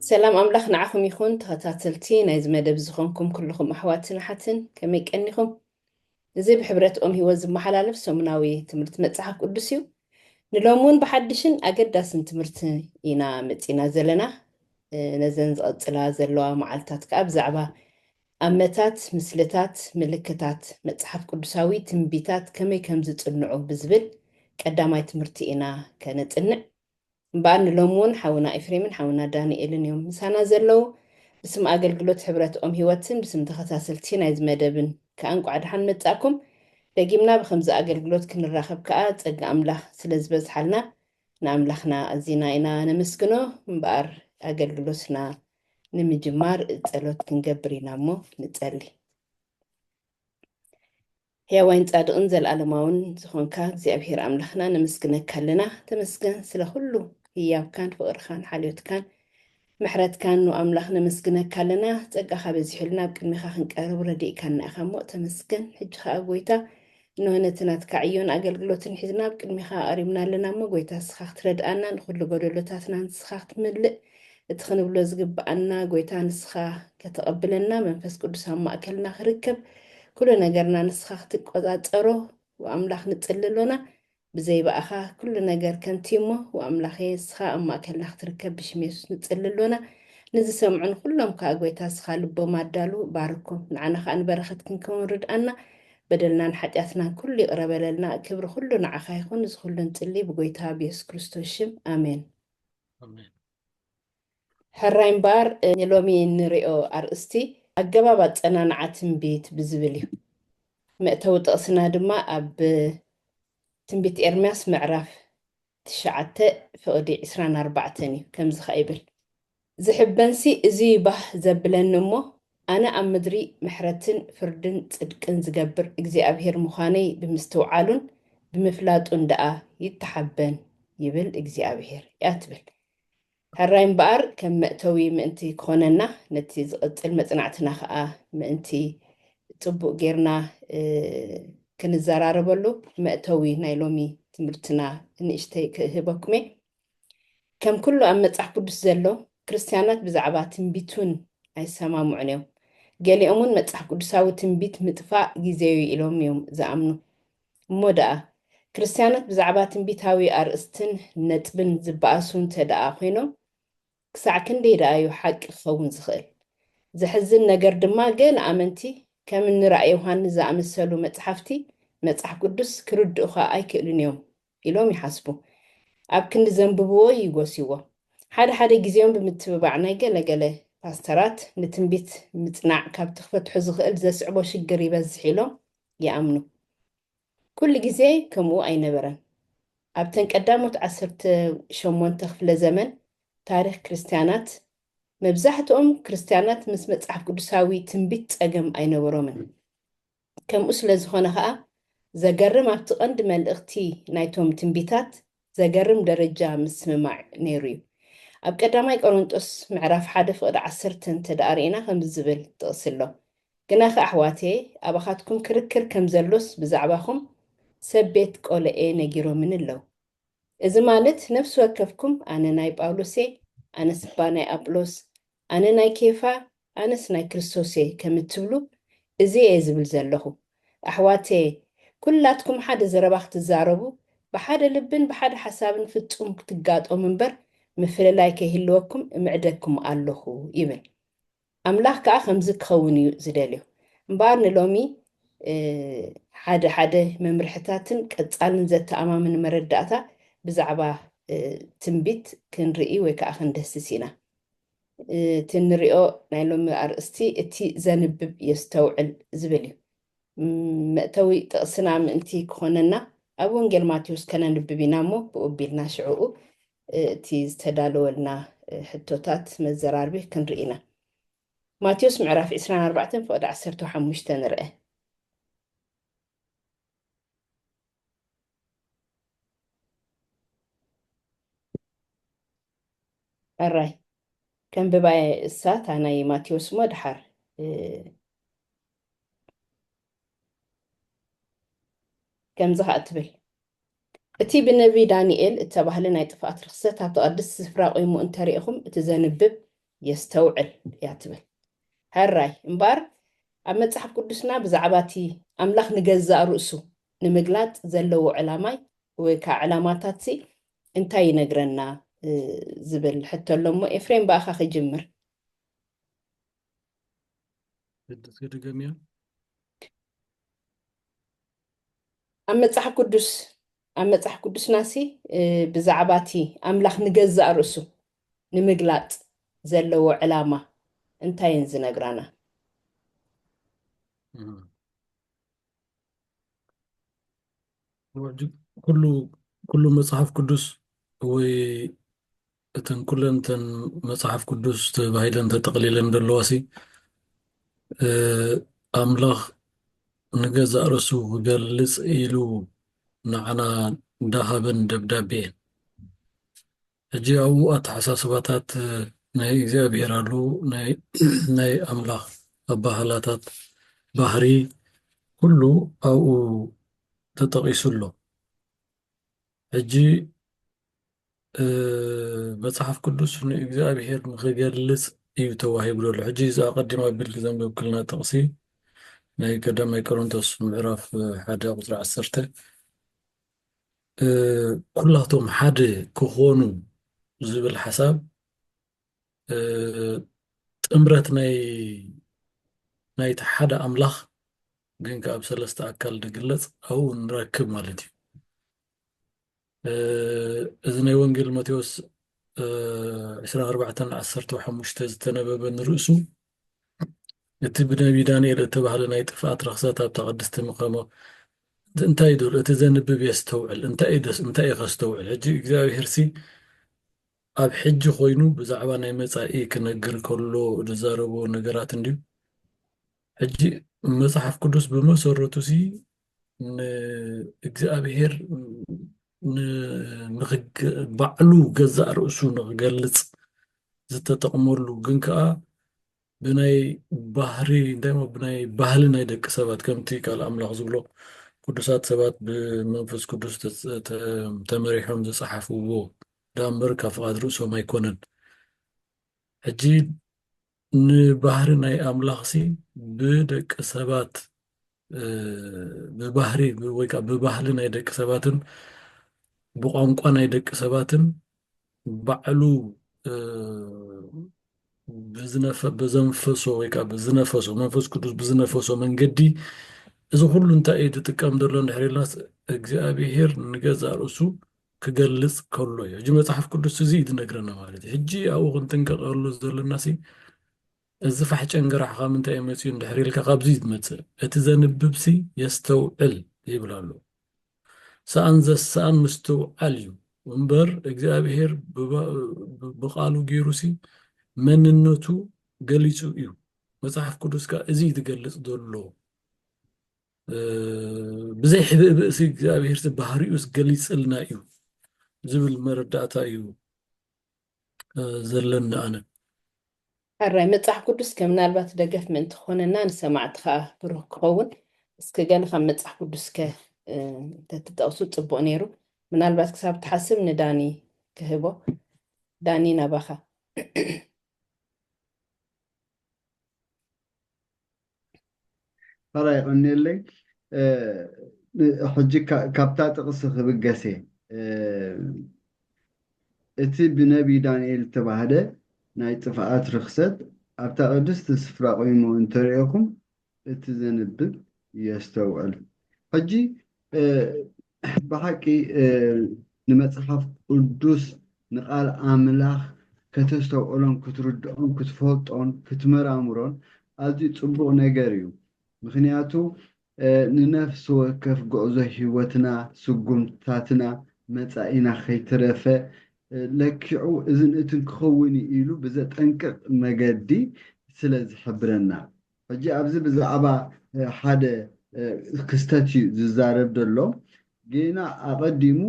سلام أملاخ نعخم يخون تخاتاتلتين عايز مدب زخونكم كلكم أحواتنا حتن كما يكأنكم زي بحبرات أمي وزب محلالف سومناوي تمرت متسحك قدسيو نلومون بحدشن أقداسن تمرت إنا متينا زلنا نزنز أطلا زلوا معالتات كأب زعبا أمتات مسلتات ملكتات متسحف قدساوي تنبيتات كما يكمزت النعو بزبل قداماي تمرت إنا كانت النع بان لومون حونا إفريمن حونا دانيኤልን يوم مسانا زلو بسم أገልግሎት ሕብረት ኦም ህይወትን بسم ተኸታተልቲ ናይ ዝመደብን ከኣንቋዕ ድሓን መጻኩም ደጊምና ብከምዚ ኣገልግሎት ክንራኸብ ከዓ ፀጋ ኣምላኽ ስለ ዝበዝሓልና ንኣምላኽና ኣዚና ኢና ነመስግኖ እምበኣር ኣገልግሎትና ንምጅማር ጸሎት ክንገብር ኢና እሞ ንጸሊ ሕያዋይን ጻድቕን ዘለኣለማውን ዝኾንካ እግዚኣብሔር ኣምላኽና ነመስግነካ ኣለና ተመስገን ስለ ኩሉ ህያብካን ፍቕርካን ሓልዮትካን ምሕረትካን ንኣምላኽ ነመስግነካ ኣለና ፀጋኻ በዚሑልና ኣብ ቅድሚኻ ክንቀርብ ረዲእካና ኢኻ እሞ ተመስገን ሕጂ ከዓ ጎይታ ንሆነትናትካ ዕዮን ኣገልግሎትን ሒዝና ኣብ ቅድሚኻ ቀሪብና ኣለና እሞ ጎይታ ንስኻ ክትረድኣና ንኩሉ ጎደሎታትና ንስኻ ክትምልእ እቲ ክንብሎ ዝግባኣና ጎይታ ንስኻ ከተቐብለና መንፈስ ቅዱስ ኣብ ማእከልና ክርከብ ኩሉ ነገርና ንስኻ ክትቆፃፀሮ ወኣምላኽ ንፅልሎና ብዘይ በኣኻ ኩሉ ነገር ከንቲ እሞ ወኣምላኽ ንስኻ ኣብ ማእከልና ክትርከብ ብሽም የሱስ ንፅልሎና ንዝሰምዑን ኩሎም ከዓ ጎይታ ንስኻ ልቦም ኣዳሉ ባርኮም ንዓና ከዓ ንበረኸት ክንከውን ርድኣና በደልናን ሓጢኣትናን ኩሉ ይቕረበለልና ክብሪ ኩሉ ንዓኻ ይኹን እዚ ኩሉ ንፅሊ ብጎይታ ብየሱስ ክርስቶስ ሽም ኣሜን ሕራይ እምበር ሎሚ ንሪኦ ኣርእስቲ ኣገባብ ኣፀናንዓ ትንቢት ብዝብል እዩ መእተዊ ጥቕስና ድማ ኣብ ትንቢት ኤርምያስ ምዕራፍ 9 ፍቕዲ 24 እዩ ከምዚ ኸ ይብል ዝሕበንሲ እዚ ባህ ዘብለኒ እሞ ኣነ ኣብ ምድሪ ምሕረትን ፍርድን ጽድቅን ዝገብር እግዚኣብሔር ምዃነይ ብምስትውዓሉን ብምፍላጡን ደኣ ይተሓበን ይብል እግዚኣብሔር እያ ትብል ሕራይ እምበኣር ከም መእተዊ ምእንቲ ክኾነና ነቲ ዝቕፅል መፅናዕትና ከዓ ምእንቲ ፅቡቅ ጌርና ክንዘራረበሉ መእተዊ ናይ ሎሚ ትምህርትና ንእሽተይ ክህበኩም እየ ከም ኩሉ ኣብ መፅሓፍ ቅዱስ ዘሎ ክርስትያናት ብዛዕባ ትንቢቱን ኣይሰማምዑን እዮም ገሊኦምን መፅሓፍ ቅዱሳዊ ትንቢት ምጥፋእ ግዜዩ ኢሎም እዮም ዝኣምኑ እሞ ደኣ ክርስትያናት ብዛዕባ ትንቢታዊ ኣርእስትን ነጥብን ዝበኣሱ እንተደኣ ኮይኖም ክሳዕ ክንደይ ደኣ እዩ ሓቂ ክኸውን ዝኽእል ዝሕዝን ነገር ድማ ገና ኣመንቲ ከም እንራእየ ዮሃንስ ዝኣመሰሉ መፅሓፍቲ መፅሓፍ ቅዱስ ክርድኡኻ ኣይክእሉን እዮም ኢሎም ይሓስቡ ኣብ ክንዲ ዘንብብዎ ይጎስይዎ ሓደ ግዜኦም ብምትብባዕ ናይ ገለገለ ፓስተራት ንትንቢት ምፅናዕ ካብ ትኽፈትሑ ዝኽእል ዘስዕቦ ሽግር ይበዝሕ ኢሎም ይኣምኑ ኩሉ ግዜ ከምኡ ኣይነበረን ኣብተን ቀዳሞት 18 ክፍለ ዘመን ታሪክ ክርስትያናት መብዛሕትኦም ክርስትያናት ምስ መፅሓፍ ቅዱሳዊ ትንቢት ፀገም ኣይነበሮምን ከምኡ ስለ ዝኾነ ከዓ ዘገርም ኣብቲ ቀንዲ መልእኽቲ ናይቶም ትንቢታት ዘገርም ደረጃ ምስምማዕ ነይሩ እዩ ኣብ ቀዳማይ ቆሮንጦስ ምዕራፍ 1 ፍቕዲ 10 እንተደኣ ሪኢና ከምዚ ዝብል ጥቕሲ ኣሎ ግና ኸ ኣሕዋቴ ኣባኻትኩም ክርክር ከም ዘሎስ ብዛዕባኹም ሰብ ቤት ቆልኤ ነጊሮምን ኣለው እዚ ማለት ነፍሲ ወከፍኩም ኣነ ናይ ጳውሎስ ኣነስ እባ ናይ ኣጵሎስ ኣነ ናይ ኬፋ ኣነስ ናይ ክርስቶስ ከም እትብሉ እዚ እየ ዝብል ዘለኹ ኣሕዋቴ ኩላትኩም ሓደ ዘረባ ክትዛረቡ ብሓደ ልብን ብሓደ ሓሳብን ፍጹም ክትጋጠሙ እምበር ምፍልላይ ከይህልወኩም እምዕደኩም ኣለኹ ይብል ኣምላኽ ከዓ ከምዚ ክኸውን እዩ ዝደልዮ እምበኣር ንሎሚ ሓደ መምርሕታትን ቀፃልን ዘተኣማምን መረዳእታ ብዛዕባ ትንቢት ክንርኢ ወይ ከዓ ክንደስስ ኢና እቲ ንሪኦ ናይ ሎሚ ኣርእስቲ እቲ ዘንብብ የስተውዕል ዝብል እዩ መእተዊ ጥቕስና ምእንቲ ክኾነና ኣብ ወንጌል ማቴዎስ ከነንብብ ኢና እሞ ብኡቢልና ሽዑኡ እቲ ዝተዳለወልና ሕቶታት መዘራርቢ ክንርኢ ኢና ማቴዎስ ምዕራፍ 24 ፍቕዲ 15 ንርአ ኣራይ ከም ብባየ እሳት ናይ ማቴዎስ ሞ ድሓር ከምዚ ከዓ ትብል እቲ ብነቢ ዳንኤል እተባህለ ናይ ጥፍኣት ርክሰት ኣብ ተቐድስ ስፍራ ቆይሙ እንተሪኢኹም እቲ ዘንብብ يستوعل يعتبر هراي امبار ኣብ መጽሓፍ ቅዱስና ብዛዕባ እቲ ኣምላኽ ንገዛእ ርእሱ ንምግላጥ ዘለዎ ዕላማይ ወይ ከዓ ዕላማታት እንታይ ይነግረና ዝብል ሕቶ ኣሎ እሞ ኤፍሬም በኣኻ ክጅምር ኣብ መጽሓፍ ቅዱስና ብዛዕባ እቲ ኣምላኽ ንገዛእ ርእሱ ንምግላጥ ዘለዎ ዕላማ እንታይን ዝነግራና ኩሉ መጽሓፍ ቅዱስ ወይ እተን ኩለንተን መጽሓፍ ቅዱስ ተባሂለን ተጠቕሊለን ዘለዋሲ ኣምላኽ ንገዛእ ርእሱ ክገልጽ ኢሉ ንዓና እንዳሃበን ደብዳቤ ሕጂ ኣብኡ ኣተሓሳስባታት ናይ እግዚኣብሔር ኣሉ ናይ ኣምላኽ ኣባህላታት ባህሪ ኩሉ ኣብኡ ተጠቒሱ ኣሎ ሕጂ መጽሓፍ ቅዱስ ንእግዚኣብሔር ንክገልጽ እዩ ተዋሂቡ ዘሎ ሕጂ እዛ ቀዲማ ቢል ዘንበብክልና ጥቕሲ ናይ ቀዳማይ ቆሮንቶስ ምዕራፍ 1 ቁፅሪ 10 ኩላቶም ሓደ ክኾኑ ዝብል ሓሳብ ጥምረት ናይቲ ሓደ ኣምላኽ ግን ካብ ሰለስተ ኣካል ዝግለጽ ኣብኡ ንረክብ ማለት እዩ እዚ ናይ ወንጌል ማቴዎስ 24:15 ዝተነበበ ንርእሱ እቲ ብነቢ ዳንኤል እተባህለ ናይ ጥፍኣት ረኽሰት ኣብታ ቅድስቲ ምኸሞ እንታይ ይደል እቲ ዘንብብ የስተውዕል እንታይ ከስተውዕል ሕጂ እግዚኣብሔር ኣብ ሕጂ ኮይኑ ብዛዕባ ናይ መጻኢ ክነግር ከሎ ዝዛረቦ ነገራት እንድዩ ሕጂ መጽሓፍ ቅዱስ ብመሰረቱ ንእግዚኣብሔር ባዕሉ ገዛእ ርእሱ ንክገልጽ ዝተጠቕመሉ ግን ከዓ ብናይ ባህሪ ብናይ ባህሊ ናይ ደቂ ሰባት ከምቲ ቃል ኣምላኽ ዝብሎ ቅዱሳት ሰባት ብመንፈስ ቅዱስ ተመሪሖም ዝፀሓፍዎ ዳእምበር ካብ ፍቓድ ርእሶም ኣይኮነን ሕጂ ንባህሪ ናይ ኣምላኽ ብደቂ ሰባት ብባህሪ ወይ ከዓ ብባህሊ ናይ ደቂ ሰባትን ብቋንቋ ናይ ደቂ ሰባትን ባዕሉ ብዘንፈሶ ወይ ከዓ ብዝነፈሶ መንፈስ ቅዱስ ብዝነፈሶ መንገዲ እዚ ኩሉ እንታይ እዩ ዝጥቀም ዘሎ እንድሕር ኢልናስ እግዚኣብሔር ንገዛእ ርእሱ ክገልጽ ከሎ እዩ ሕጂ መጽሓፍ ቅዱስ እዚ ዝነግረና ማለት እዩ ሕጂ ኣብኡ ክንጥንቀቐሉ ዘለና እዚ ፋሕጨን ገራሕካ ምንታይ መፅኡ እንድሕር ኢልካ ካብዚ ዝመፅእ እቲ ዘንብብ የስተውዕል ይብል ኣሎ ሰኣን ዘሰኣን ምስትውዓል እዩ እምበር እግዚኣብሔር ብቃሉ ገይሩ መንነቱ ገሊጹ እዩ መጽሓፍ ቅዱስ ከዓ እዚ ዝገልጽ ዘሎ ብዘይ ሕብእብእሲ እግዚኣብሔር ባህሪኡስ ገሊጽልና እዩ ዝብል መረዳእታ እዩ ዘለና ኣነ ኣራይ መጽሓፍ ቅዱስ ከም ምናልባት ደገፍ ምእንቲ ክኾነና ንሰማዕቲ ከዓ ብሩህ ክኸውን እስከ ገለ ካብ መጽሓፍ ቅዱስ ተተጠቕሱ ጽቡቕ ነይሩ ምናልባት ክሳብ ትሓስብ ንዳኒ ክህቦ ዳኒ ናባኻ فراي قلني لي حجك كابتات قصة بقسي اتي بنبي دانيال تبعده ناي طفاءات رخصت ابتا قدس تسفرا قيمو انتريكم اتزنب يستوعل حجي بحكي نمتصحف قدوس نقال املاح كتستوعلون كتردون كتفوتون كتمرامرون ازي صبو نغريو ምክንያቱ ንነፍስ ወከፍ ጉዕዞ ህይወትና ስጉምታትና መጻኢና ከይትረፈ ለኪዑ እዝን እትን ክኸውን ኢሉ ብዘጠንቅቕ መገዲ ስለ ዝሕብረና ሕጂ ኣብዚ ብዛዕባ ሓደ ክስተት ዝዛረብ ዘሎ ጌና ኣቐዲሙ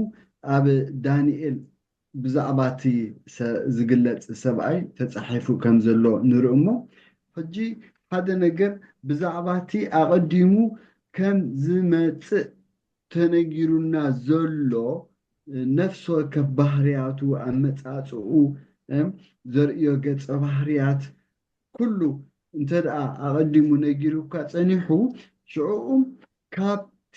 ኣብ ዳንኤል ብዛዕባ እቲ ዝግለጽ ሰብኣይ ተጻሒፉ ከም ዘሎ ንርኢ እሞ ሕጂ ሓደ ነገር ብዛዕባቲ ኣቐዲሙ ከም ዝመጽእ ተነጊሩና ዘሎ ነፍሲ ወከፍ ባህርያቱ ኣመጻጽኡ ዘርእዮ ገጸ ባህርያት ኩሉ እንተ ደኣ ኣቐዲሙ ነጊሩካ ጸኒሑ ሽዑኡ ካብቲ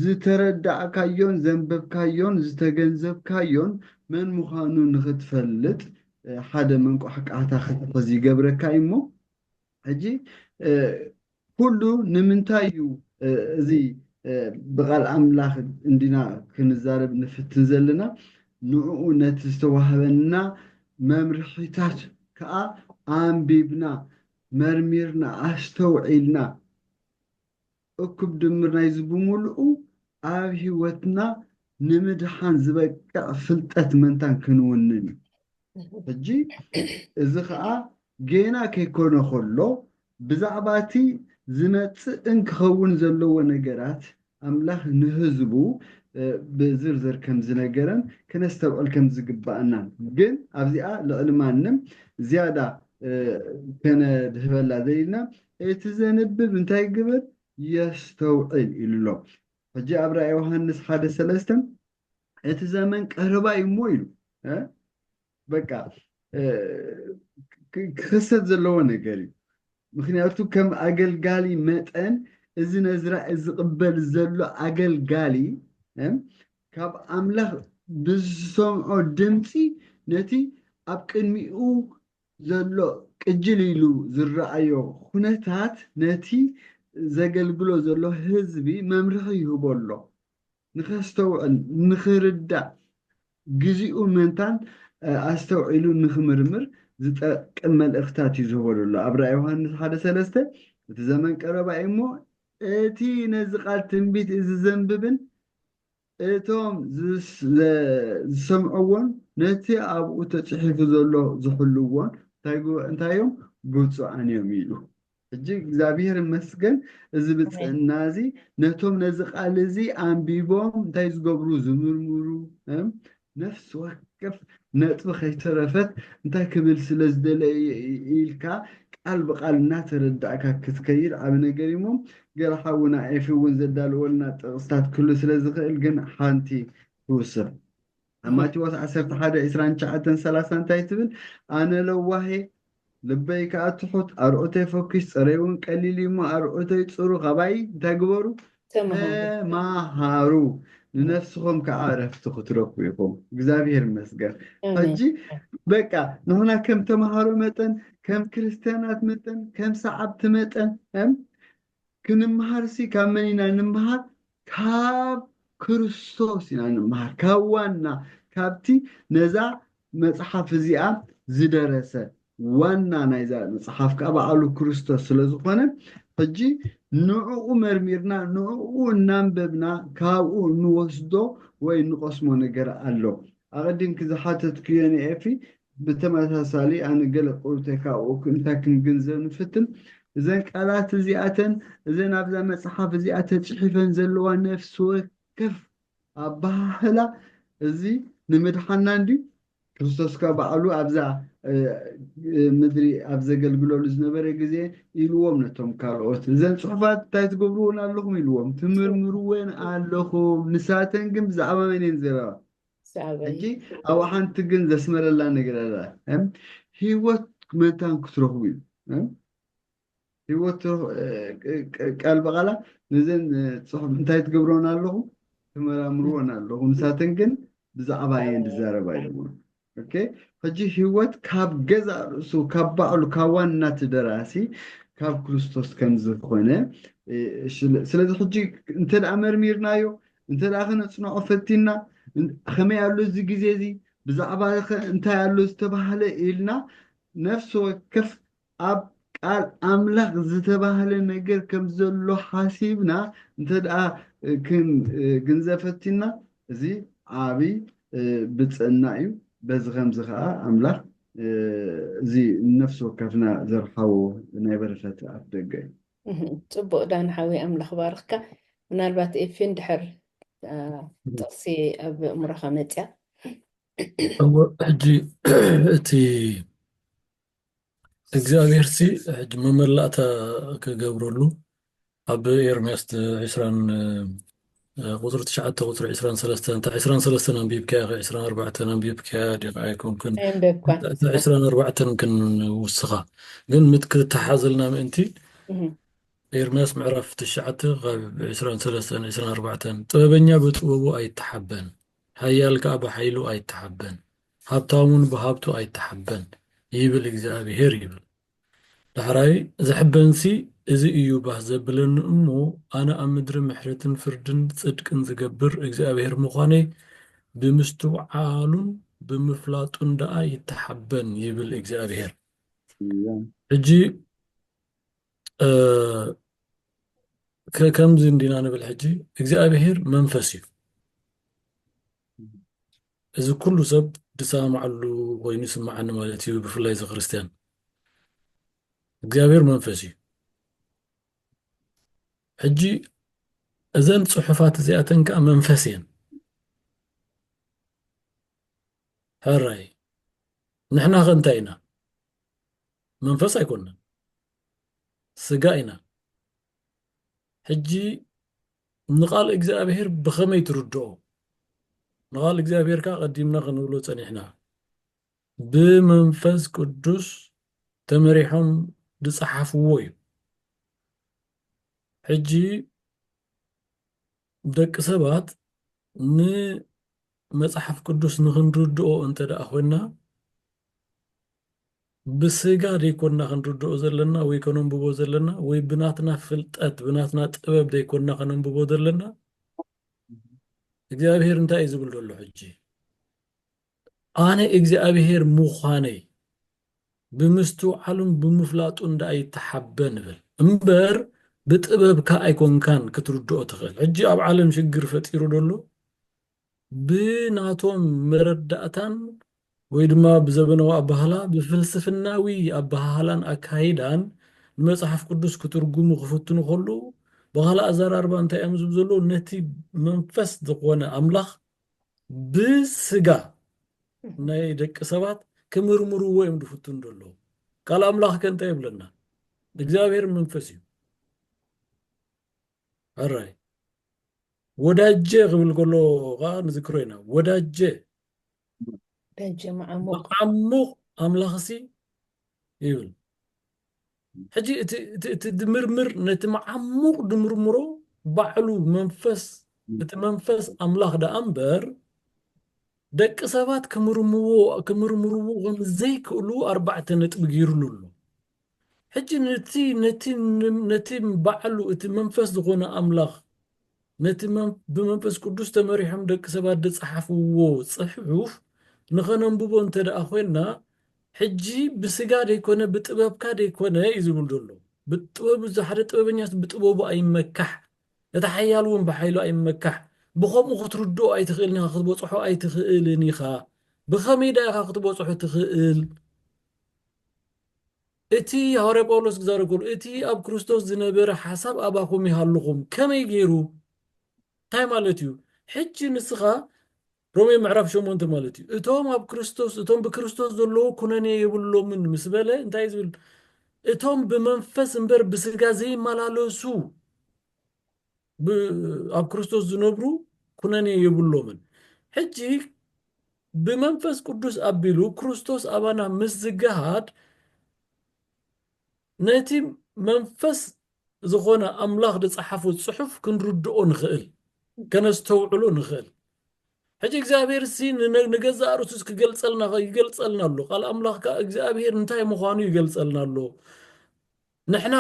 ዝተረዳእካዮን ዘንበብካዮን ዝተገንዘብካዮን መን ምዃኑ ንኽትፈልጥ ሓደ መንቋሕቃሕታ ክትሕዝ ይገብረካ እሞ ሕጂ ኩሉ ንምንታይ እዩ እዚ ብቓል ኣምላኽ እንዲና ክንዛረብ ንፍትን ዘለና ንዕኡ ነቲ ዝተዋህበና መምርሒታት ከዓ ኣንቢብና መርሚርና ኣስተውዒልና እኩብ ድምር ናይ ዝብምልኡ ኣብ ሂወትና ንምድሓን ዝበቅዕ ፍልጠት መንታን ክንውንን ሕጂ እዚ ከዓ ጌና ከይኮነ ከሎ ብዛዕባ እቲ ዝመፅእን ክኸውን ዘለዎ ነገራት ኣምላኽ ንህዝቡ ብዝርዝር ከም ዝነገረን ክነስተውዕል ከም ዝግባአና ግን ኣብዚኣ ልዕሊ ማንም ዝያዳ ከነድህበላ ዘኢልና እቲ ዘንብብ እንታይ ግብር የስተውዕል ኢሉ ኣሎ ሕጂ ኣብ ራእየ ዮሃንስ 1:3 እቲ ዘመን ቀረባ እሞ ኢሉ በቃ ክክሰት ዘለዎ ነገር እዩ ምክንያቱ ከም ኣገልጋሊ መጠን እዚ ነዝራእ ዝቕበል ዘሎ ኣገልጋሊ ካብ ኣምላኽ ብዝሰምዖ ድምፂ ነቲ ኣብ ቅድሚኡ ዘሎ ቅጅል ኢሉ ዝረኣዮ ኩነታት ነቲ ዘገልግሎ ዘሎ ህዝቢ መምርሒ ይህቦ ኣሎ ንኸስተውዕል ንኽርዳእ ግዚኡ መንታን ኣስተውዒሉ ንኽምርምር ዝጠቅም መልእኽታት እዩ ዝህበሉ ኣሎ ኣብ ራእየ ዮሃንስ 1:3 እቲ ዘመን ቀረባ እሞ እቲ ነዚ ቃል ትንቢት እዚ ዘንብብን እቶም ዝሰምዕዎን ነቲ ኣብኡ ተፅሒፉ ዘሎ ዝሕልዎን እንታዮም ብፁዓን እዮም ኢሉ ሕጂ እግዚኣብሔር መስገን እዚ ብፅዕና እዚ ነቶም ነዚ ቃል እዚ ኣንቢቦም እንታይ ዝገብሩ ዝምርምሩ ነፍሲ ወከፍ ነጥቢ ከይተረፈት እንታይ ክብል ስለ ዝደለየ ኢልካ ቃል ብቃል እናተረዳእካ ክትከይድ ዓብ ነገር እሞ ገራሓውና ኤፊ እውን ዘዳልወልና ጥቕስታት ክህሉ ስለ ዝኽእል ግን ሓንቲ ትውስር ኣብ ማቴዎስ 11:29-30 እንታይ ትብል ኣነ ለዋሄ ልበይ ከዓ ትሑት ኣርዑተይ ፈኪስ ፀረይ እውን ቀሊል እሞ ኣርዑተይ ፅሩ ኸባይ እንታይ ግበሩ ተማሃሩ ንነፍስኹም ከዓ ዕረፍቲ ክትረክቡ ኢኹም እግዚኣብሔር ይመስገን ሕጂ በቃ ንሕና ከም ተምሃሮ መጠን ከም ክርስትያናት መጠን ከም ሰዓብቲ መጠን ክንምሃርሲ ካብ መን ኢና ንምሃር ካብ ክርስቶስ ኢና ንምሃር ካብ ዋና ካብቲ ነዛ መፅሓፍ እዚኣ ዝደረሰ ዋና ናይዛ መፅሓፍ ከዓ በዓሉ ክርስቶስ ስለዝኾነ ሕጂ ንዕኡ መርሚርና ንዕኡ እናንበብና ካብኡ ንወስዶ ወይ ንቆስሞ ነገር ኣሎ ኣቐዲምኪ ዝሓተትክዮ ኒኤፊ ብተመሳሳሊ ኣነ ገለ ቁርተይ ካብኡ እንታይ ክንግንዘብ ንፍትን እዘን ቃላት እዚኣተን እዘን ኣብዛ መፅሓፍ እዚኣ ተፅሒፈን ዘለዋ ነፍሲ ወከፍ ኣባህላ እዚ ንምድሓና እንድዩ ክርስቶስ ካብ በዓሉ ኣብዛ ምድሪ ኣብ ዘገልግለሉ ዝነበረ ግዜ ኢልዎም ነቶም ካልኦት እዘን ፅሑፋት እንታይ ትገብርውን ኣለኹም ኢልዎም ትምርምርወን ኣለኹም ንሳተን ግን ብዛዕባ መን እየን ዘረባ ሕጂ ኣብ ሓንቲ ግን ዘስመረላ ነገር ኣላ ሂወት መንታን ክትረኽቡ እዩ ሂወት ቃል በቃላ ነዘን ፅሑፍ እንታይ ትገብርዎን ኣለኹም ትመራምርዎን ኣለኹም ንሳተን ግን ብዛዕባ እየን ዝዛረባ እዮም ሕጂ ሂወት ካብ ገዛ ርእሱ ካብ ባዕሉ ካብ ዋና ደራሲ ካብ ክርስቶስ ከም ዝኾነ ስለዚ ሕጂ እንተ ደኣ መርሚርናዮ እንተ ደኣ ክነፅንዖ ፈቲና ከመይ ኣሎ እዚ ግዜ እዚ ብዛዕባ እንታይ ኣሎ ዝተባህለ ኢልና ነፍሲ ወከፍ ኣብ ቃል ኣምላኽ ዝተባህለ ነገር ከም ዘሎ ሓሲብና እንተ ደኣ ክንግንዘብ ፈቲና እዚ ዓብይ ብፅዕና እዩ በዚ ከምዚ ከዓ ኣምላኽ እዚ ነፍሲ ወከፍና ዘርሓቦ ናይ በረከት ኣፍ ደገ እዩ ፅቡቅ ዳንሓዊ ኣምላኽ ባርኽካ ምናልባት ኤፌን ድሕር ጥቕሲ ኣብ እምሮኻ መፅያ ሕጂ እቲ እግዚኣብሔር ሲ ሕጂ መመላእታ ክገብረሉ ኣብ ኤርምያስ 20 قطر 9 قطر 23 انت 23 انبيب كا 24 انبيب كا دقا يكون أين بكون 24 كن وسخا ግን ምትክትሓዘልና ምእንቲ ኤርምያስ ምዕራፍ 9 غاب 23 24 ጥበበኛ በጥበቡ አይተሐበን ኃያል ከዓ በኃይሉ አይተሐበን ሃብታሙን በሃብቱ አይተሐበን ይብል እግዚአብሔር ይብል ዳሕራይ ዝሕበንሲ እዚ እዩ ባህ ዘብለን እሞ ኣነ ኣብ ምድሪ ምሕረትን ፍርድን ጽድቅን ዝገብር እግዚአብሔር ምዃነይ ብምስትውዓሉን ብምፍላጡን ደኣ ይተሐበን ይብል እግዚአብሔር ሕጂ ከምዚ እንዲና ንብል ሕጂ እግዚአብሔር መንፈስ እዩ እዚ ኩሉ ሰብ ድሰማዓሉ ኮይኑ ይስማዓኒ ማለት እዩ ብፍላይ እዚ ክርስቲያን እግዚአብሔር መንፈስ እዩ ሕጂ እዘን ጽሑፋት እዚኣተን ከዓ መንፈስ እየን ሕራይ ንሕና ኸ እንታይ ኢና መንፈስ ኣይኮንና ስጋ ኢና ሕጂ ንቃል እግዚአብሔር ብኸመይ ትርድኦ ንቃል እግዚአብሔር ከዓ ቀዲምና ክንብሎ ፀኒሕና ብመንፈስ ቅዱስ ተመሪሖም ዝፀሓፍዎ እዩ ሕጂ ደቂ ሰባት ንመፅሓፍ ቅዱስ ንክንርድኦ እንተ ደኣ ኮይና ብስጋ ደይኮንና ክንርድኦ ዘለና ወይ ከነንብቦ ዘለና ወይ ብናትና ፍልጠት ብናትና ጥበብ ደይኮንና ከነንብቦ ዘለና እግዚአብሔር እንታይ እዩ ዝብል ዘሎ ሕጂ ኣነ እግዚአብሔር ምዃነይ ብምስትውዓሉን ብምፍላጡን ደኣ ይተሓበን ንብል እምበር ብጥበብካ ኣይኮንካን ክትርድኦ ትኽእል ሕጂ ኣብ ዓለም ሽግር ፈጢሩ ደሎ ብናቶም መረዳእታን ወይ ድማ ብዘበናዊ ኣባህላ ብፍልስፍናዊ ኣባህላን ኣካይዳን ንመፅሓፍ ቅዱስ ክትርጉሙ ክፍትኑ ከሉ በኋላ ኣዘራርባ እንታይ እዮም ዝብሉ ዘሎ ነቲ መንፈስ ዝኾነ ኣምላኽ ብስጋ ናይ ደቂ ሰባት ክምርምርዎ እዮም ዝፍትኑ ዘሎ ካል ኣምላኽ ከ እንታይ ይብለና እግዚአብሔር መንፈስ እዩ ኣራይ ወዳጀ ክብል ከሎ ከዓ ንዝክሮ ኢና ወዳጀ ዓሙቕ ኣምላኽሲ ይብል ሕጂ እቲ ድምርምር ነቲ መዓሙቕ ድምርምሮ ባዕሉ መንፈስ እቲ መንፈስ ኣምላኽ ደኣ እምበር ደቂ ሰባት ክምርምርዎ ከምዘይክእሉ 4 ነጥቢ ገይሩሉ ኣሎ ሕጂ ነቲ ባዕሉ እቲ መንፈስ ዝኾነ ኣምላኽ ነቲ ብመንፈስ ቅዱስ ተመሪሖም ደቂ ሰባት ዝፀሓፍዎ ፅሑፍ ንኸነንብቦ እንተ ደኣ ኮይና ሕጂ ብስጋ ደይኮነ ብጥበብካ ደይኮነ እዩ ዝብል ዘሎ ብጥበብ ሓደ ጥበበኛስ ብጥበቡ ኣይመካሕ እቲ ሓያል እውን ብሓይሉ ኣይመካሕ ብኸምኡ ክትርድኦ ኣይትኽእልን ኢኻ ክትበፅሖ ኣይትኽእልን ኢኻ ብኸመይ ዳ ኢኻ ክትበፅሖ ትኽእል እቲ ሐዋርያ ጳውሎስ ክዛረብ ከሎ እቲ ኣብ ክርስቶስ ዝነበረ ሓሳብ ኣባኹም ይሃልኹም ከመይ ገይሩ እንታይ ማለት እዩ ሕጂ ንስኻ ሮሜ ምዕራፍ 8 ማለት እዩ እቶም ብክርስቶስ ዘለዉ ኩነኔ የብሎምን ምስ በለ እንታይ ዝብል እቶም ብመንፈስ እምበር ብስጋ ዘይመላለሱ ኣብ ክርስቶስ ዝነብሩ ኩነኔ የብሎምን ሕጂ ብመንፈስ ቅዱስ ኣቢሉ ክርስቶስ ኣባና ምስ ዝገሃድ ነቲ መንፈስ ዝኾነ ኣምላኽ ዝፀሓፎ ፅሑፍ ክንርድኦ ንኽእል ከነስተውዕሎ ንኽእል ሕጂ እግዚአብሔር ሲ ንገዛእ ርእሱስ ክገልፀልና ኣሎ ቃል ኣምላኽ ከዓ እግዚአብሔር እንታይ ምዃኑ ይገልፀልና ኣሎ ንሕና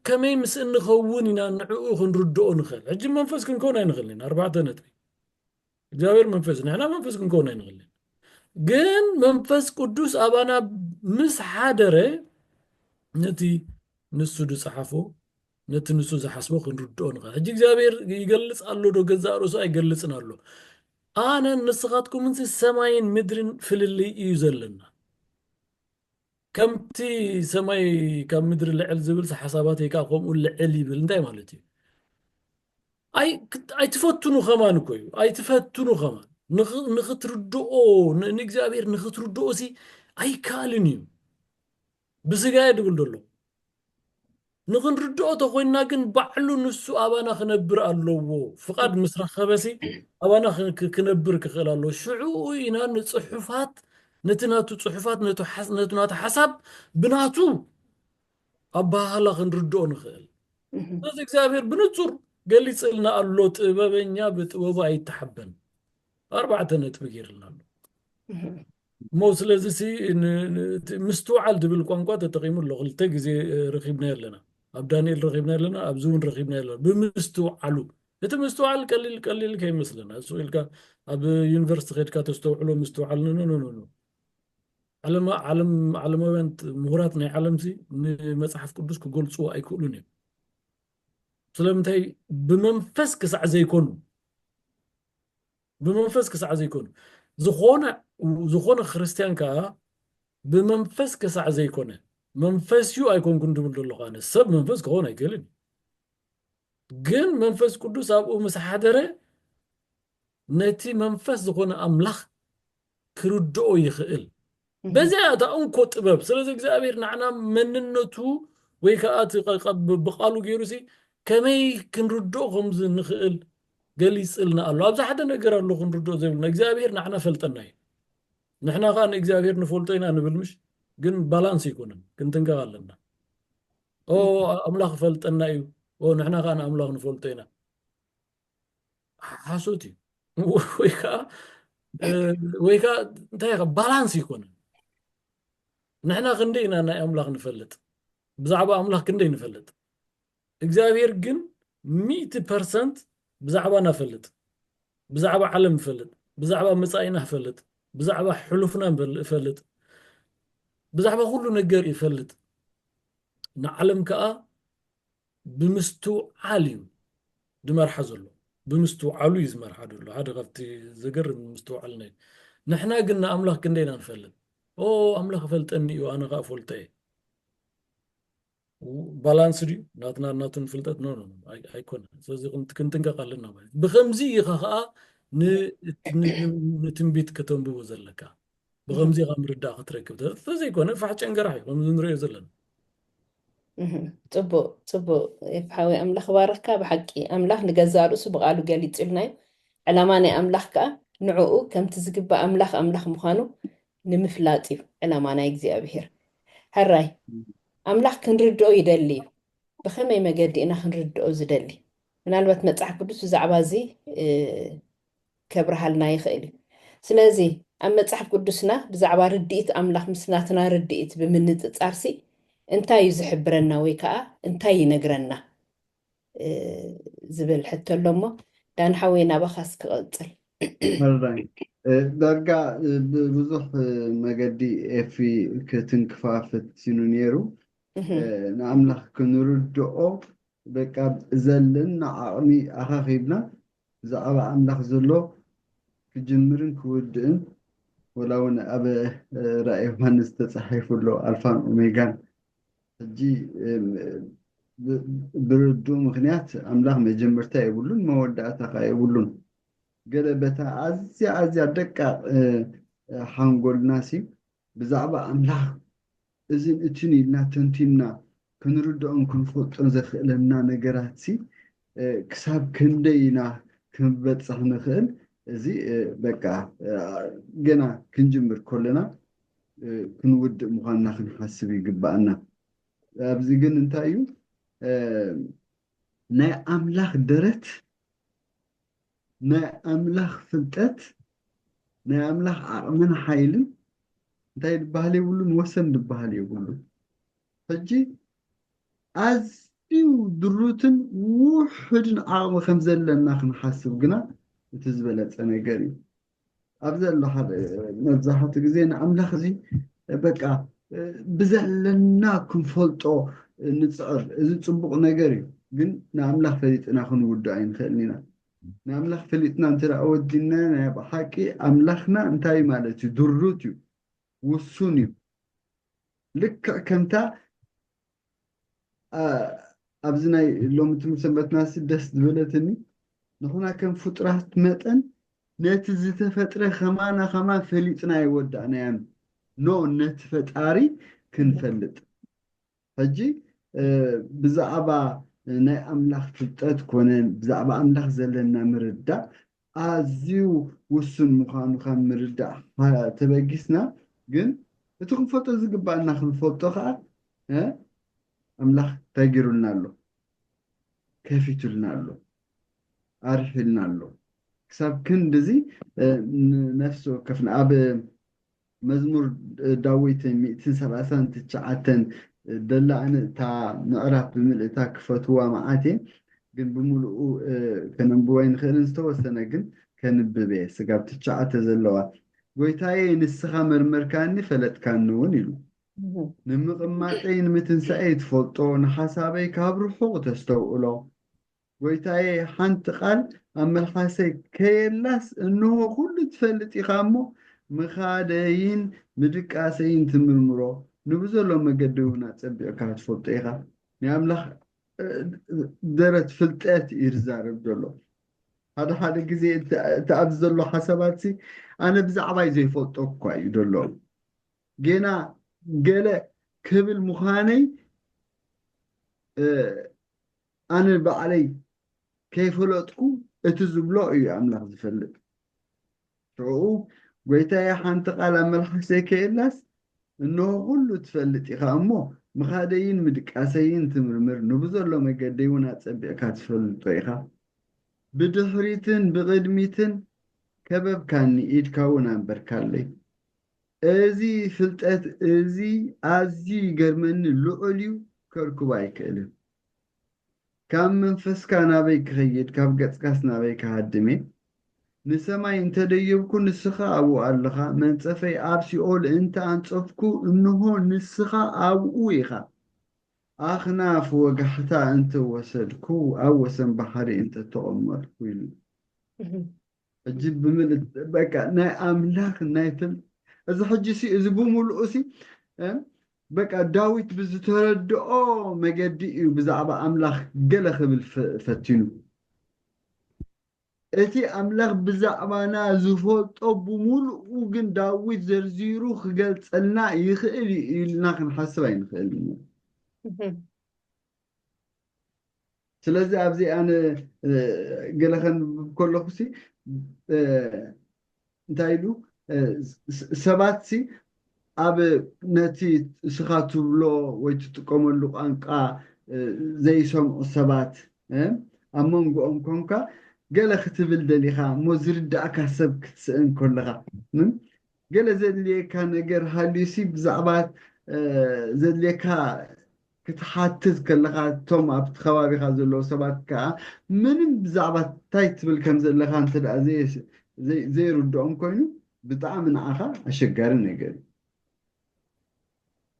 ከመይ ምስ እንኸውን ኢና ንዕኡ ክንርድኦ ንኽእል ሕጂ መንፈስ ክንከውን ኣይንኽእልን 4 ነጥቢ እግዚአብሔር መንፈስ ንሕና መንፈስ ክንከውን ኣይንኽእልን ግን መንፈስ ቅዱስ ኣባና ምስ ሓደረ ነቲ ንሱ ዝፀሓፎ ነቲ ንሱ ዝሓስቦ ክንርድኦ ንኽእል ሕጂ እግዚአብሔር ይገልፅ ኣሎ ዶ ገዛእ ርእሱ ኣይገልፅን ኣሎ ኣነ ንስኻትኩም ሰማይን ምድርን ፍልልይ እዩ ዘለና ከምቲ ሰማይ ካብ ምድሪ ልዕል ዝብል ሓሳባተይ ከዓ ከምኡ ልዕል ይብል እንታይ ማለት እዩ ኣይትፈትኑ ኸማን እኮ እዩ ኣይትፈትኑ ኸማን ንኽትርድኦ ንእግዚአብሔር ንኽትርድኦ ሲ ኣይከኣልን እዩ ብስጋ ድብል ዘሎ ንኽንርድኦ ተኾይንና ግን ባዕሉ ንሱ ኣባና ክነብር ኣለዎ ፍቓድ ምስ ረኸበሲ ኣባና ክነብር ክኽእል ኣለዎ ሽዑ ኢና ንፅሑፋት ነቲ ናቱ ፅሑፋት ነቲ ናቱ ሓሳብ ብናቱ ኣባሃላ ክንርድኦ ንኽእል ስለዚ እግዚኣብሔር ብንጹር ገሊፅልና ኣሎ ጥበበኛ ብጥበቡ ኣይተሓበን 4 ነጥቢ ገይርልና ኣሎ مو سلازي سي مستوعل دبل قنقات تقييم له قلت جزي رخيبنا لنا اب دانيال رخيبنا لنا اب زون رخيبنا لنا بمستوعلو انت مستوعل قليل كي مثلنا سؤال كا اب يونيفرسيتي غير كا تستوعلو مستوعل نو نو نو نو علم وانت مهراتنا علم سي مصحف قدوس كقولصو ايكولوني سلامتي بمنفس كسع زيكون بمنفس كسع زيكون زخونه خريستيان كا بمنفس كسع زيكونه منفس يو ايكون كنت بقول له انا سب منفس كونه يقلن جن منفس قدوس ابو مسحدره نتي منفس زخونه املاح كردو يخيل بزيادة انكو طبب سلازي እግዚአብሔር نعنا مننتو ወይ ከአት በቃሉ ገይሩሲ ከመይ ክንርድኦ ከምዝ ንኽእል ገሊጽልና ኣሎ ኣብዛ ሓደ ነገር ኣሎ ክንርድኦ ዘይብልና እግዚአብሔር نعنا ፈልጠና نحنا خان እግዚአብሔር ንፈልጦ ኢና ንብል ምሽ ግን ባላንስ ይኮነን ክንትንገር ኣለና ኦ አምላኽ ፈልጠና እዩ ኦ نحنا خان አምላኽ ንፈልጦ ኢና ሓሶቲ ወይ ከ እንታይ ባላንስ ይኮነን نحنا خندينا ناي أملاخ نفلت بزعبا أملاخ كندي نفلت إجابير جن 100% بزعبا نفلت بزعبا علم نفلت بزعبا مساينا نفلت بزعبا حلفنا نفلت بزعبا كله نجار يفلت نعلم كأ بمستو عالي دمر حزلو بمستو علو يزمر حدلو هذا غفتي زجر مستو علنا نحنا قلنا أملاخ كندينا نفلت او املاخ فلتني وانا غافلتي بالانس دي ناتن فلتت نو نو ايكون سوزي كنت نقالنا بخمزي خا نتنبيت كتنبو زلكا بخمزي غمردا خطركب فزي كون فحچن غراي ومنري زلن صبو يفحوي املاخ باركا بحقي املاخ نغزارو سبقالو غليصلنا علاماني املاخ نعو كم تزغبا املاخ مخانو نمفلاطي علامانا እግዚአብሔር هراي املاح كنردو يدلي بخمي مقدي انا كنردو زدلي ምናልባት መጽሐፍ ቅዱስ ብዛዕባ እዚ ከብርሃልና ይኽእል ስለዚ ኣብ መጽሐፍ ቅዱስና ብዛዕባ ርድኢት ኣምላኽ ምስናትና ርድኢት ብምንጽጻርሲ እንታይ እዩ ዝሕብረና ወይ ከዓ እንታይ ይነግረና ዝብል ሕቶሎሞ ዳንሓወይ ናባኻስ ክቐጽል درجة بوضوح مجدي في كتنكفافت سينونيرو نعمل كنردو بكاب زلن عقمي أخاخيبنا زعبا عملك زلو كجمرن كودن ولو أنا أبا رأي فانس تصحيف له ألفان أوميغان جي بردو مخنيات عملك مجمرتا يقولون مودعتا يقولون قلبتا عزيا دقا حنقول ناسي بزعبا أملاح إذن اتني لنا تنتينا كنردو أنكم فوتون زخلنا نقراتي كساب كندينا كنبتصح نخل زي بقى جنا كنجمر كلنا كنود مغانا خنحسبي قبعنا أبزي قن انتايو نا أملاح درت نا أملاخ فلتت نا أملاخ من حيل انتاي دبالي يقولون وسن دبالي يقولون فجي أزيو دروتن وحدن عام خمزة لنا نحسب قنا تزبلت أنا قريب أبزل لحد نزاحة زين أملاخ زي بقى بزلنا كنفلتو نتصعر إذا تصبقنا قريب قن نا أملاخ فليت أنا خنو ودعين خلينا نملخ فليتنا انت اودينا بحكي املخنا انتاي مالتي دروتي وسوني لك كنتا ابزناي لو متمسبتنا سدس دبلتني نحنا كم فطرات متن نت زتفطره خمان فليتنا يودعنا يام نو نت فطاري كنفلط فجي ብዛዕባ ናይ ኣምላኽ ፍልጠት ኮነን ብዛዕባ ኣምላኽ ዘለና ምርዳእ ኣዝዩ ውሱን ምዃኑ ካብ ምርዳእ ተበጊስና ግን እቲ ክንፈልጦ ዝግባአና ክንፈልጦ ከዓ ኣምላኽ እንታይ ገይሩልና ኣሎ ከፊቱልና ኣሎ ኣርሒልና ኣሎ ክሳብ ክንድዚ ነፍሲ ወከፍና ኣብ መዝሙር ዳዊት 139 ደላዕን እታ ምዕራፍ ብምልእታ ክፈትዋ መዓት ግን ብምሉኡ ከነንብቦ ንኽእልን ዝተወሰነ ግን ከንብብ እየ ስጋብ 9 ዘለዋ ጎይታዬ ንስኻ መርመርካኒ ፈለጥካኒ እውን ኢሉ ንምቕማጠይ ንምትንሳኤ ትፈልጦ ንሓሳበይ ካብ ርሑቕ ተስተውዕሎ ጎይታዬ ሓንቲ ቃል ኣብ መልሓሰይ ከየላስ እንሆ ኩሉ ትፈልጥ ኢኻ እሞ ምኻደይን ምድቃሰይን ትምርምሮ ንብዘሎ መገዲ እውን ኣፀቢቕካ ትፈልጦ ኢኻ ንኣምላኽ ደረት ፍልጠት እዩ ዝዛረብ ዘሎ ሓደ ግዜ እቲ ኣብዚ ዘሎ ሓሳባት ኣነ ብዛዕባይ ዘይፈልጦ እኳ እዩ ደሎ ገና ገለ ክብል ምዃነይ ኣነ ባዕለይ ከይፈለጥኩ እቲ ዝብሎ እዩ ኣምላኽ ዝፈልጥ ሽዑ ጎይታዬ ሓንቲ ቃል ኣብ መልሓሰይ ከየላስ እንሆ ኩሉ ትፈልጥ ኢኻ እሞ ምኻደይን ምድቃሰይን ትምርምር ንብዘሎ መገዲ እውን ኣፀቢቕካ ትፈልጦ ኢኻ ብድሕሪትን ብቅድሚትን ከበብካኒ ኢድካ እውን ኣንበርካለይ እዚ ፍልጠት እዚ ኣዝዩ ይገርመኒ ልዑል እዩ ከርክቦ ኣይክእልን ካብ መንፈስካ ናበይ ክኸይድ ካብ ገጽካስ ናበይ ክሃድሜ ንሰማይ እንተደየብኩ ንስኻ ኣብኡ ኣለኻ መንፀፈይ ኣብ ሲኦል እንተ ኣንፀፍኩ እንሆ ንስኻ ኣብኡ ኢኻ ኣኽናፍ ወጋሕታ እንተወሰድኩ ኣብ ወሰን ባሕሪ እንተተቐመጥኩ ኢሉ ሕጂ ብምልእ በቃ ናይ ኣምላኽ ናይ እዚ ሕጂ እዚ ብምሉኡ በቃ ዳዊት ብዝተረድኦ መገዲ እዩ ብዛዕባ ኣምላኽ ገለ ክብል ፈቲኑ እቲ ኣምላኽ ብዛዕባና ዝፈልጦ ብምሉኡ ግን ዳዊት ዘርዚሩ ክገልፀልና ይኽእል ኢልና ክንሓስብ ኣይንኽእልን ስለዚ ኣብዚ ኣነ ገለ ከንብብ ከለኹ እንታይ ኢሉ ሰባት ኣብ ነቲ እስኻ ትብሎ ወይ ትጥቀመሉ ቋንቋ ዘይሰምዑ ሰባት ኣብ መንጎኦም ኮንካ ገለ ክትብል ደሊኻ እሞ ዝርዳእካ ሰብ ክትስእን ከለኻ ገለ ዘድልየካ ነገር ሃልዩሲ ብዛዕባ ዘድልየካ ክትሓትት ከለኻ እቶም ኣብቲ ከባቢኻ ዘለዉ ሰባት ከዓ ምንም ብዛዕባ እንታይ ትብል ከም ዘለካ እንተደኣ ዘይርድኦም ኮይኑ ብጣዕሚ ንዓኻ ኣሸጋሪ ነገር እዩ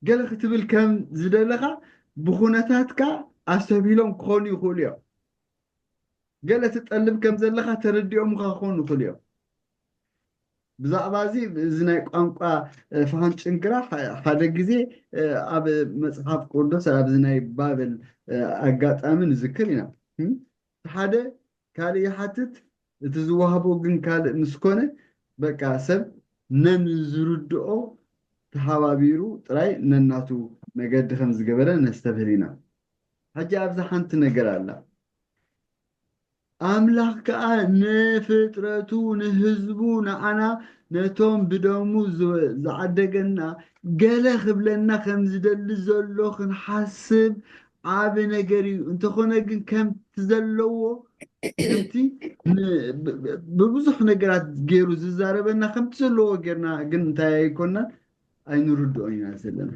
ገለ ክትብል ከም ዝደለኻ ብኩነታትካ ኣስተቢሎም ክኾኑ ይኽእሉ እዮም ገለ ትጠልብ ከም ዘለካ ተረዲኦምካ ክኾኑ ይኽእሉ እዮም ብዛዕባ እዚ ናይ ቋንቋ ፋሃም ጭንግራ ሓደ ግዜ ኣብ መፅሓፍ ቅዱስ ኣብዚ ናይ ባብል ኣጋጣሚ ንዝክር ኢና ሓደ ካልእ ይሓትት እቲ ዝወሃቦ ግን ካልእ ምስኮነ በቃ ሰብ ነንዝርድኦ ተሓባቢሩ ጥራይ ነናቱ መገዲ ከም ዝገበረ ነስተብህል ኢና ሕጂ ኣብዚ ሓንቲ ነገር ኣላ ኣምላኽ ከዓ ንፍጥረቱ ንህዝቡ ንዓና ነቶም ብደሙ ዝዓደገና ገለ ክብለና ከም ዝደሊ ዘሎ ክንሓስብ ዓብ ነገር እዩ እንተኾነ ግን ከምቲ ዘለዎ ከምቲ ብብዙሕ ነገራት ገይሩ ዝዛረበና ከምቲ ዘለዎ ጌርና ግን እንታይ ኣይኮናን ኣይንርድኦ ኢና ዘለና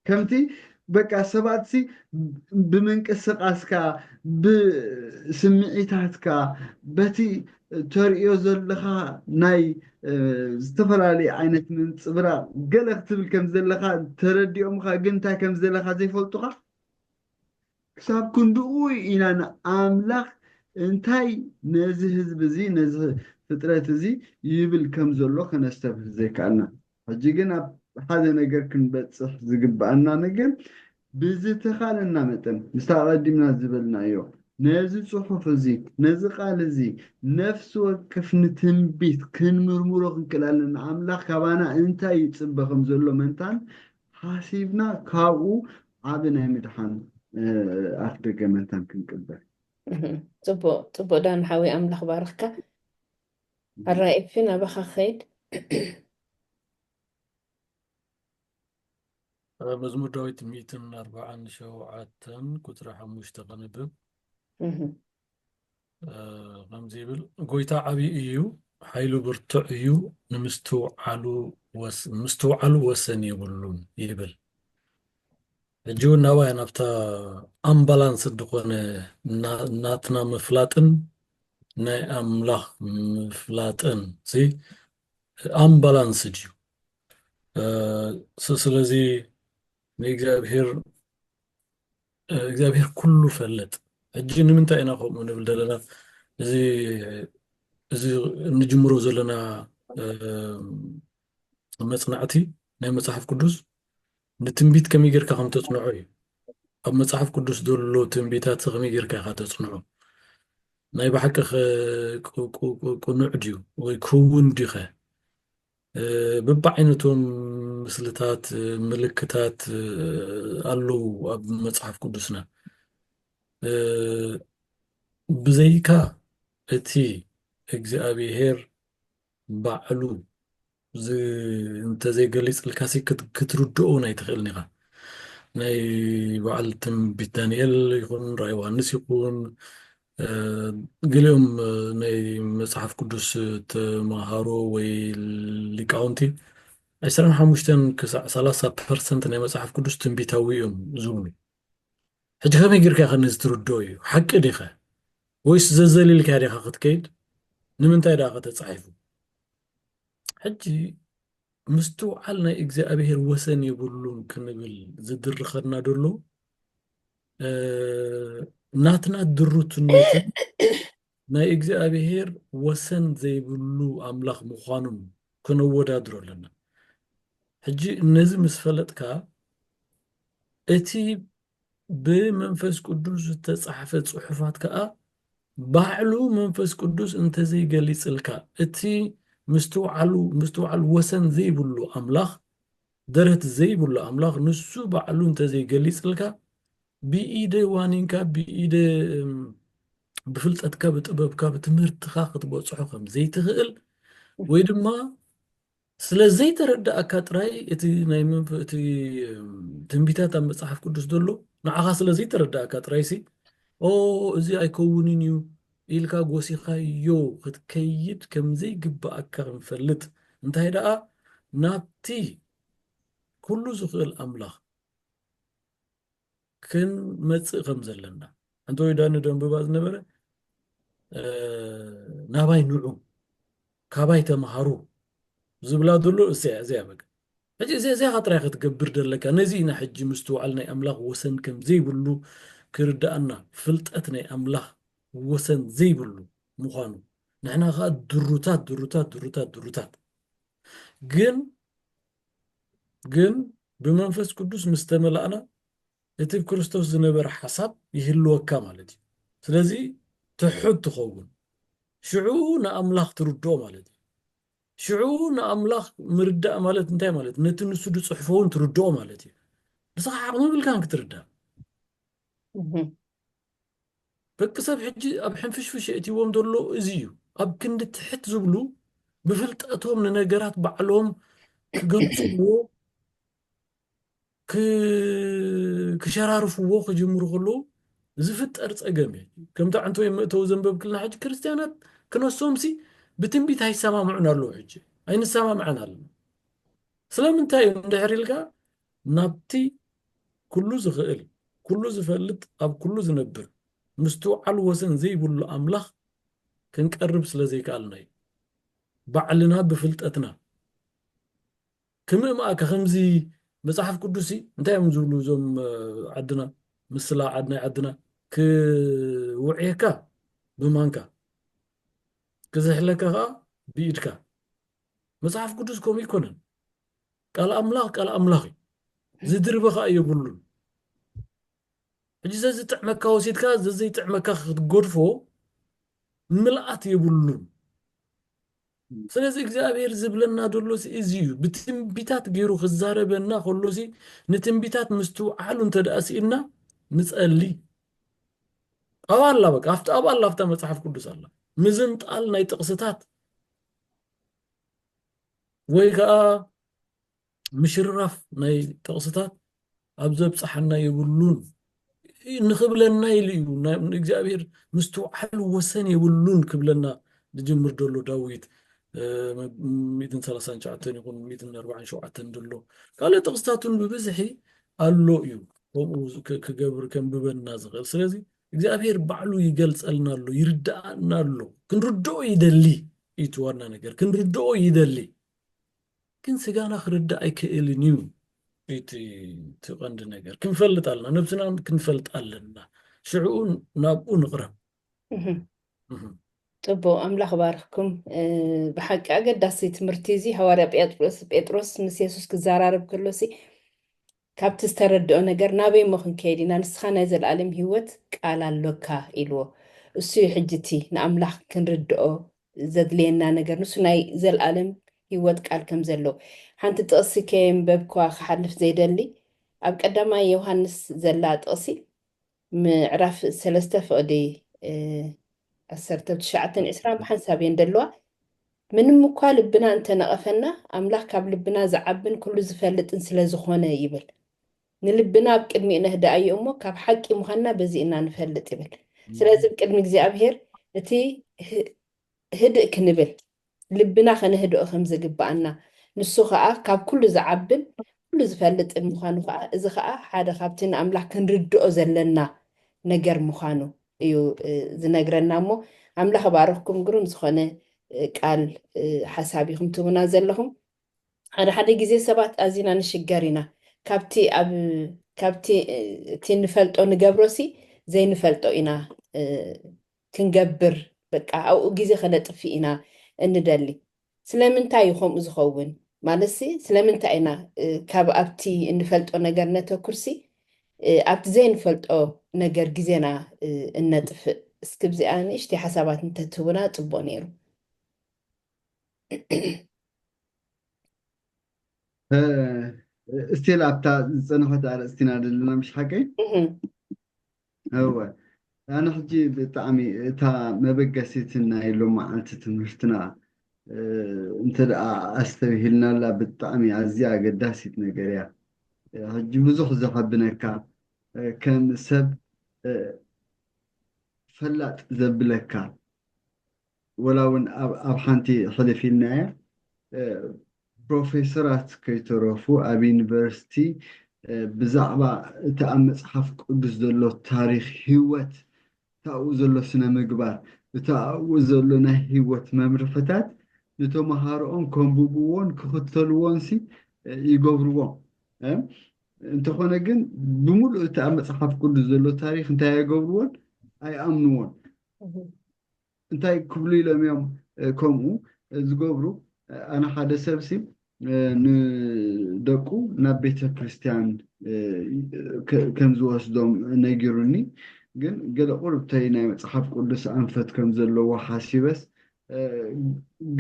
ከምቲ በቃ ሰባት ብምንቅስቃስካ ብስምዒታትካ በቲ ተርእዮ ዘለካ ናይ ዝተፈላለዩ ዓይነት ምንፅብራቕ ገለ ክትብል ከም ዘለካ ተረዲኦምካ ግን እንታይ ከም ዘለካ ዘይፈልጡካ ክሳብ ክንድኡ ኢና ንኣምላኽ እንታይ ነዚ ህዝቢ እዚ ነዚ ፍጥረት እዚ ይብል ከም ዘሎ ከነስተብህል ዘይከኣልና ሕጂ ግን ኣብ ሓደ ነገር ክንበፅሕ ዝግባአና ነገር ብዝተኻለና መጠን ምስተቀዲምና ዝበልናዮ ነዚ ፅሑፍ እዚ ነዚ ቃል እዚ ነፍሲ ወከፍ ንትንቢት ክንምርምሮ ክንክእል ኣለና ኣምላኽ ካባና እንታይ ይፅበ ከም ዘሎ መንታን ሓሲብና ካብኡ ዓብ ናይ ምድሓን ኣፍደገ መንታን ክንቅበል ፅቡቅ ዳን ሓዊ ኣምላኽ ባርኽካ ኣራኢፍን ኣባኻ ኸይድ መዝሙር ዳዊት 147 ቁጥሪ 5 ከንብብ ከምዚ ይብል ጎይታ ዓብይ እዩ ሓይሉ ብርቱዕ እዩ ንምስትውዓሉ ወሰን የብሉን ይብል ሕጂ እውን ናባይ ናብታ ኣምባላንስ ዝኾነ ናትና ምፍላጥን ናይ ኣምላኽ ምፍላጥን ኣምባላንስ ድዩ ስለዚ እግዚአብሔር ኩሉ ፈለጥ ሕጂ ንምንታይ ኢና ከምኡ ንብል ዘለና እዚ ንጅምሮ ዘለና መጽናዕቲ ናይ መጽሓፍ ቅዱስ ንትንቢት ከመይ ጌርካ ከም ተጽንዖ እዩ ኣብ መጽሓፍ ቅዱስ ዘሎ ትንቢታት ከመይ ጌርካ ኢኻ ተጽንዖ ናይ ባሕቂ ቁኑዕ ድዩ ወይ ክውን ዲኸ በብዓይነቶም ምስልታት ምልክታት ኣለዉ ኣብ መጽሓፍ ቅዱስና ብዘይካ እቲ እግዚአብሔር ባዕሉ እንተዘይገሊፅልካሲ ክትርድኦ ናይ ትኽእል ኒኻ ናይ በዓል ትንቢት ዳንኤል ይኹን ራእይ ዮሃንስ ይኹን ገሊኦም ናይ መጽሓፍ ቅዱስ ተማሃሮ ወይ ሊቃውንቲ 25 ክሳብ 30% ናይ መጽሓፍ ቅዱስ ትንቢታዊ እዮም ዝብሉ ሕጂ ከመይ ጌርካ ኢኻ ነዚ ትርድኦ እዩ ሓቂ ዲኸ ወይስ ዘዘሊልካ ዲኻ ክትከይድ ንምንታይ ዳኸ ተጻሒፉ ሕጂ ምስትውዓል ናይ እግዚአብሔር ወሰን የብሉን ክንብል ዝድርኸና ደሎ ናትና ድሩትነትን ናይ እግዚአብሔር ወሰን ዘይብሉ ኣምላኽ ምዃኑን ክነወዳድሮ ኣለና ሕጂ ነዚ ምስ ፈለጥካ እቲ ብመንፈስ ቅዱስ ዝተጻሕፈ ጽሑፋት ከዓ ባዕሉ መንፈስ ቅዱስ እንተዘይገሊጽልካ እቲ ምስትውዓል ወሰን ዘይብሉ ኣምላኽ ደረት ዘይብሉ ኣምላኽ ንሱ ባዕሉ እንተዘይገሊጽልካ ብኢደ ዋኒንካ ብኢደ ብፍልጠትካ ብጥበብካ ብትምህርትካ ክትበጽሖ ከም ዘይትኽእል ወይ ድማ ስለዘይተረዳእካ ጥራይ እቲ ናይ እቲ ትንቢታት ኣብ መጽሓፍ ቅዱስ ዘሎ ንዓኻ ስለዘይተረዳእካ ጥራይሲ እዚ ኣይከውንን እዩ ኢልካ ጎሲኻዮ ክትከይድ ከምዘይግባእካ ክንፈልጥ እንታይ ደኣ ናብቲ ኩሉ ዝኽእል ኣምላኽ ክንመጽእ ከም ዘለና እንተ ወይ ዳኒ ደንብባ ዝነበረ ናባይ ንዑ ካባይ ተምሃሩ ዝብላ ደሎ እዚያ በቃ ሕጂ እዚያ ጥራይ ክትገብር ደለካ ነዚ ኢና ሕጂ ምስትውዓል ናይ ኣምላኽ ወሰን ከም ዘይብሉ ክርዳእና ፍልጠት ናይ ኣምላኽ ወሰን ዘይብሉ ምዃኑ ንሕና ከዓ ድሩታት ግን ብመንፈስ ቅዱስ ምስ ተመላእና እቲ ክርስቶስ ዝነበረ ሓሳብ ይህልወካ ማለት እዩ ስለዚ ትሑት ትኸውን ሽዑ ንኣምላኽ ትርድኦ ማለት እዩ ሽዑ ንኣምላኽ ምርዳእ ማለት እንታይ ማለት ነቲ ንሱ ዝጽሕፎ እውን ትርድኦ ማለት እዩ ንስኻ ዓቕሚ ብልካን ክትርዳእ ደቂ ሰብ ሕጂ ኣብ ሕንፍሽፍሽ እትይዎም ዘሎ እዚ እዩ ኣብ ክንዲ ትሕት ዝብሉ ብፍልጠቶም ንነገራት ባዕሎም ክገልጽዎ ክሸራርፍዎ ክጅምሩ ከለዉ ዝፍጠር ፀገም እዩ ከምታ ዕንቶ የምእተው ዘንበብ ክልና ሕጂ ክርስቲያናት ክነሶምሲ ብትንቢት ኣይሰማምዑን ኣለዉ ሕጂ ኣይንሰማምዐን ኣለና ስለምንታይ እንድሕር ኢልካ ናብቲ ኩሉ ዝኽእል ኩሉ ዝፈልጥ ኣብ ኩሉ ዝነብር ምስትውዓል ወሰን ዘይብሉ ኣምላኽ ክንቀርብ ስለ ዘይከኣልና እዩ ባዕልና ብፍልጠትና ክምእማእካ ከምዚ መጽሓፍ ቅዱሲ እንታይ እዮም ዝብሉ እዞም ዓድና ምስላ ዓድናይ ዓድና ክውዕየካ ብማንካ ክዘሕለካ ከዓ ብኢድካ መጽሓፍ ቅዱስ ከምኡ ይኮነን ቃል ኣምላኽ እዩ ዝድርበኻ የብሉን ሕጂ ዘዝጥዕመካ ወሲድካ ዘዘይጥዕመካ ክትገድፎ ምልኣት የብሉን ስለዚህ እግዚአብሔር ዝብለና ደሎሲ እዚዩ ብትንቢታት ገይሩ ክዛረበና ከሎሲ ንትንቢታት ምስትውዓሉ እንተዳእሲእና ንጸሊ ኣባላ በቃ ኣባላ ኣብታ መጽሓፍ ቅዱስ ኣላ ምዝንጣል ናይ ጥቕስታት ወይ ከዓ ምሽርራፍ ናይ ጥቕስታት ኣብ ዘብፅሓና የብሉን ንኽብለና ኢሉ እዩ እግዚአብሔር ምስትውዓሉ ወሰን የብሉን ክብለና ንጅምር ደሎ ዳዊት 139 ይኹን 147 ደሎ ካልእ ጥቕስታቱን ብብዝሒ ኣሎ እዩ ከምኡ ክገብር ከንብበና ዝኽእል ስለዚ እግዚአብሔር ባዕሉ ይገልጸልና ኣሎ ይርዳእና ኣሎ ክንርድኦ ይደሊ እቲ ዋና ነገር ክንርድኦ ይደሊ ግን ስጋና ክርዳእ ኣይክእልን እዩ እቲ ቀንዲ ነገር ክንፈልጥ ኣለና ነብስና ክንፈልጥ ኣለና ሽዑኡ ናብኡ ንቕረብ ጽቡቕ ኣምላኽ ባርኽኩም ብሓቂ ኣገዳሲ ትምህርቲ እዚ ሐዋርያ ጴጥሮስ ምስ የሱስ ክዘራረብ ከሎሲ ካብቲ ዝተረድኦ ነገር ናበይ ሞ ክንከይድ ኢና ንስኻ ናይ ዘለኣለም ሂወት ቃል ኣለካ ኢልዎ እሱ ሕጅቲ ንኣምላኽ ክንርድኦ ዘድልየና ነገር ንሱ ናይ ዘለኣለም ሂወት ቃል ከም ዘለዎ ሓንቲ ጥቕሲ ከየንበብኳ ክሓልፍ ዘይደሊ ኣብ ቀዳማይ ዮሃንስ ዘላ ጥቕሲ ምዕራፍ 3 ፍቕዲ 19-20 ብሓንሳብ እየን ደለዋ ምንም እኳ ልብና እንተነቐፈና ኣምላኽ ካብ ልብና ዝዓብን ኩሉ ዝፈልጥን ስለ ዝኾነ ይብል ንልብና ኣብ ቅድሚኡ ነህድኣዩ እሞ ካብ ሓቂ ምዃንና በዚእና ንፈልጥ ይብል ስለዚ ብቅድሚ እግዚኣብሔር እቲ ህድእ ክንብል ልብና ከነህድኦ ከም ዝግባአና ንሱ ከዓ ካብ ኩሉ ዝዓብን ኩሉ ዝፈልጥን ምዃኑ ከዓ እዚ ከዓ ሓደ ካብቲ ንኣምላኽ ክንርድኦ ዘለና ነገር ምዃኑ እዩ ዝነግረና እሞ ኣምላኽ ባርኽኩም ግሩም ዝኾነ ቃል ሓሳብ ኢኹም ትቡና ዘለኹም ሓደ ግዜ ሰባት ኣዚና ንሽገር ኢና ካብቲ እቲ ንፈልጦ ንገብሮሲ ዘይንፈልጦ ኢና ክንገብር በቃ ኣብኡ ግዜ ከነጥፊ ኢና እንደሊ ስለምንታይ ይኾምኡ ዝኸውን ማለሲ ስለምንታይ ኢና ካብ ኣብቲ እንፈልጦ ነገር ነተኩርሲ ኣብቲ ዘይንፈልጦ ነገር ግዜና እነጥፍእ እስኪ ብዚኣ ንእሽተይ ሓሳባት እንተትህቡና ጽቡቕ ነይሩ استيل أبتا زنخت على استناد لنا مش حكي هو أنا حجي بتعمي تا ما بقى سيتنا يلو مع أنت تمرتنا أنت أستوي لنا لا بتعمي عزيا قداسيتنا قريا حجي بزوح زخبنا كان سب فلات زبلكا ولو أبحانتي حلفي لنا بروفيسورات كيتروفو أب يونيفرسيتي بزعبا تأمل صحف قدس دلو تاريخ هيوت تأوزلو سنة مقبار تأوزلو نه هيوت ممرفتات نتو مهارون كومبوبوون كختلوون سي يقبروون انتو خونقن بمولو تأمل صحف قدس دلو تاريخ انتا يقبروون أي أمنوون انتا يكبلي لهم يوم كومو زقبرو أنا حدا سبسي ندقو نبيت كريستيان كم زواسدوم نيجروني قال قرب تاينا مصحف قدس أنفت كم زلوا وحاسي بس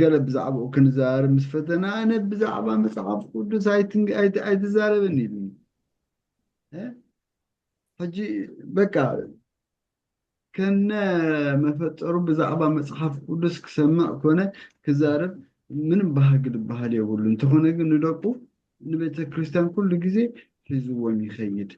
قال بزعبه وكن زار مسفتنا أنا بزعبه مصحف قدس أي تزاربني حجي بكا كنا مفترو بزعبه مصحف قدس كسمع كونه كزارب من بهاجد بهالي يقول أنت هنا ندقو نبيت كريستيان كل جزء حزوان يخيد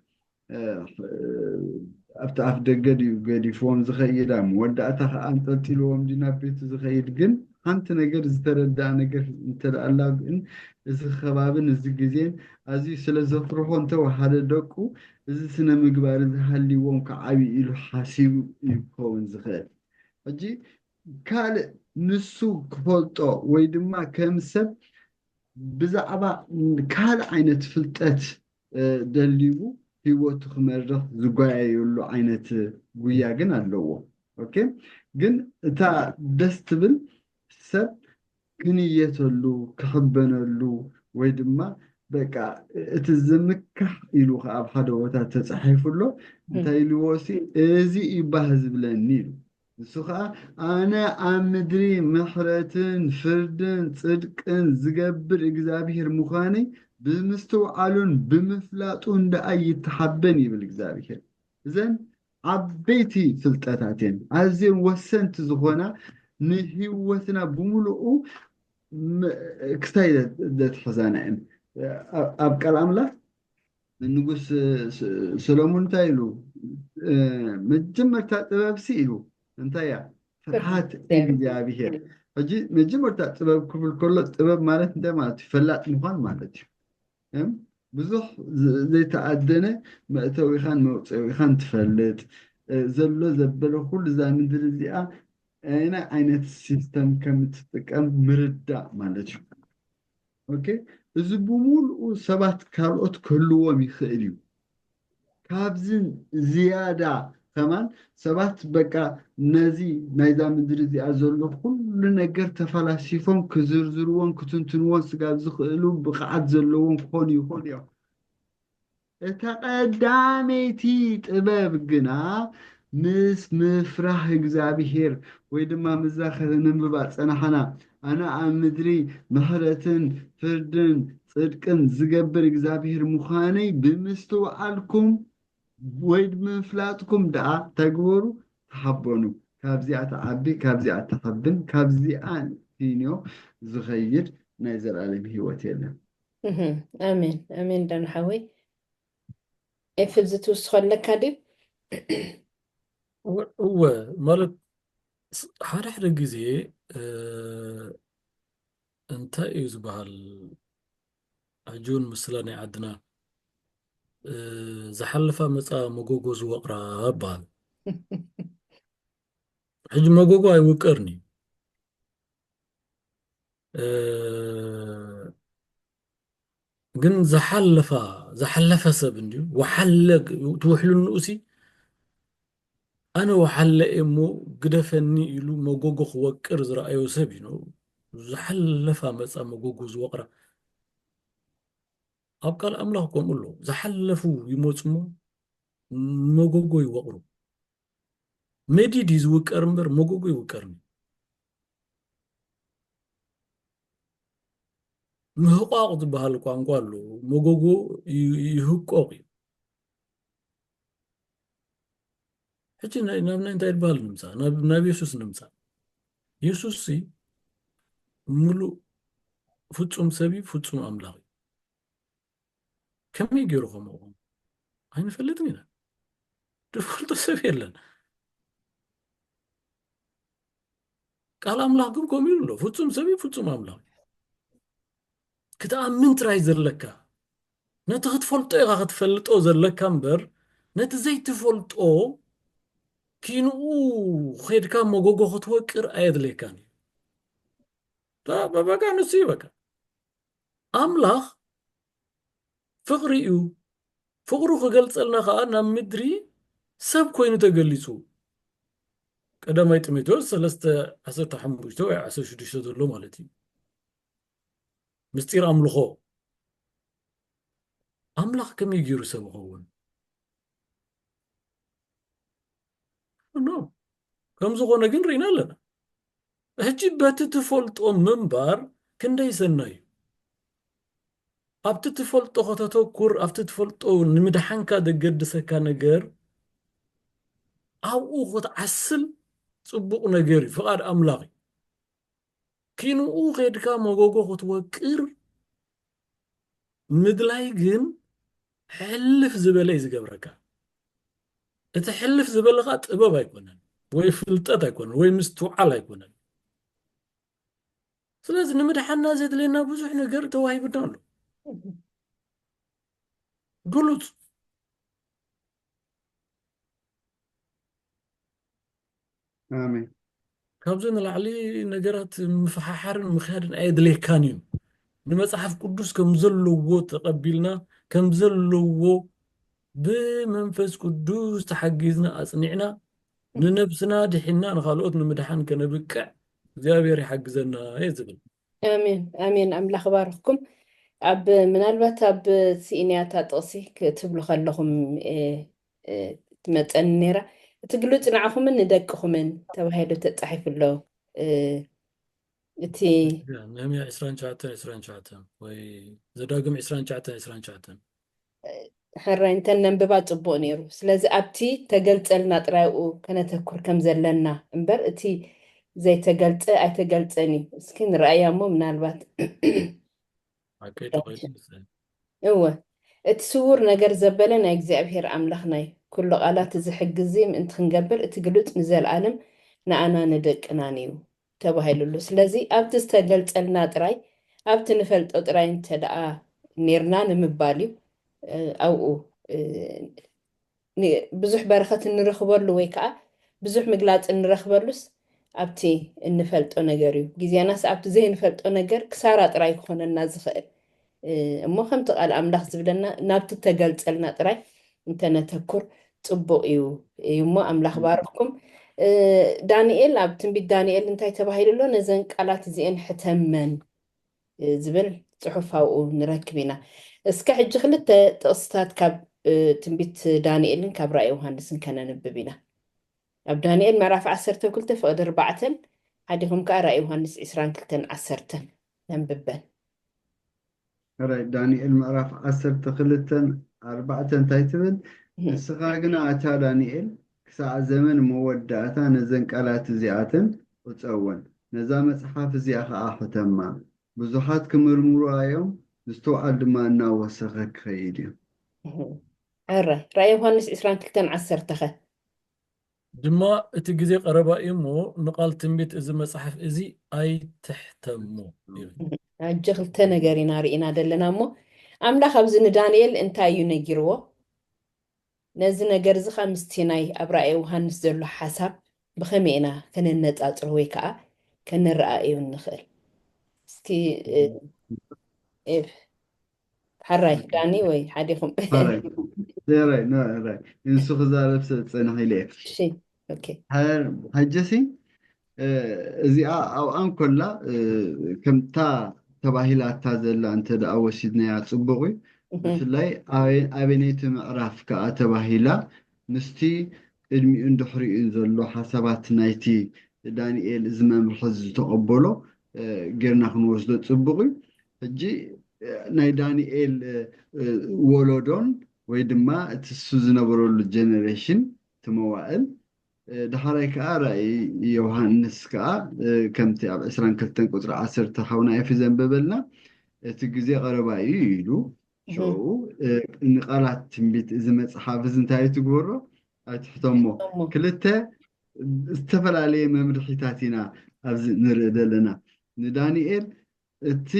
أفتح قدي فون زخيد أم ودعتها أنت تلوم دينا بيت زخيد جن أنت نجر زترد نجر أنت الله إن إذا خبابن إذا جزين أزي سلزفرهم أنت وحده دقو إذا سنة مقبار هاللي وون كعبي إلو حاسيب يكون زخيد أجي كال نسو كفلطو ويدما كمسب بزعبا كال عينت فلطت دليبو هيوتو خمرخ زغاي يلو عينت غويا جن اللو اوكي جن تا دستبل سب كنيتلو كحبنلو ويدما بقى اتزمكح يلو اب حدا وتا تصحيفلو انت يلوسي ازي يبهز بلني سخاء أنا أمدري محرتن فردن صدقن زجبر إجزابير مخاني بمستوعلون بمفلاتون دا أي تحبن يبل إجزابير زين عبيتي فلتاتين عزين وسنت زخونا نهيوتنا بملؤ كستايدة ذات حزانين أبقى الأملا ንጉስ ሰሎሞን እንታይ ኢሉ መጀመርታ ጥበብ ኢሉ እንታይ እያ ፍርሃት እግዚአብሔር ሕጂ መጀመርታ ጥበብ ክብል ከሎ ጥበብ ማለት እንታይ ማለት እዩ ፈላጥ ምዃን ማለት እዩ ብዙሕ ዘይተኣደነ መእተዊኻን መውፅኢኻን ትፈልጥ ዘሎ ዘበለ ኩሉ እዛ ምድሪ እዚኣ ናይ ዓይነት ሲስተም ከም እትጥቀም ምርዳእ ማለት እዩ ኦኬ እዚ ብምሉኡ ሰባት ካልኦት ክህልዎም ይኽእል እዩ ካብዝን ዝያዳ ከማን ሰባት በቃ ነዚ ናይዛ ምድሪ እዚኣ ዘሎ ኩሉ ነገር ተፈላሲፎም ክዝርዝርዎን ክትንትንዎን ስጋብ ዝኽእሉ ብቕዓት ዘለዎም ክኾኑ ይኽእሉ እዮም እታ ቀዳመይቲ ጥበብ ግና ምስ ምፍራህ እግዚአብሔር ወይ ድማ ምዛኸ ንምባ ፀናሓና ኣነ ኣብ ምድሪ ምሕረትን ፍርድን ጽድቅን ዝገብር እግዚአብሔር ምዃነይ ብምስትውዓልኩም ወይ ብምፍላጥኩም ደኣ ተግበሩ ተሓበኑ ካብዚኣ ተዓቢ ካብዚኣ ተኸብን ካብዚኣ ፊንዮ ዝኸይድ ናይ ዘለኣለም ሂወት የለን ኣሜን ኣሜን ዳንሓወይ ኤፍል ዝትውስኾ ኣለካ ድዩ እወ ማለት ሓደ ሓደ ግዜ እንታይ እዩ ዝበሃል ሕጂውን ምስላ ናይ ዓድና ዝሓለፋ መፃ መጎጎ ዝወቕራ በሃል ሕጂ መጎጎ ኣይውቀርኒ ግን ዝሓለፈ ሰብ እንድዩ ወሓለ ትውሕሉ ንኡሲ ኣነ ወሓለ እሞ ግደፈኒ ኢሉ መጎጎ ክወቅር ዝረኣዮ ሰብ እዩ ዝሓለፋ መፃ መጎጎ ዝወቕራ ኣብ ቃል ኣምላኽ ከምኡ ኣሎ ዝሓለፉ ይመፁ እሞ መጎጎ ይወቕሩ መዲድ ዝውቀር እምበር መጎጎ ይውቀርኒ ምህቋቕ ዝበሃል ቋንቋ ኣሎ መጎጎ ይህቆቕ እዩ ሕጂ ናብና እንታይ ዝበሃል ንምፃእ ናብ የሱስ ንምፃእ የሱስ ሙሉእ ፍፁም ሰብ ፍፁም ኣምላኽ እዩ ከመይ ገይሩ ከምኡ ኣይንፈልጥን ኢና ድፈልጦ ሰብ የለን ቃል ኣምላኽ ግን ከምኡ ኢሉ ኣሎ ፍፁም ሰብ ፍፁም ኣምላኽ ክትኣምን ጥራይ ዘለካ ነቲ ክትፈልጦ ኢኻ ክትፈልጦ ዘለካ እምበር ነቲ ዘይትፈልጦ ኪንኡ ኸይድካ መጎጎ ክትወቅር ኣየድለየካን እዩ በበቃ ንሱ እዩ በቃ ኣምላኽ ፍቕሪ እዩ ፍቕሩ ክገልፀልና ከዓ ናብ ምድሪ ሰብ ኮይኑ ተገሊፁ ቀዳማይ ጢሞቴዎስ 3:15 ወይ 16 ዘሎ ማለት እዩ ምስጢር ኣምልኾ ኣምላኽ ከመይ ገይሩ ሰብ ክኸውን ከም ዝኾነ ግን ርኢና ኣለና ሕጂ በቲ ትፈልጦ ምንባር ክንደይ ሰናይ እዩ ኣብቲ ትፈልጦ ከተተኩር ኣብቲ ትፈልጦ ንምድሓንካ ዘገድሰካ ነገር ኣብኡ ክትዓስል ፅቡቕ ነገር እዩ ፍቓድ ኣምላኽ እዩ ኪንኡ ኸይድካ መጎጎ ክትወቅር ምድላይ ግን ሕልፍ ዝበለ እዩ ዝገብረካ እቲ ሕልፍ ዝበለካ ጥበብ ኣይኮነን ወይ ፍልጠት ኣይኮነን ወይ ምስትውዓል ኣይኮነን ስለዚ ንምድሓና ዘድልየና ብዙሕ ነገር ተዋሂብና ኣሎ ግሉፅ ኣሜን ካብዚ ንላዕሊ ነገራት ምፍሓሓርን ምኽያድን ኣየድልየካን እዩ ንመፅሓፍ ቅዱስ ከም ዘለዎ ተቐቢልና ከም ዘለዎ ብመንፈስ ቅዱስ ተሓጊዝና ኣፅኒዕና ንነብስና ድሒና ንኻልኦት ንምድሓን ከነብቅዕ እግዚአብሔር ይሓግዘና እየ ዝብል ኣሜን ኣሜን ኣምላኽ ባርኽኩም ኣብ ምናልባት ኣብ ሲኢንያታ ጥቕሲ ክትብሉ ከለኹም ትመፀኒ ነይራ تقلوت نعخمن ندقخمن تبهيدو تتصحف له تي نهمية 29 ወይ ዘዳግም 29 حرين تنببا ጽቡቕ ነይሩ ስለዚ ኣብቲ ተገልጸልና ጥራይኡ ከነተኩር ከም ዘለና እምበር እቲ ዘይተገልጸ ኣይተገልጸን እዩ እስኪ ንረኣያ እሞ ምናልባት ኣከይዱ ቆይዱ ይመስለኒ እወ እቲ ስውር ነገር ዘበለ ናይ እግዚኣብሔር ኣምላኽናይ ኩሉ ቃላት ዝሕግዝ ምእንቲ ክንገብር እቲ ግሉፅ ንዘለኣለም ንኣና ንደቅናን እዩ ተባሂሉሉ ስለዚ ኣብቲ ዝተገልጸልና ጥራይ ኣብቲ ንፈልጦ ጥራይ እንተደኣ ነርና ንምባል እዩ ኣብኡ ብዙሕ በረኸት እንረኽበሉ ወይ ከዓ ብዙሕ ምግላፅ እንረኽበሉስ ኣብቲ እንፈልጦ ነገር እዩ ግዜናስ ኣብቲ ዘይንፈልጦ ነገር ክሳራ ጥራይ ክኾነና ዝኽእል እሞ ከምቲ ቃል ኣምላኽ ዝብለና ናብቲ ተገልፀልና ጥራይ እንተነተኩር ፅቡቅ እዩ እሞ ኣምላኽ ባርክኩም ዳንኤል ኣብ ትንቢት ዳንኤል እንታይ ተባሂሉሎ ነዘን ቃላት እዚአን ሕተመን ዝብል ፅሑፍ ኣብኡ ንረክብ ኢና እስከ ሕጂ ክልተ ጥቕስታት ካብ ትንቢት ዳንኤልን ካብ ራእይ ዮሃንስን ከነንብብ ኢና ኣብ ዳንኤል ምዕራፍ 12 ፍቅዲ 4 ሓዲኹም ከዓ ራእይ ዮሃንስ 22:10 ነንብበን ራእይ ዳንኤል ምዕራፍ 12:4 እንታይ ትብል ንስኻ ግና ኣታ ዳንኤል ክሳዕ ዘመን መወዳእታ ነዘን ቃላት እዚኣተን ቁፀወን ነዛ መፅሓፍ እዚኣ ከዓ ሕተማ ብዙሓት ክምርምሩኣዮም ዝተውዓል ድማ እናወሰኸ ክኸይድ እዩ ራእይ ዮሃንስ 22:10 ድማ እቲ ግዜ ቀረባ እዩ እሞ ንቃል ትንቢት እዚ መፅሓፍ እዚ ኣይትሕተሞ ኣጀ ክልተ ነገር ኢና ርኢና ዘለና እሞ ኣምላኽ ኣብዚ ንዳንኤል እንታይ እዩ ነጊርዎ ነዚ ነገር እዚ ከዓ ምስቲ ናይ ኣብ ራእይ ዮሃንስ ዘሎ ሓሳብ ብኸመይ ኢና ከነነፃፅሮ ወይ ከዓ ከነረኣዮ ንኽእል እስኪ ሓራይ ዳኒ ወይ ሓዲኹም ራይ እንሱ ክዛረብ ስለዝፀንሐ ኢለ እሺ ኦኬ ሕጂሲ እዚኣ ኣብኣን ኮላ ከምታ ተባሂላታ ዘላ እንተደኣ ወሲድናያ ፅቡቅ እዩ ብፍላይ ኣበነይቲ ምዕራፍ ከዓ ተባሂላ ምስቲ ቅድሚኡን ድሕሪኡን ዘሎ ሓሳባት ናይቲ ዳንኤል እዚ መምርሒ ዝተቐበሎ ጌርና ክንወስዶ ፅቡቅ እዩ ሕጂ ናይ ዳንኤል ወለዶን ወይ ድማ እቲ እሱ ዝነበረሉ ጀነሬሽን ትመዋእል ድሓራይ ከዓ ራእይ ዮሃንስ ከዓ ከምቲ ኣብ 22 ቁፅሪ 10 ሓውና ኤፊ ዘንበበልና እቲ ግዜ ቀረባ እዩ ኢሉ ሽዑ ንቃላት ትንቢት እዚ መፅሓፍ እዚ እንታይ ትግበሮ ኣይትሕተሞ ክልተ ዝተፈላለየ መምርሒታት ኢና ኣብዚ ንርኢ ዘለና ንዳንኤል እቲ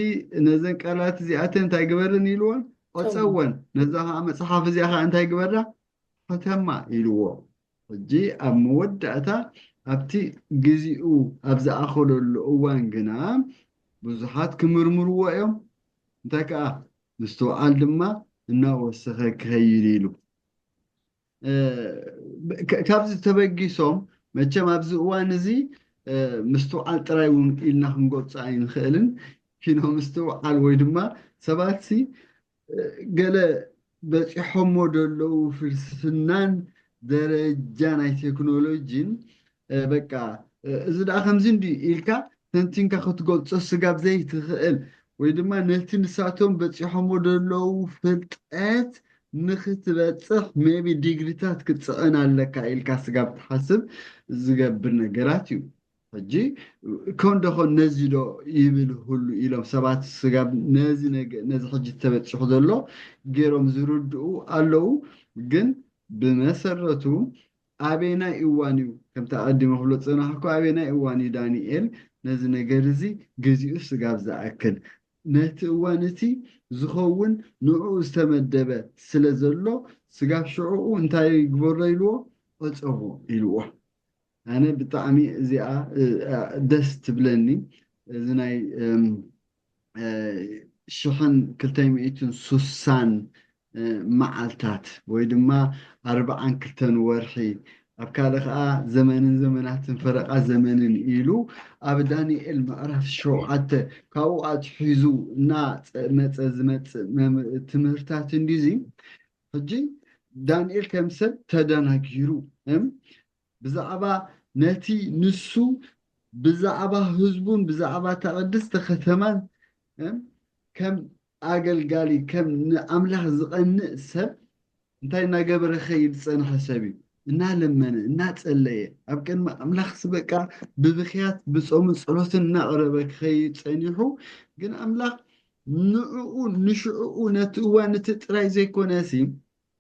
ነዘን ቃላት እዚኣተን እንታይ ግበርን ኢልዎን ቆፀወን ነዛ ከዓ መፅሓፍ እዚኣ ከዓ እንታይ ግበራ ሕተማ ኢልዎ ሕጂ ኣብ መወዳእታ ኣብቲ ግዜኡ ኣብ ዝኣኸለሉ እዋን ግና ብዙሓት ክምርምርዎ እዮም እንታይ ከዓ ምስትውዓል ድማ እናወሰኸ ክኸይድ ኢሉ ካብዚ ተበጊሶም መቸም ኣብዚ እዋን እዚ ምስትውዓል ጥራይ እውን ኢልና ክንጎፃ ኣይንኽእልን ኪኖ ምስትውዓል ወይ ድማ ሰባት ገለ በፂሖሞ ደለዉ ፍልስፍናን ደረጃ ናይ ቴክኖሎጂን በቃ እዚ ደኣ ከምዚ እንዲ ኢልካ ተንቲንካ ክትገልፆ ስጋብ ዘይትኽእል ወይ ድማ ነቲ ንሳቶም በፂሖሞ ደለዉ ፍልጠት ንክትበፅሕ ሜቢ ዲግሪታት ክትፅዕን ኣለካ ኢልካ ስጋብ ትሓስብ ዝገብር ነገራት እዩ ሕጂ ከምደኾን ነዚ ዶ ይብል ሁሉ ኢሎም ሰባት ስጋብ ነዚ ሕጂ ተበፂሑ ዘሎ ገይሮም ዝርድኡ ኣለው ግን ብመሰረቱ ኣበየናይ እዋን እዩ ከምቲ ቀዲመ ክብሎ ፀናሕኩ ኣበየናይ እዋን እዩ ዳንኤል ነዚ ነገር እዚ ገዚኡ ስጋብ ዝኣክል ነቲ እዋን እቲ ዝኸውን ንዑ ዝተመደበ ስለ ዘሎ ስጋብ ሽዑኡ እንታይ ግበሮ ኢልዎ ቆፀቦ ኢልዎ ኣነ ብጣዕሚ እዚኣ ደስ ትብለኒ እዚ ናይ 1260 መዓልታት ወይ ድማ 42 ወርሒ ኣብ ካልእ ከዓ ዘመንን ዘመናትን ፈረቓ ዘመንን ኢሉ ኣብ ዳንኤል ምዕራፍ 7 ካብኡ ኣትሒዙ እናመፀ ዝመፅእ ትምህርታት እንዲዚ ሕጂ ዳንኤል ከም ሰብ ተደናጊሩ بزعبا نتي نسو بزعبا هزبون بزعبا تقدست ختمان كم أجل قالي كم أملاح زقنق سب انتي ناقبر خيد سنة حسابي إنا لمن إنا تسألي أبكن ما أملاح سبكا ببخيات بصوم صلوتن نقربك خيد سنيحو قن أملاح نعو نشعو نتقوى نتتراي زي كوناسي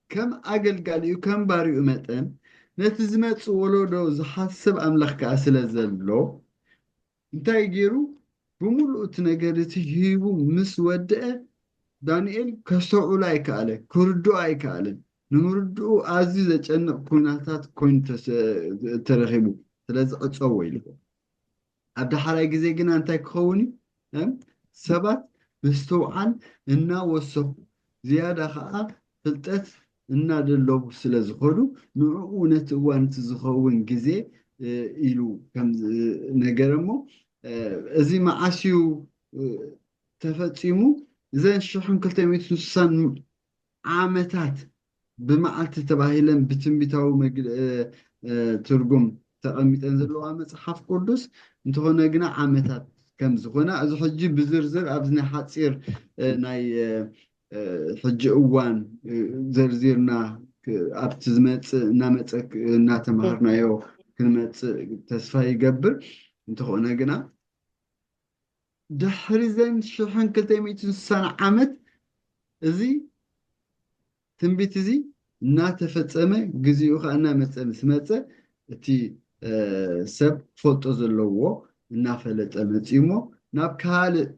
كم أجل قالي وكم باريو متن نتزمت ولو زحسب أملاح كأسل الزلو انتي جيرو بملؤت نقرتي هيبو مسودة دانيኤል ከሰዑ ላይ ካለ ክርዱ አይካለ ንምርዱ ኣዝዩ ዘጨንቕ ኩነታት ኮይኑ ተረኺቡ ስለዚ ዕፀው ኢልዎ ኣብ ዳሕራይ ግዜ ግን እንታይ ክኸውን እዩ ሰባት ምስትውዓል እናወሰኹ ዝያዳ ከዓ ፍልጠት እናደለቡ ስለ ዝኸዱ ንዕኡ ነቲ እዋን እቲ ዝኸውን ግዜ ኢሉ ከም ነገር እሞ እዚ መዓስዩ ተፈፂሙ إذا شحن كل تيميت نصان عامتات بمعلت تباهيلا بتنبيتاو ترجم تقميت أنزلوا عامت حف قدس انتهونا جنا عامتات كم زخنا إذا حجي بزرزر أبزنا حتصير ناي حجي أوان زرزيرنا أبتزمت نامتك ناتمهرنا يو كلمة تسفاي قبر انتهونا جنا دحرزن شحن كلتميتن سنة عمد زي تنبيت زي ناتفتسمه جزيو خانا متسمه سمته تي سب فوتو زلوو نافلت امتيمو ناب كال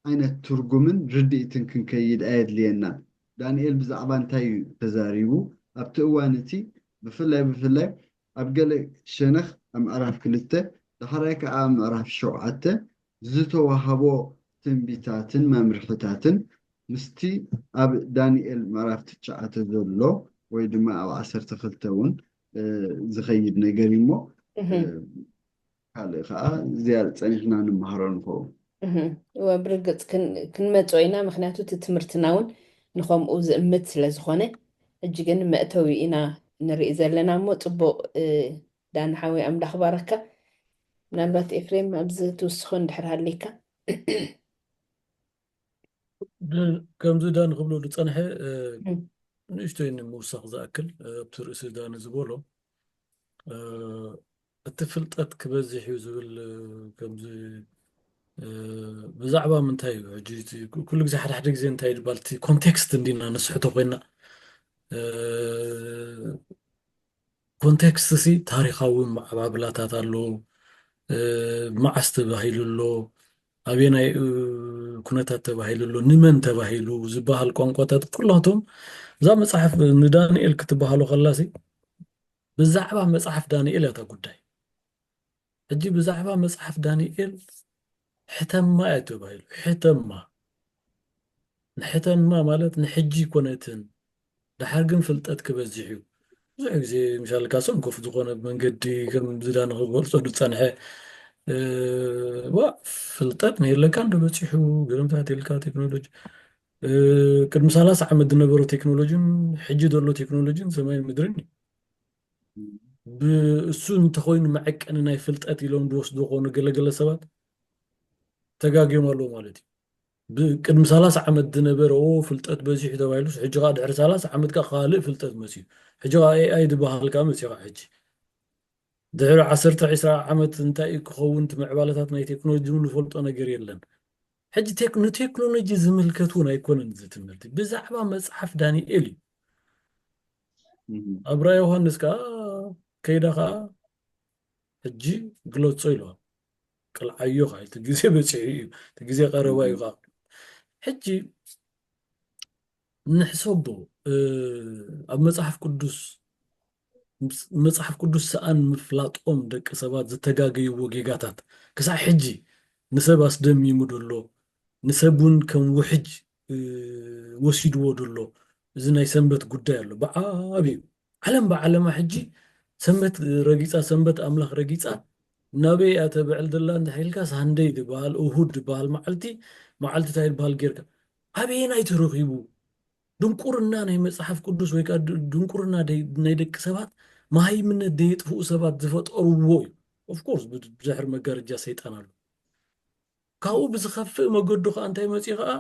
عين ترجمن رديتن كنكيد ايد لينا دانيال بزعبان تاي تزاريبو ابتوانتي بفلاي ابقل شنخ ام عرف كلته دحريك ام عرف شوعته ዝተዋሃቦ ትንቢታትን መምርሕታትን ምስቲ ኣብ ዳንኤል ምዕራፍ 9 ዘሎ ወይ ድማ ኣብ 12 እውን ዝኸይድ ነገር እሞ ካልእ ከዓ ዝያዳ ፀኒሕና ንምሃሮ ንኸውን ወብርግፅ ክንመፅኦ ኢና ምክንያቱ እቲ ትምህርትና እውን ንከምኡ ዝእምት ስለዝኾነ ሕጂ ግን መእተዊ ኢና ንርኢ ዘለና እሞ ፅቡቅ ዳንሓዊ ኣምላኽ ባረካ ምናልባት ኤፍሬም ኣብዚ ትውስኾ እንድሕር ሃለይካ ከምዚ ዳን ክብሎ ዝፀንሐ ንእሽተይ ንምውሳኽ ዝኣክል ኣብቲ ርእሲ ዳን ዝበሎ እቲ ፍልጠት ክበዝሕ እዩ ዝብል ከምዚ ብዛዕባ ምንታይ እዩ ሕጂ ኩሉ ግዜ ሓደ ሓደ ግዜ እንታይ ድባል እቲ ኮንቴክስት እንዲና ንስሕቶ ኮይና ኮንቴክስት ሲ ታሪካዊ ማዕባብላታት ኣለዉ معست تباهيلو أبينا كنتا تباهيلو نمن تباهيلو زبها القنقطات كلهم زي مصحف دانيال كتبها له خلاسي بزعبه مصحف دانيال يا تقداي اجي بزعبه مصحف دانيال حتم ما يتباهيلو حتم ما مالت نحجي كونتن دحرقن فلطت كبزحيو زي مشال كاسون كوف زغونه بمنقدي كم زدان غبر صدو تصنحه وفلطت نير لك عنده بتصيحو قرمتها تلك تكنولوجي قدم 30 عام دنبرو تكنولوجي حجي دولو تكنولوجي سماي مدرني بسون تخوين معك انا ناي فلطت يلون دوسدو خونو قلقله سبات تقاقيم له مالتي قدم 30 عام دنبرو فلطت بزيح دوايلوس حجي غاد 30 عام كا خالق فلطت مسيو حجي اي دبها كامل سيغا حجي دحر 10 عامت انتي كخون معبالتات ناي تكنولوجي نفلطو نغير يلن حجي تكنولوجي زملكتون ايكونن زتمرتي بزعبا مصحف دانيال ابرا يوحنس كا كيدخا حجي غلوصو يلو قل عيو خاي تغزي بصي تغزي قربا يقا حجي نحسبو اب مصحف قدوس سأن مفلاطهم دق سبات زتغاغيو وغيغاتات كسا حجي نسباس دم يمدلو نسبون كم وحج وسيدو دلو زناي سنبت غداي الله بعابي بعلم حجي سنبت رقيصه سنبت املاح رقيصه نبي اتبعل دلا نحيلكا ساندي دبال اوهود دبال معلتي تايل بال غيركا ابي ناي ترخيبو دنقرنا ناي مصحف قدوس ويكا دنقرنا ناي دق سبات ማሃይምነት ደይጥፍኡ ሰባት ዝፈጠርዎ እዩ ኦፍ ኮርስ ብድሕሪ መጋረጃ ሰይጣን ኣሎ ካብኡ ብዝኸፍእ መገዱ ከዓ እንታይ መፂኡ ከዓ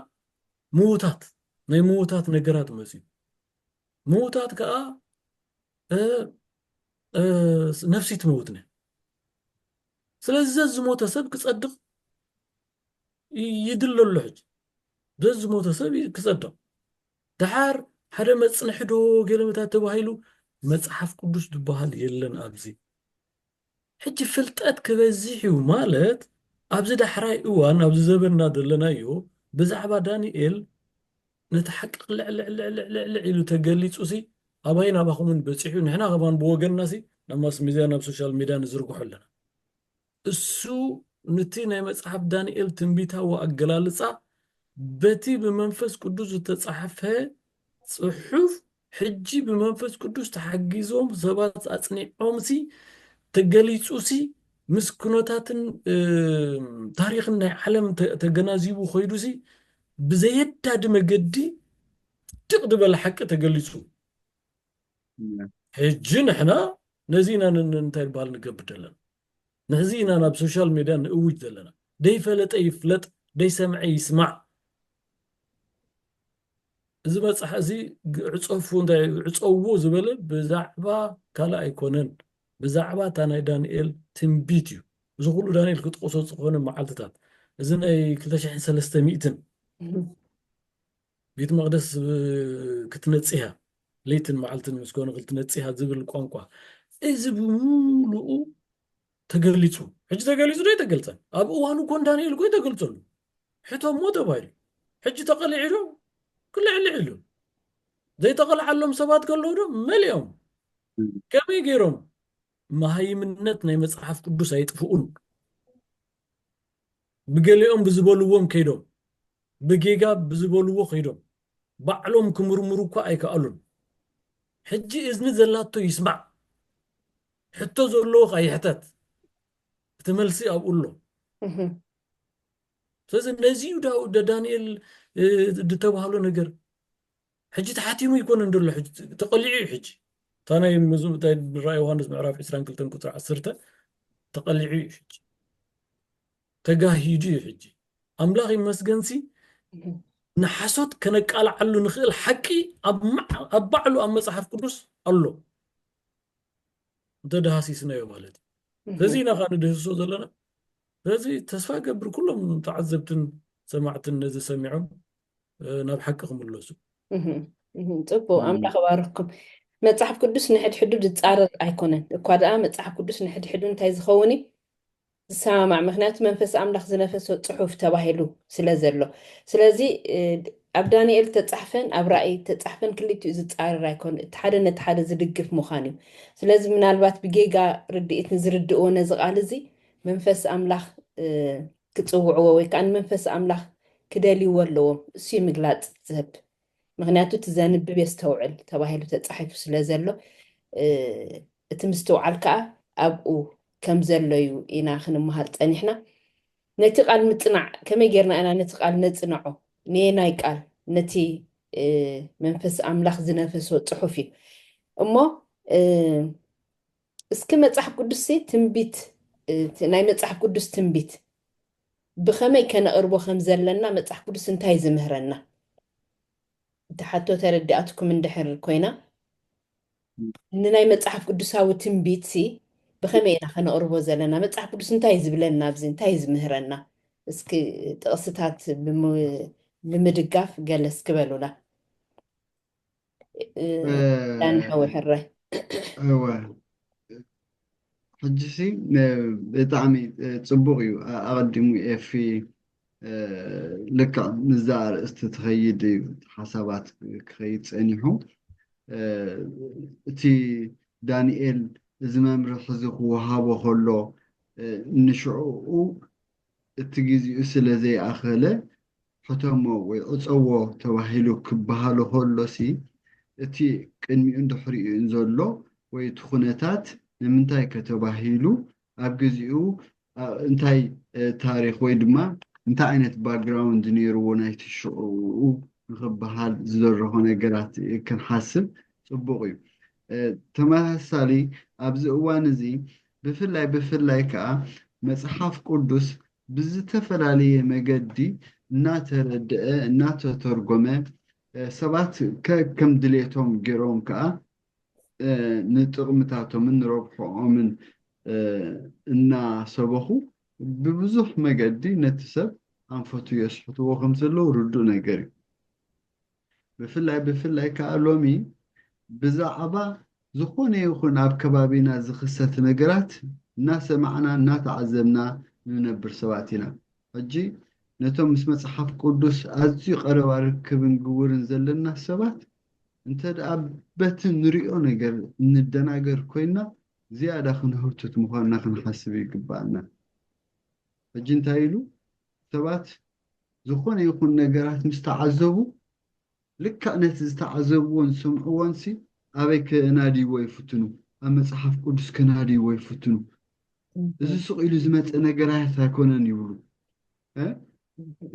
ምዉታት ናይ ምዉታት ነገራት መፂኡ ምዉታት ከዓ ነፍሲ ትመውትነ ስለዚ ዝሞተ ሰብ ክጸድቕ ይድለሎ ሕጂ ዝሞተ ሰብ ክጸድቕ ድሓር ሓደ መጽንሒ ዶ ገለመታት ተባሂሉ መጽሓፍ ቅዱስ ዝበሃል የለን ኣብዚ ሕጂ ፍልጠት ክበዝሕ እዩ ማለት ኣብዚ ዳሕራይ እዋን ኣብዚ ዘበና ዘለናዮ ብዛዕባ ዳንኤል ነቲ ሓቂ ልዕልዕልዕልዕ ኢሉ ተገሊጹ ሲ ኣባይ ናባኹምን በፂሑ ንሕና ኸባን ብወገንና ሲ ናብ ማስ ሚድያ ናብ ሶሻል ሚድያ ንዝርግሖ ኣለና እሱ ነቲ ናይ መጽሓፍ ዳንኤል ትንቢታዊ ኣገላልጻ በቲ ብመንፈስ ቅዱስ ዝተጻሕፈ ጽሑፍ ሕጂ ብመንፈስ ቅዱስ ተሓጊዞም ሰባት ኣጽኒዖም ሲ ተገሊጹ ሲ ምስ ኩነታትን ታሪኽን ናይ ዓለም ተገናዚቡ ኸይዱ ሲ ብዘየዳድ መገዲ ድቕ ዝበለ ሓቂ ተገሊጹ ሕጂ ንሕና ነዚና እንታይ ባል ንገብር ዘለና ነዚና ናብ ሶሻል ሚድያ ንእውጅ ዘለና ደይፈለጠ ይፍለጥ ደይሰምዐ ይስማዕ እዚ መጽሓፍ እዚ ዕጾፉ እንታይ ዕጾዎ ዝበለ ብዛዕባ ካልእ ኣይኮነን ብዛዕባ እታ ናይ ዳንኤል ትንቢት እዩ እዚ ኩሉ ዳንኤል ክትቆሶ ዝኾነ መዓልትታት እዚ ናይ 2300 ቤት መቅደስ ክትነጽያ ለይትን መዓልትን ምስኮነ ክትነጽያ ዝብል ቋንቋ እዚ ብሙሉኡ ተገሊጹ ሕጂ ተገሊጹ ዶ ይተገልጸን ኣብ እዋኑ ኮን ዳንኤል ኮይ ተገልጸሉ ሕቶም ሞ ተባሂሉ ሕጂ ተቐሊዒ ዶ ክልዕልዕ ኢሉ ዘይተቐልዓሎም ሰባት ከለዉ ዶ መሊኦም ከመይ ገይሮም መሃይምነት ናይ መጽሓፍ ቅዱስ ኣይጥፍኡን ብገሊኦም ብዝበልዎም ከይዶም ብጌጋ ብዝበልዎ ከይዶም ባዕሎም ክምርምሩ እኳ ኣይከኣሉን ሕጂ እዝኒ ዘላቶ ይስማዕ ሕቶ ዘለዎ ኸይሕተት እቲ መልሲ ኣብኡ ኣሎ ስለዚ ነዚዩ ዳንኤል ዝተባህሎ ነገር ሕጂ ተሓቲሙ ይኮነን ደሎ ሕጂ ተቐሊዑ ሕጂ ታናይ መዝሙታይ ራእይ ዮሐንስ ምዕራፍ 22 ቁጥር 10 ተቐሊዑ ሕጂ ተጋሂዱ ሕጂ ኣምላኽ ይመስገንሲ ንሓሶት ከነቃልዓሉ ንኽእል ሓቂ ኣብ ባዕሉ ኣብ መጽሓፍ ቅዱስ ኣሎ እንተደሃሲስናዮ ማለት ስለዚ ኢና ኸ ንድህሶ ዘለና ስለዚ ተስፋ ገብር ኩሎም ተዓዘብትን ሰማዕትን ነዚ ሰሚዖም ናብ ሓቂ ክምለሱ ጽቡቕ ኣምላኽ ባርክኩም መጽሓፍ ቅዱስ ንሕድሕዱ ዝጻረር ኣይኮነን እኳ ደኣ መጽሓፍ ቅዱስ ንሕድሕዱ እንታይ ዝኸውን ዝሰማማዕ ምክንያቱ መንፈስ ኣምላኽ ዝነፈሶ ጽሑፍ ተባሂሉ ስለ ዘሎ ስለዚ ኣብ ዳንኤል ተጻሕፈን ኣብ ራእይ ተጻሕፈን ክልቲኡ ዝጻረር ኣይኮነ እቲ ሓደ ነቲ ሓደ ዝድግፍ ምዃን እዩ ስለዚ ምናልባት ብጌጋ ርድኢት ንዝርድእዎ ነዚ ቃል እዚ መንፈስ ኣምላኽ ክጽውዕዎ ወይ ከዓ ንመንፈስ ኣምላኽ ክደልይዎ ኣለዎም እሱ ምግላፅ ዝህብ ምክንያቱ እቲ ዘንብብ የስተውዕል ተባሂሉ ተጻሒፉ ስለ ዘሎ እቲ ምስትውዓል ከዓ ኣብኡ ከም ዘሎ እዩ ኢና ክንመሃር ፀኒሕና ነቲ ቃል ምጽናዕ ከመይ ጌርና ኢና ነቲ ቃል ነጽንዖ ንናይ ቃል ነቲ መንፈስ ኣምላኽ ዝነፈሶ ጽሑፍ እዩ እሞ እስኪ መጽሓፍ ቅዱስ ትንቢት ናይ መጽሓፍ ቅዱስ ትንቢት ብኸመይ ከነቕርቦ ከም ዘለና መጽሓፍ ቅዱስ እንታይ ዝምህረና እቲ ሓቶ ተረዲኣትኩም እንድሕር ኮይና ንናይ መጽሓፍ ቅዱሳዊ ትንቢት ብኸመይ ኢና ከነቕርቦ ዘለና መጽሓፍ ቅዱስ እንታይ ዝብለና ኣብዚ እንታይ ዝምህረና እስኪ ጥቕስታት ብምድጋፍ ገለስ ክበሉላ ዳንሐዊ ሕራይ ሕጂ ሲ ብጣዕሚ ጽቡቕ እዩ ኣቐዲሙ ኤፊ ልክዕ ምዛ ኣርእስቲ ትኸይድ እዩ ሓሳባት ክኸይድ ፀኒሑ እቲ ዳንኤል እዚ መምርሒ እዚ ክወሃቦ ከሎ ንሽዑኡ እቲ ግዜኡ ስለ ዘይኣኸለ ሕተሞ ወይ ዕፀዎ ተባሂሉ ክበሃሉ ከሎሲ እቲ ቅድሚኡ እንድሕሪኡ ዘሎ ወይ እቲ ኩነታት ንምንታይ ከተባሂሉ ኣብ ግዜኡ እንታይ ታሪክ ወይ ድማ እንታይ ዓይነት ባክግራውንድ ነይርዎ ናይቲ ሽዑኡ ንክበሃል ዝዘርሖ ነገራት ክንሓስብ ጽቡቕ እዩ ተመሳሳሊ ኣብዚ እዋን እዚ ብፍላይ ከዓ መጽሓፍ ቅዱስ ብዝተፈላለየ መገዲ እናተረድአ እናተተርጎመ ሰባት ከም ድሌቶም ገይሮም ከዓ ንጥቕምታቶምን ንረብሕኦምን እናሰበኹ ብብዙሕ መገዲ ነቲ ሰብ ኣንፈቱ የስሕትዎ ከም ዘለዉ ርዱእ ነገር እዩ። ብፍላይ ከዓ ሎሚ ብዛዕባ ዝኾነ ይኹን ኣብ ከባቢና ዝኽሰት ነገራት እናሰማዕና እናተዓዘብና ንነብር ሰባት ኢና። ሕጂ ነቶም ምስ መጽሓፍ ቅዱስ ኣዝዩ ቀረባ ርክብን ግቡርን ዘለና ሰባት እንተ ደኣ በቲ ንሪኦ ነገር እንደናገር ኮይና ዝያዳ ክንህርቱት ምዃንና ክንሓስብ ይግባአና። ሕጂ እንታይ ኢሉ ሰባት ዝኾነ ይኹን ነገራት ምስ ተዓዘቡ ልክዕ ነቲ ዝተዓዘብዎን ዝሰምዕዎን ኣበይ ከናድይዎ ይፍትኑ፣ ኣብ መጽሓፍ ቅዱስ ከናድይዎ ይፍትኑ። እዚ ስቕ ኢሉ ዝመፅእ ነገራት ኣይኮነን ይብሉ።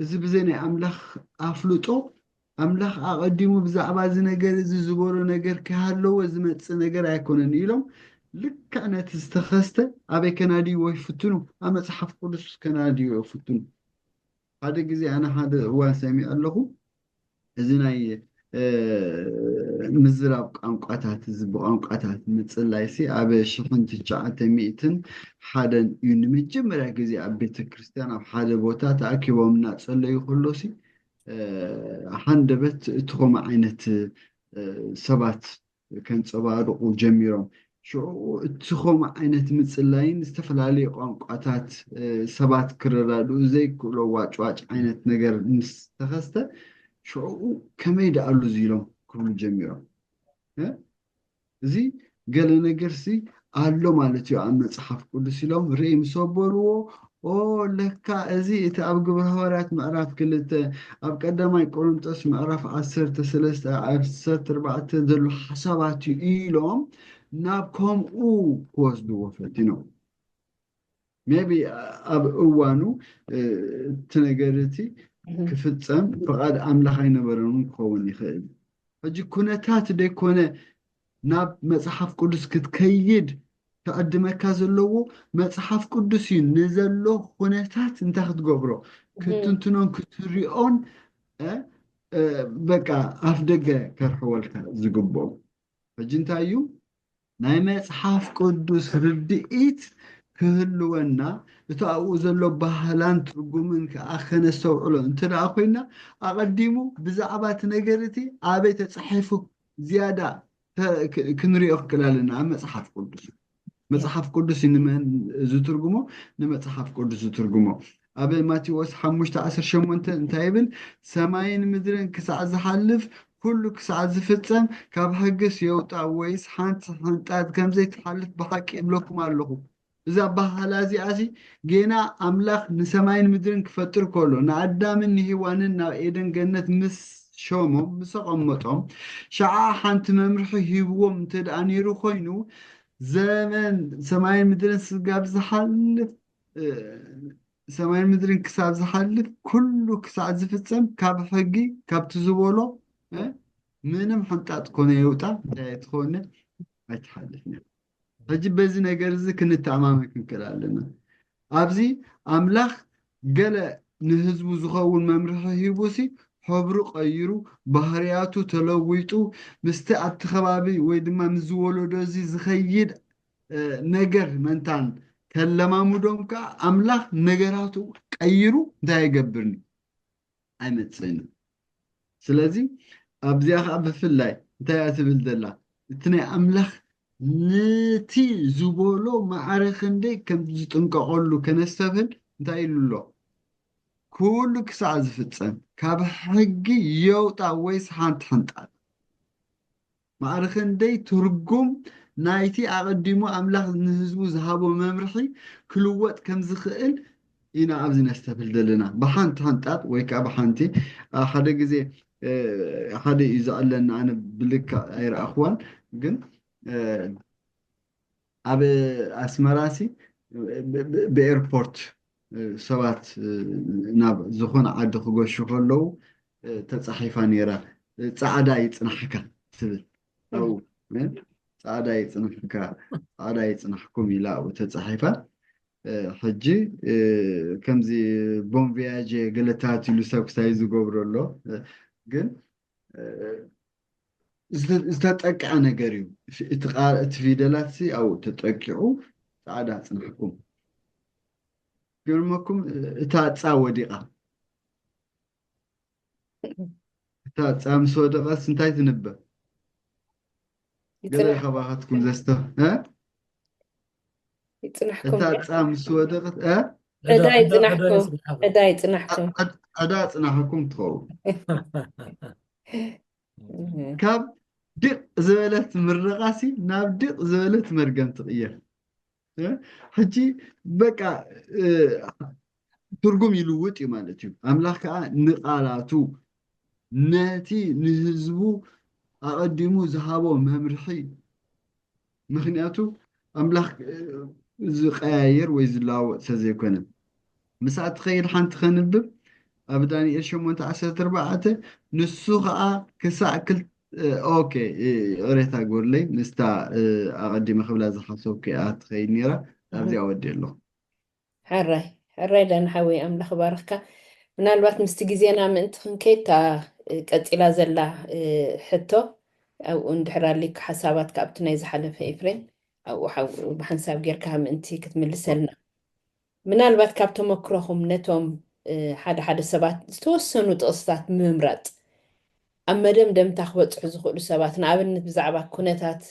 እዚ ብዘይ ናይ ኣምላኽ ኣፍልጦ ኣምላኽ ኣቐዲሙ ብዛዕባ እዚ ነገር እዚ ዝበሎ ነገር ክሃለዎ ዝመፅእ ነገር ኣይኮነን ኢሎም ልክዕ ነቲ ዝተኸስተ ኣበይ ከናድይዎ ይፍትኑ፣ ኣብ መጽሓፍ ቅዱስ ከናድይዎ ይፍትኑ። ሓደ ግዜ ኣነ ሓደ እዋን ሰሚዐ ኣለኹ እዚ ናይ ምዝራብ ቋንቋታት እዚ ብቋንቋታት ምፅላይ ኣብ 1901 እዩ ንመጀመርያ ግዜ ኣብ ቤተክርስትያን ኣብ ሓደ ቦታ ተኣኪቦም እናፀለዩ ከሎሲ ሓንደበት እቲ ከምኡ ዓይነት ሰባት ከንፀባርቁ ጀሚሮም ሽዑ እቲ ከምኡ ዓይነት ምፅላይን ዝተፈላለየ ቋንቋታት ሰባት ክረዳድኡ ዘይክእሎ ዋጭዋጭ ዓይነት ነገር ምስ ተኸስተ ሽዑ ከመይ ደኣሉ እዚ ኢሎም ክብሉ ጀሚሮም። እዚ ገለ ነገርሲ ኣሎ ማለት እዩ ኣብ መጽሓፍ ቅዱስ ኢሎም ርኢ ምስ ኣበልዎ ለካ እዚ እቲ ኣብ ግብረ ሐዋርያት ምዕራፍ 2 ኣብ ቀዳማይ ቆሮንጦስ ምዕራፍ 13-14 ዘሎ ሓሳባት እዩ ኢሎም ናብ ከምኡ ክወስድዎ ፈቲኖም ሜቢ ኣብ እዋኑ እቲ ነገር እቲ ክፍፀም ፍቓድ ኣምላኽ ኣይነበረን ክኸውን ይኽእል። ሕጂ ኩነታት ደይኮነ ናብ መጽሓፍ ቅዱስ ክትከይድ ተቐድመካ ዘለዎ መጽሓፍ ቅዱስ እዩ ንዘሎ ኩነታት እንታይ ክትገብሮ ክትንትኖን ክትሪኦን በቃ ኣፍ ደገ ከርሕወልካ ዝግብኦ። ሕጂ እንታይ እዩ ናይ መጽሓፍ ቅዱስ ርድኢት ክህልወና እቲ ኣብኡ ዘሎ ባህላን ትርጉምን ከዓ ከነስተውዕሎ እንተ ደኣ ኮይና ኣቐዲሙ ብዛዕባ እቲ ነገር እቲ ኣበይ ተፃሒፉ ዝያዳ ክንሪኦ ክክእል ኣለና። ኣብ መጽሓፍ ቅዱስ መጽሓፍ ቅዱስ ንመን ዝትርጉሞ ንመጽሓፍ ቅዱስ ዝትርጉሞ ኣብ ማቴዎስ 5:18 እንታይ ይብል ሰማይን ምድርን ክሳዕ ዝሓልፍ ኩሉ ክሳዕ ዝፍፀም ካብ ሕግስ የውጣ ወይስ ሓንቲ ሕንጣት ከምዘይትሓልፍ ብሓቂ እብለኩም ኣለኹ። እዛ ባህላ እዚኣ ጌና ኣምላኽ ንሰማይን ምድርን ክፈጥር ከሎ ንኣዳምን ንሂዋንን ናብ ኤደን ገነት ምስ ሾሞም ምስ ኣቐመጦም ሸዓ ሓንቲ መምርሒ ሂብዎም እንተ ደኣ ነይሩ ኮይኑ ዘመን ሰማይን ምድርን ስጋብ ዝሓልፍ ሰማይን ምድርን ክሳብ ዝሓልፍ ኩሉ ክሳዕ ዝፍፀም ካብ ሕጊ ካብቲ ዝበሎ ምንም ሕንጣጥ ኮነ የውጣ እንታይ ትኾነ ኣይትሓልፍን። ሕጂ በዚ ነገር እዚ ክንተኣማመን ክንክእል ኣለና። ኣብዚ ኣምላኽ ገለ ንህዝቡ ዝኸውን መምርሒ ሂቡሲ ሕብሩ ቀይሩ ባህርያቱ ተለዊጡ ምስቲ ኣብቲ ከባቢ ወይ ድማ ምስ ዝወለዶ እዚ ዝኸይድ ነገር መንታን ከለማሙዶም ከዓ ኣምላኽ ነገራቱ ቀይሩ እንታይ ይገብርኒ ኣይመፅእኒ። ስለዚ ኣብዚኣ ከዓ ብፍላይ እንታይ እያ ትብል ዘላ እቲ ናይ ኣምላኽ ነቲ ዝበሎ ማዕረ ክንደይ ከም ዝጥንቀቐሉ ከነስተብህል እንታይ ኢሉ ኣሎ ኩሉ ክሳዕ ዝፍፀም ካብ ሕጊ የውጣ ወይስ ሓንቲ ሕንጣት ማዕረ ክንደይ ትርጉም ናይቲ ኣቐዲሙ ኣምላኽ ንህዝቡ ዝሃቦ መምርሒ ክልወጥ ከም ዝኽእል ኢና ኣብዚ ነስተብህል ዘለና ብሓንቲ ሕንጣት ወይ ከዓ ብሓንቲ ሓደ ግዜ ሓደ እዩ ዘቕለና ኣነ ብልክዕ ኣይረኣኽዋን ግን ኣብ ኣስመራሲ ብኤርፖርት ሰባት ናብ ዝኾነ ዓዲ ክገሹ ከለዉ ተፃሒፋ ነይራ ፃዕዳ ይፅናሕካ ትብል ኣብኡ ጻዕዳ ይጽንሕካ ጻዕዳ ይጽንሕኩም ኢላ ኣብኡ ተጻሒፋ ሕጂ ከምዚ ቦምቪያጅ ገለታት ኢሉ ሰብ ክሳይ ዝገብረሎ ግን ዝተጠቅዐ ነገር እዩ እቲ ፊደላት ኣብኡ ተጠቂዑ ጻዕዳ ጽንሕኩም ገርመኩም እታ ጻ ወዲቓ እታ ጻ ምስ ወደቐት እንታይ ትንበብ ገለ ከባኻትኩም ዘስተ ይጽንሕኩም እታ ጻ ምስ ወደቐት ዕዳ ይጽናሕኩም ዕዳ ጽናሕኩም ትኸውን ካብ ድቕ ዝበለት ምረቓሲ ናብ ድቕ ዝበለት መርገም ትቕየር ሕጂ በቃ ትርጉም ይልውጥ እዩ ማለት እዩ ኣምላኽ ከዓ ንቓላቱ ነቲ ንህዝቡ ኣቐዲሙ ዝሃቦ መምርሒ ምክንያቱ ኣምላኽ ዝቀያየር ወይ ዝለዋወጥ ስለዘይኮነ ምሳት ትኸይድ ሓንቲ ከንብብ ኣብ ዳንኤል 8:14 ንሱ ከዓ ክሳዕ ኦኬ ቅሬታ ግበርለይ ምስታ ኣቐዲመ ክብላ ዝሓሰብኩ እያ ትኸይድ ነይራ ኣብዚኣ ወዲ ኣለኹ ሕራይ ለናሓዊ ኣምላኽ ባርኽካ ምናልባት ምስቲ ግዜና ምእንቲ ክንከይድ ቀፂላ ዘላ ሕቶ ኣብኡ እንድሕር ኣሊክ ሓሳባት ካብቲ ናይ ዝሓለፈ ኤፍሬም ኣብኡ ብሓንሳብ ጌርካ ምእንቲ ክትምልሰልና ምናልባት ካብ ተመክሮኹም ነቶም ሓደ ሰባት ዝተወሰኑ ጥቕስታት ምምራፅ ኣብ መደምደምታ ክበፅሑ ዝኽእሉ ሰባት ንኣብነት ብዛዕባ ኩነታት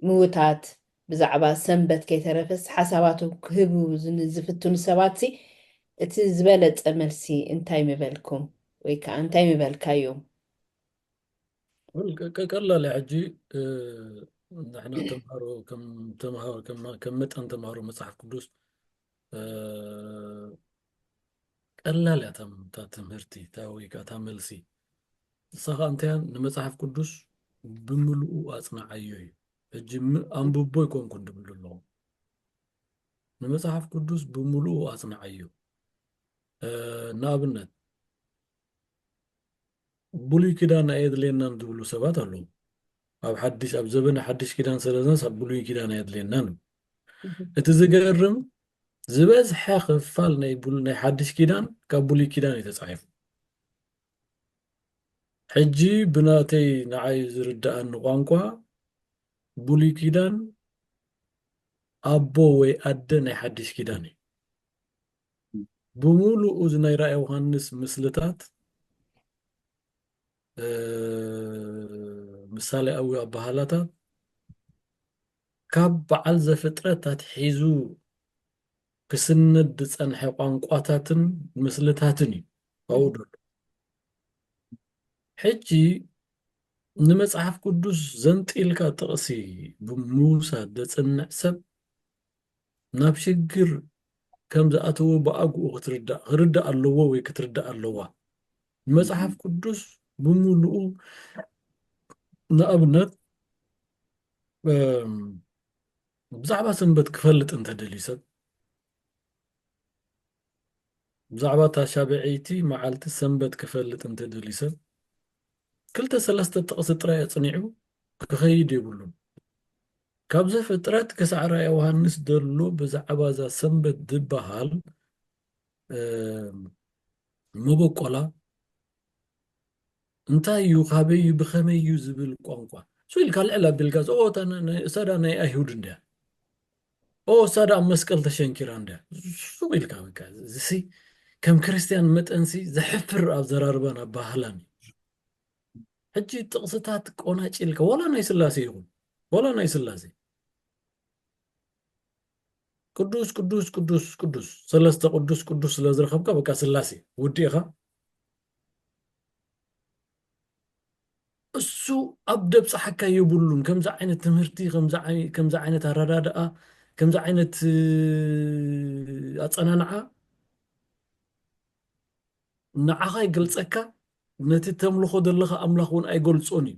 ምውታት ብዛዕባ ሰንበት ከይተረፈስ ሓሳባቶም ክህቡ ዝፍትኑ ሰባት እቲ ዝበለፀ መልሲ እንታይ ምበልኩም ወይ ከዓ እንታይ ምበልካዮም ቀላል ሕጂ ንሕና ከም መጠን ተምሃሮ መፅሓፍ ቅዱስ ቀላል እያ እታ ትምህርቲ ወይ ከዓ እታ መልሲ ንስኻ እንታያን ንመፅሓፍ ቅዱስ ብምልኡ ኣፅናዓዮ እዩ ሕጂ ኣንብቦ ይኮንኩ እንድብሉ ኣለኹ ንመፅሓፍ ቅዱስ ብምልኡ ኣፅናዓዮ ንኣብነት ብሉይ ኪዳን ኣየድልየናን ዝብሉ ሰባት ኣለዉ ኣብ ዘበነ ሓድሽ ኪዳን ስለዝነስ ኣብ ብሉይ ኪዳን ኣየድልየናን እቲ ዝገርም ዝበዝሐ ክፋል ናይ ሓድሽ ኪዳን ካብ ብሉይ ኪዳን እዩ ተፃሒፉ ሕጂ ብናተይ ንዓይ ዝርዳእኒ ቋንቋ ብሉይ ኪዳን ኣቦ ወይ ኣደ ናይ ሓድሽ ኪዳን እዩ ብምሉኡ ናይ ራእየ ዮሃንስ ምስልታት ምሳሌኣዊ ኣባህላታት ካብ በዓል ዘፍጥረት ሒዙ ክስነድ ዝፀንሐ ቋንቋታትን ምስልታትን እዩ ኣብኡ ደሎ ሕጂ ንመፅሓፍ ቅዱስ ዘንጢልካ ጥቕሲ ብምውሳድ ዘፅንዕ ሰብ ናብ ሽግር ከም ዝኣተዎ ብኣግኡ ክርዳእ ኣለዎ ወይ ክትርዳእ ኣለዋ መፅሓፍ ቅዱስ ብምሉኡ ንኣብነት ብዛዕባ ሰንበት ክፈልጥ እንተደልዩ ሰብ ብዛዕባ ታሻብዒቲ መዓልቲ ሰንበት ክፈልጥ እንተደልዩ ሰብ 2-3 ጥቕሲ ጥራይ ኣፅኒዑ ክኸይድ የብሉን ካብ ዘፍጥረት ክሳዕ ራእየ ዮሃንስ ደሎ ብዛዕባ እዛ ሰንበት ዝበሃል መበቆላ እንታይ እዩ ካበይ ብኸመይ እዩ ዝብል ቋንቋ ስኢልካ ልዕል ኣቢልካ እሳዳ ናይ ኣይሁድ እንድያ እሳዳ ኣብ መስቀል ተሸንኪራ እንድያ ስኢልካ በቃ እዚ ከም ክርስቲያን መጠንሲ ዘሕፍር ኣብ ዘራርባን ኣብ ባህላን ሕጂ ጥቕስታት ቆናጭልካ ወላ ናይ ስላሴ ይኹን ወላ ናይ ስላሴ ቅዱስ ቅዱስ ቅዱስ ቅዱስ ሰለስተ ቅዱስ ቅዱስ ስለዝረኸብካ በቃ ስላሴ ውዲእኻ እሱ ኣብ ደብፅሓካ የብሉን ከምዚ ዓይነት ትምህርቲ ከምዚ ዓይነት ኣረዳድኣ ከምዚ ዓይነት ኣፀናንዓ ንዓኻ ይገልፀካ ነቲ ተምልኾ ዘለኻ ኣምላኽ እውን ኣይገልፆን እዩ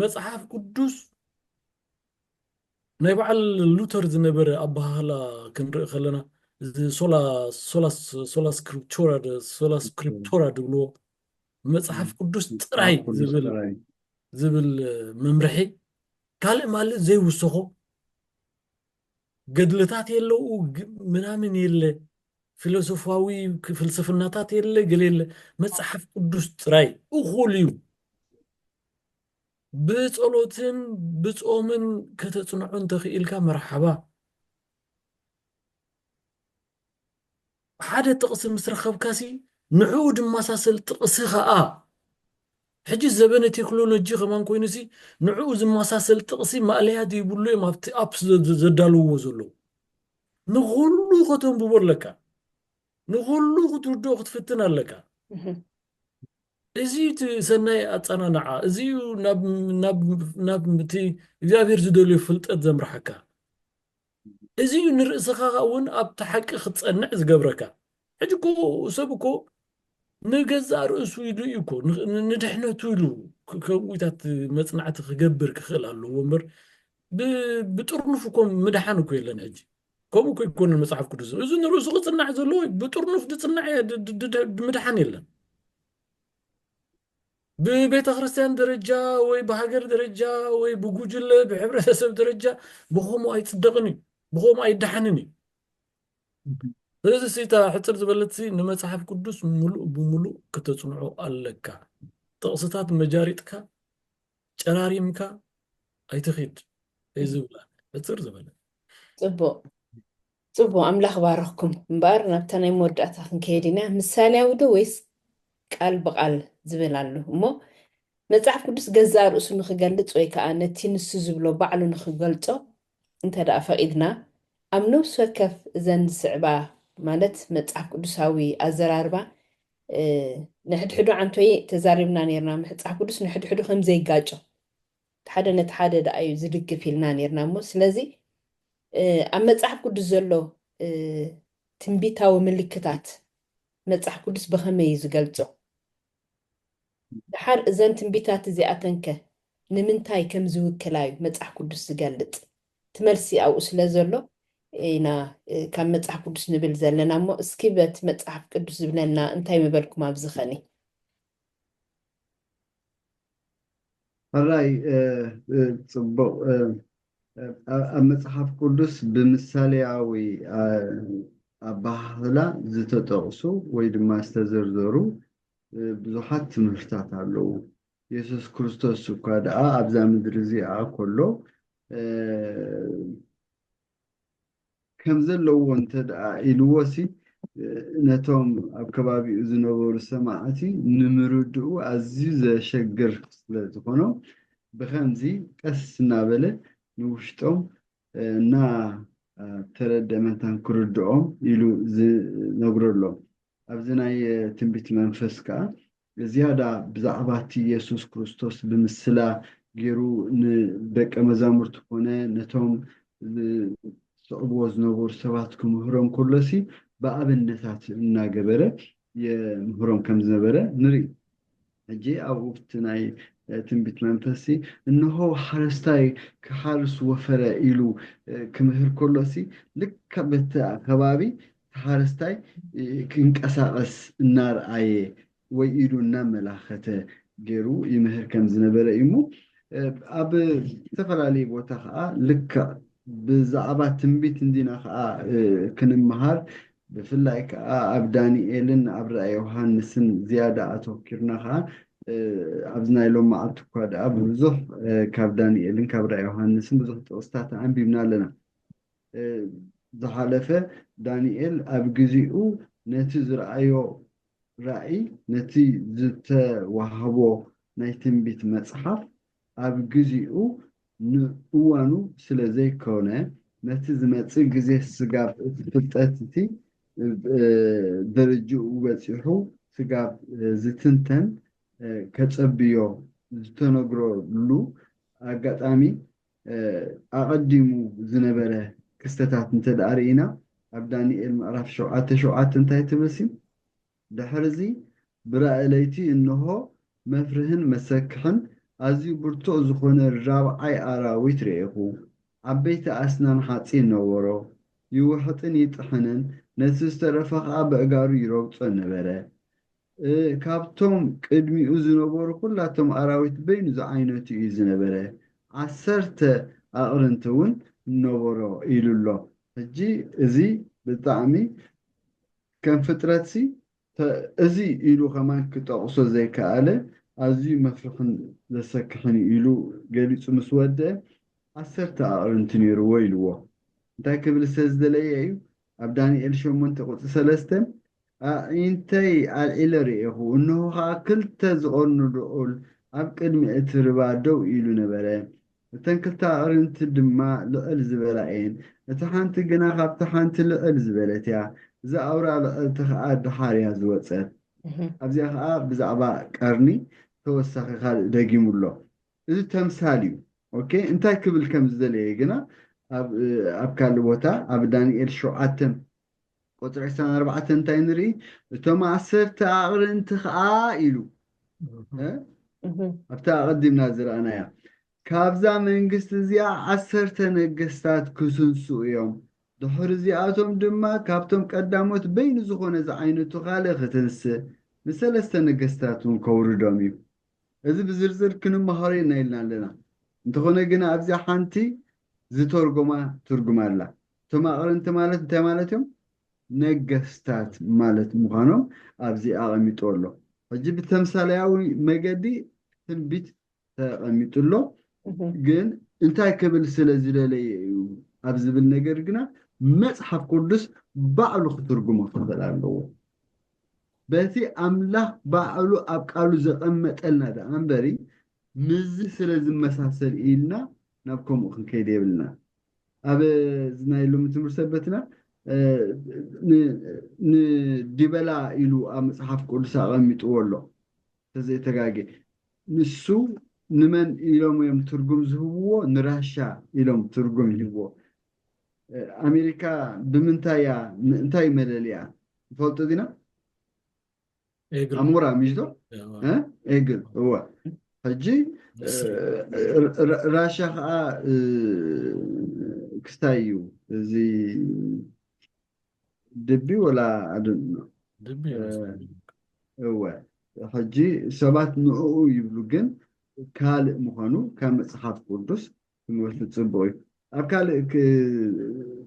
መፅሓፍ ቅዱስ ናይ በዓል ሉተር ዝነበረ ኣባህላ ክንርኢ ከለና ሶላ ስክሪፕቶራ ድብልዎ መፅሓፍ ቅዱስ ጥራይ ዝብል መምርሒ ካልእ ማለት ዘይውስኾ ገድልታት የለው ምናምን የለ ፊሎሶፋዊ ፍልስፍናታት የለ ገለ የለ መጽሐፍ ቅዱስ ጥራይ እኹል እዩ ብጸሎትን ብጾምን ከተጽንዑ እንተኽኢልካ መርሓባ ሓደ ጥቕሲ ምስ ረኸብካሲ ንዕኡ ድማሳሰል ጥቕሲ ኸኣ ሕጂ ዘበነ ቴክኖሎጂ ኸማን ኮይኑሲ ንዕኡ ዝመሳሰል ጥቕሲ ማእለያት ይብሉ እዮም ኣብቲ ኣፕስ ዘዳልውዎ ዘሎ ንኹሉ ከተንብቦ ኣለካ ንኹሉ ክትውድኦ ክትፍትን ኣለካ እዚ እቲ ሰናይ ኣጸናንዓ እዚዩ ናብ እቲ እግዚኣብሔር ዝደልዮ ፍልጠት ዘምርሐካ እዚዩ ንርእስኻ እውን ኣብቲ ሓቂ ክትጸንዕ ዝገብረካ ሕጂ እኮ ሰብ እኮ ንገዛእ ርእሱ ኢሉ እዩ እኮ ንድሕነቱ ኢሉ ከምኡታት መጽናዕቲ ክገብር ክኽእል ኣለዎ እምበር ብጥርኑፍ እኮ ምድሓን እኮ የለን ሕጂ ከምኡ እኮ ይኮነን መጽሓፍ ቅዱስ እዚ ንርእሱ ክጽናዕ ዘለዎ ብጥርኑፍ ድጽናዕ ምድሓን የለን ببيت خريستيان درجة وي بهاجر درجة وي بوجل بحبرتسب درجة بخوم أي تصدقني بخوم أي دحنني هذا السيتا حتى زبلتسي نما صحف قدوس ملؤ بملؤ كتصنعوا ألك تقصتات مجاريتك شراريمك أي تخيد أي زبلة حتى زبلة صبو أملاخ باركم مبارنا بتاني مودعتا كيدينا مثالي ودو ويس ቃል በቃል ዝብል ኣሎ እሞ መጽሓፍ ቅዱስ ገዛ ርእሱ ንኽገልጽ ወይ ከዓ ነቲ ንሱ ዝብሎ ባዕሉ ንኽገልጾ እንተደኣ ፈቂድና ኣብ ነፍሲ ወከፍ እዘን ዝስዕባ ማለት መጽሓፍ ቅዱሳዊ ኣዘራርባ ንሕድሕዱ ዓንቶይ ተዛሪብና ነርና መጽሓፍ ቅዱስ ንሕድሕዱ ከም ዘይጋጮ ሓደ ነቲ ሓደ ደኣ እዩ ዝድግፍ ኢልና ነርና እሞ ስለዚ ኣብ መጽሓፍ ቅዱስ ዘሎ ትንቢታዊ ምልክታት መጽሓፍ ቅዱስ ብኸመይ ዝገልጾ ድሓር እዘን ትንቢታት እዚኣተንከ ንምንታይ ከም ዝውክላ እዩ መጽሓፍ ቅዱስ ዝገልጽ ትመልሲ ኣብኡ ስለ ዘሎ ኢና ካብ መጽሓፍ ቅዱስ ንብል ዘለና እሞ እስኪ በት መጽሓፍ ቅዱስ ዝብለና እንታይ ምበልኩም ኣብዚ ኸኒ هراي ጽቡቕ ኣብ መጽሓፍ ቅዱስ ብምሳሌያዊ ኣባህላ ዝተጠቕሱ ወይ ድማ ዝተዘርዘሩ ብዙሓት ትምህርታት ኣለዉ ኢየሱስ ክርስቶስ እኳ ደኣ ኣብዛ ምድሪ እዚኣ ከሎ ከም ዘለዎ እንተደኣ ኢልዎሲ ነቶም ኣብ ከባቢኡ ዝነበሩ ሰማዕቲ ንምርድኡ ኣዝዩ ዘሸግር ስለ ዝኾኖ ብኸምዚ ቀስ እናበለ ንውሽጦም እና ተረደመንታን ክርድኦም ኢሉ ዝነግረሎም ኣብዚ ናይ ትንቢት መንፈስ ከዓ ዝያዳ ብዛዕባ እቲ ኢየሱስ ክርስቶስ ብምስላ ገይሩ ንደቀ መዛሙርቱ ኮነ ነቶም ዝዕብዎ ዝነበሩ ሰባት ክምህሮም ከሎሲ ብኣብነታት እናገበረ የምህሮም ከም ዝነበረ ንርኢ ሕጂ ኣብኡ እቲ ናይ ትንቢት መንፈሲ እንሆ ሓረስታይ ክሓርስ ወፈረ ኢሉ ክምህር ከሎሲ ልክ በቲ ከባቢ ሓረስታይ ክንቀሳቐስ እናርኣየ ወይ ኢሉ እናመላኸተ ገይሩ ይምህር ከም ዝነበረ እሞ ኣብ ዝተፈላለዩ ቦታ ከዓ ልክ ብዛዕባ ትንቢት እንዲና ከዓ ክንመሃር ብፍላይ ከዓ ኣብ ዳንኤልን ኣብ ራእየ ዮሃንስን ዝያዳ ኣተወኪርና ከዓ ኣብዚ ናይ ሎም መዓልቲ እኳ ደኣ ብዙሕ ካብ ዳንኤልን ካብ ራእየ ዮሃንስን ብዙሕ ጥቕስታት ኣንቢብና ኣለና ዝሓለፈ ዳንኤል ኣብ ግዚኡ ነቲ ዝረኣዮ ራእይ ነቲ ዝተዋህቦ ናይ ትንቢት መጽሓፍ ኣብ ግዚኡ ንእዋኑ ስለ ዘይኮነ ነቲ ዝመጽእ ግዜ ስጋብ ፍልጠት እቲ ደረጅኡ በፂሑ ስጋብ ዝትንተን ከጸብዮ ዝተነግረሉ ኣጋጣሚ ኣቐዲሙ ዝነበረ ክስተታት እንተደኣ ርኢና ኣብ ዳንኤል ምዕራፍ 7 እንታይ ትብል ድሕርዚ ብራእይ ለይቲ እንሆ መፍርህን መሰክሕን ኣዝዩ ብርቱዕ ዝኾነ ራብዓይ ኣራዊት ርኢኹ ዓበይቲ ኣስናን ሓፂን ነበሮ ይውሕጥን ይጥሕንን ነቲ ዝተረፈ ከዓ በእጋሩ ይረግፆ ነበረ ካብቶም ቅድሚኡ ዝነበሩ ኩላቶም ኣራዊት በይኑ ዝዓይነቱ እዩ ዝነበረ 10 ኣቕርንቲ እውን ነበሮ ኢሉ ኣሎ ሕጂ እዚ ብጣዕሚ ከም ፍጥረትሲ እዚ ኢሉ ከማን ክጠቕሶ ዘይከኣለ ኣዝዩ መፍርሕን ዘሰክሕን ኢሉ ገሊፁ ምስ ወድአ 10 ኣቕርንቲ ነይርዎ ኢልዎ እንታይ ክብል ዝተዝደለየ እዩ ኣብ ዳንኤል 8:3 ኣዒንተይ ኣልዒለ ርኢኹ እንሆ ከዓ 2 ዝቐርኑ ልዑል ኣብ ቅድሚ እቲ ርባ ደው ኢሉ ነበረ እተን 2 ኣቕርንቲ ድማ ልዕል ዝበላ እየን እቲ ሓንቲ ግና ካብቲ ሓንቲ ልዕል ዝበለት እያ እዛ ኣውራ ልዕልቲ ከዓ ድሓርያ ዝወፀት ኣብዚኣ ከዓ ብዛዕባ ቀርኒ ተወሳኺ ካልእ ደጊሙሎ እዚ ተምሳል እዩ ኦኬ እንታይ ክብል ከም ዝደለየ ግና ኣብ ካልእ ቦታ ኣብ ዳንኤል 7:24 እንታይ ንርኢ እቶም 10 ኣቕርንቲ ከዓ ኢሉ ኣብታ ቀዲምና ዝረአናያ ካብዛ መንግስቲ እዚኣ 10 ነገስታት ክስንስኡ እዮም ድሕሪ እዚኣቶም ድማ ካብቶም ቀዳሞት በይኑ ዝኾነ ዝዓይነቱ ካልእ ክትንስእ ንሰለስተ ነገስታት እውን ከውርዶም እዩ እዚ ብዝርዝር ክንመሃሮ ኢና ኢልና ኣለና እንተኾነ ግና ኣብዚኣ ሓንቲ ዝተርጎማ ትርጉም ኣላ እቶም ኣቕርንቲ ማለት እንታይ ማለት እዮም ነገስታት ማለት ምዃኖም ኣብዚ ኣቐሚጡ ኣሎ ሕጂ ብተምሳለያዊ መገዲ ትንቢት ተቐሚጡሎ ግን እንታይ ክብል ስለ ዝደለየ እዩ ኣብ ዝብል ነገር ግና መፅሓፍ ቅዱስ ባዕሉ ክትርጉሞ ክኽእል ኣለዎ በቲ ኣምላኽ ባዕሉ ኣብ ቃሉ ዘቐመጠልና ዳ እምበሪ ምዝ ስለ ዝመሳሰል ኢልና ናብ ከምኡ ክንከይድ የብልና ኣብ ናይ ሎሚ ትምህርቲ ሰበትና ንዲበላ ኢሉ ኣብ መፅሓፍ ቅዱስ ኣቐሚጥዎ ኣሎ ተዘይተጋጌ ንሱ ንመን ኢሎም እዮም ትርጉም ዝህብዎ ንራሻ ኢሎም ትርጉም ይህብዎ ኣሜሪካ ብምንታይ እንታይ መለልያ ንፈልጦ ዲና ኣሞራ ሚሽዶ ኤግል እወ ሕጂ ራሻ ከዓ ክስታይ እዩ እዚ ድቢ ወላ ኣድኖ እወ ሕጂ ሰባት ንዕኡ ይብሉ ግን ካልእ ምዃኑ ካብ መፅሓፍ ቅዱስ ክንወስድ ፅቡቅ እዩ ኣብ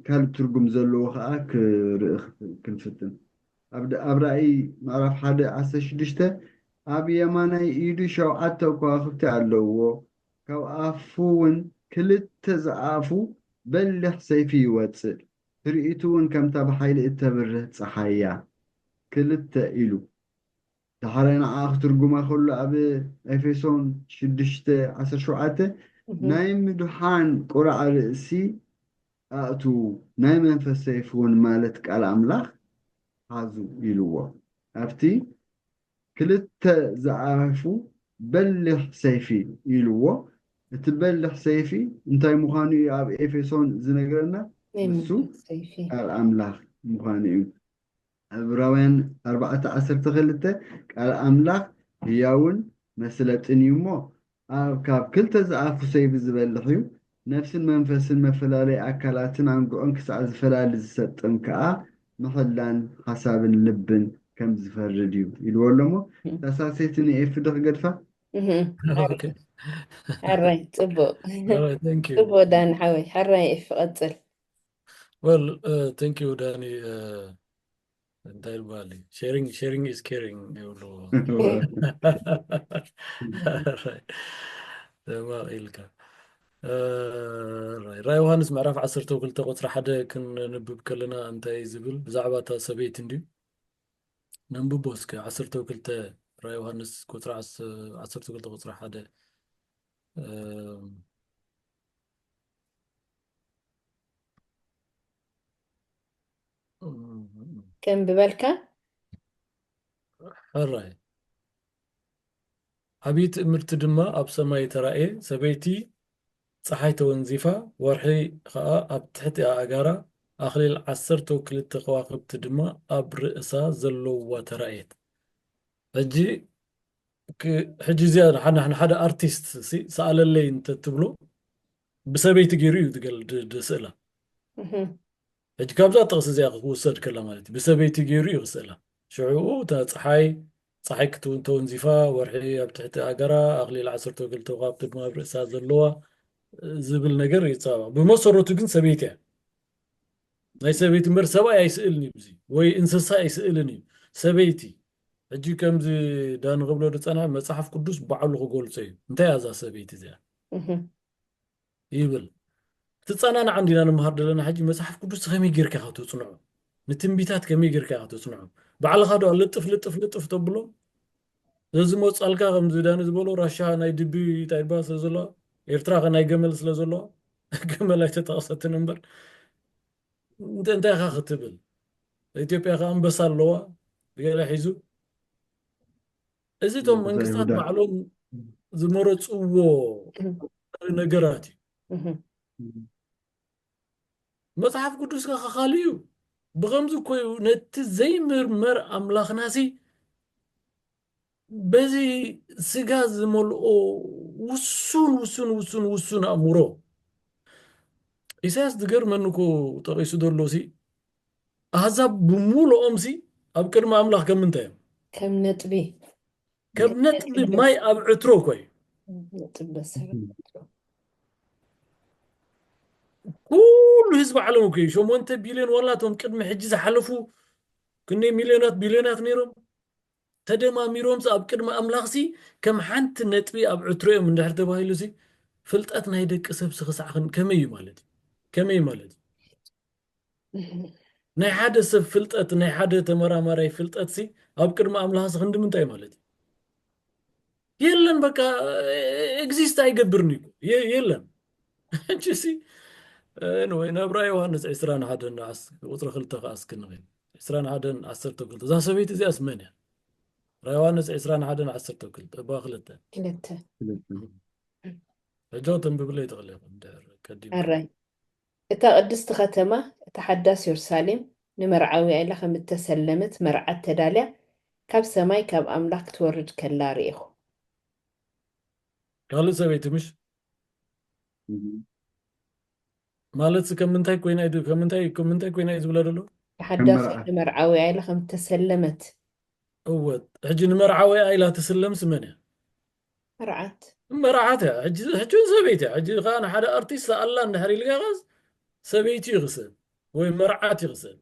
ካልእ ትርጉም ዘለዎ ከዓ ክርኢ ክንፍትን ኣብ ራእይ ምዕራፍ 1:16 ኣብ የማናይ ኢዱ 7 ከዋኽብቲ ኣለውዎ ካብ ኣፉ እውን 2 ዝኣፉ በሊሕ ሰይፊ ይወፅእ ትርኢቱ እውን ከምታ ብሓይሊ እተብርህ ፀሓይ እያ 2 ኢሉ ድሓረ ንዓ ክትርጉማ ከሎ ኣብ ኤፌሶን 6:17 ናይ ምድሓን ቁራዕ ርእሲ ኣእቱ ናይ መንፈስ ሰይፊ እውን ማለት ቃል ኣምላኽ ሓዙ ኢልዎ ኣብቲ 2 ዝኣፉ በሊሕ ሰይፊ ኢልዎ እቲ በሊሕ ሰይፊ እንታይ ምዃኑ እዩ ኣብ ኤፌሶን ዝነግረና እሱ ቃል ኣምላኽ ምዃኑ እዩ ዕብራውያን 4:12 ቃል ኣምላኽ ህያውን መስለጥን እዩ እሞ ካብ 2 ዝኣፉ ሰይፊ ዝበልሕ እዩ ነፍስን መንፈስን መፈላለይ ኣካላትን ኣንግዖን ክሳዕ ዝፈላሊ ዝሰጥም ከዓ ምሕላን ሓሳብን ልብን ከም ዝፈርድ እዩ ኢልዎ ኣሎ ሞ ተሳሴት ንኤፍ ዶ ክገድፋ ሓራይ ፅቡቅ ፅቡቅ ዳኒ ሓወይ ሓራይ ኤፍ ቀፅል well thank you Danny እንታይ ይባል sharing is caring ይብሉ ኢልካ ራእይ ዮሃንስ ምዕራፍ 12:1 ክንንብብ ከለና እንታይ ዝብል ብዛዕባ እታ ሰበይቲ እንድዩ ነንብቦ እስከ 12 ራእይ ዮሃንስ 12:1 كم ببالك حراي عبيت امرت دما اب سماي ترائي سبيتي ፀሓይ ተወንዚፋ ወርሒ ከዓ ኣብ ትሕቲ ኣጋራ ኣኽሊል 12 ከዋኽብቲ ድማ ኣብ ርእሳ ዘለዋ ተራእየት ሕጂ እዚኣ ሓደ ኣርቲስት ሰኣለለይ እንትትብሎ ብሰበይቲ ገይሩ እዩ ስእላ ሕጂ ካብዛ ጥቕሲ እዚኣ ክውሰድ ከላ ማለት እዩ ብሰበይቲ ገይሩ እዩ ክስእላ ሽዑኡ ፀሓይ ተወንዚፋ ወርሒ ኣብ ትሕቲ ኣጋራ ኣኽሊል 12 ከዋኽብቲ ድማ ኣብ ርእሳ ዘለዋ ዝብል ነገር ይጻባ ብመሰረቱ ግን ሰበይቲ እያ ናይ ሰበይቲ እምበር ሰብኣይ ኣይስእልን እዩ እዚ ወይ እንስሳ ኣይስእልን እዩ ሰበይቲ ሕጂ ከምዚ ዳንቕብሎ ድፀና መፅሓፍ ቅዱስ ባዕሉ ክገልፆ እዩ እንታይ እያ እዛ ሰበይቲ እዚኣ ይብል ትፀናንዓ እንዲና ንምሃር ዘለና ሕጂ መፅሓፍ ቅዱስ ከመይ ጌርካ ኢኻ ተፅንዖ ንትንቢታት ከመይ ጌርካ ኢኻ ተፅንዖ ባዕልኻ ዶ ልጥፍ ልጥፍ ልጥፍ ተብሎ ዘዝመፃልካ ከምዚ ዳኒ ዝበሎ ራሻ ናይ ድቢ ታይባ ስለ ዘለዋ ኤርትራ ናይ ገመል ስለ ዘለዋ ገመል ኣይተጠቐሰትን እምበር እንታይ ኢኻ ክትብል ኢትዮጵያ ከዓ ኣንበሳ ኣለዋ ገለ ሒዙ እዚ እቶም መንግስታት ባዕሎም ዝመረፅዎ ነገራት እዩ መፅሓፍ ቅዱስካ ካኻልእ እዩ ብከምዚ ኮይኑ ነቲ ዘይምርመር ኣምላኽናሲ በዚ ስጋ ዝመልኦ ውሱን ኣእምሮ ኢሳያስ ዝገርመኒ እኮ ጠቂሱ ደሎሲ ኣሕዛብ ብምሉኦም ኣብ ቅድሚ ኣምላኽ ከም ምንታይ እዮም ከም ነጥቢ ማይ ኣብ ዕትሮ ኮይ ኩሉ ህዝቢ ዓለም እኮ 8 ቢልዮን ዋላቶም ቅድሚ ሕጂ ዝሓለፉ ክንደይ ሚልዮናት ቢልዮናት ነይሮም ተደማሚሮም ኣብ ቅድሚ ኣምላኽ ከም ሓንቲ ነጥቢ ኣብ ዕትሮ እዮም እንድሕር ተባሂሉ ፍልጠት ናይ ደቂ ሰብ ክሳዕ ከመይ እዩ ማለት ከመይ ማለት ናይ ሓደ ሰብ ፍልጠት ናይ ሓደ ተመራማራይ ፍልጠት ኣብ ቅድሚ ኣምላኽ ክንዲ ምንታይ ማለት የለን በቃ ኤግዚስት ኣይገብርን እዩ የለን እንቺ ወይ ነብራ ዮሐንስ 21 ቁጥሪ 2 ከኣስክንኸ 21 12 እዛ ሰበይቲ እዚኣ ስመን እያ ዮሐንስ 21 12 2 ሕጆትን ብብለይ ተቕለኹ ቀዲም ኣራይ እታ ቅድስቲ ከተማ እታ ሓዳስ ኢየሩሳሌም ንመርዓዊ ኢላ ከም እተሰለመት መርዓት ተዳልያ ካብ ሰማይ ካብ ኣምላኽ ትወርድ ከላ ርኢኹ ካልእ ሰበይቲ ምሽ ማለት ከምንታይ ኮይና እዩ ዝብለ ደሎ ሓዳስ ንመርዓዊ ኢላ ከም እተሰለመት እወት ሕጂ ንመርዓዊ ኢላ ትስለም ስመን እያ መርዓት እያ ሕጂ ሰበይቲ እያ ሕጂ ከዓ ንሓደ ኣርቲስት ኣላ እንድሕር ኢልካ ሰበይቲ ይኽስል ወይ መርዓት ይኽስል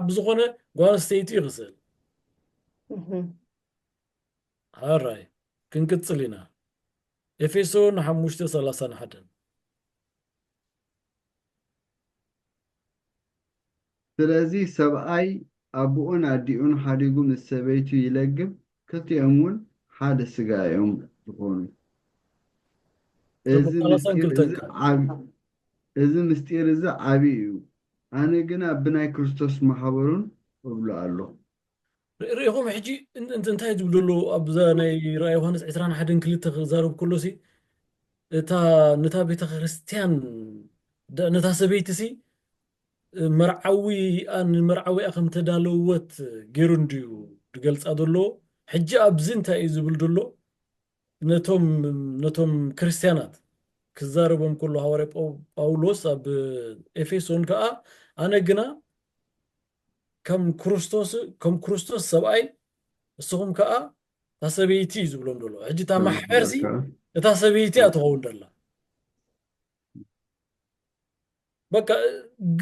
ብዝኾነ ጓል ኣንስተይቲ ይኽስል ሃራይ ክንቅፅል ኢና ኤፌሶን 5:31 ስለዚ ሰብኣይ ኣቦኡን ኣዲኡን ሓዲጉ ምስ ሰበይቱ ይለግም ክልቲኦም እውን ሓደ ስጋ እዮም ዝኾኑ እዚ ምስጢር እዚ ዓብይ እዩ ኣነ ግና ብናይ ክርስቶስ ማሕበሩን እብሎ ኣሎ ርኢኹም ሕጂ እንታይ ዝብልሉ ኣብዛ ናይ ራእይ ዮሃንስ 21 ክልተ ክዛረብ ከሎሲ ነታ ቤተ ክርስቲያን ነታ ሰበይቲ ንመርዓዊኣ ከም ተዳለወት ገይሩ እንድዩ ዝገልፃ ዘሎ ሕጂ ኣብዚ እንታይ እዩ ዝብል ዘሎ ነቶም ክርስቲያናት ክዛረቦም ከሎ ሃዋርያ ጳውሎስ ኣብ ኤፌሶን ከዓ ኣነ ግና ከም ክርስቶስ ሰብኣይ ንስኹም ከዓ እታ ሰበይቲ እዩ ዝብሎም ዘሎ ሕጂ እታ ማሕበር እታ ሰበይቲ እያ ትኸውን ደላ በቃ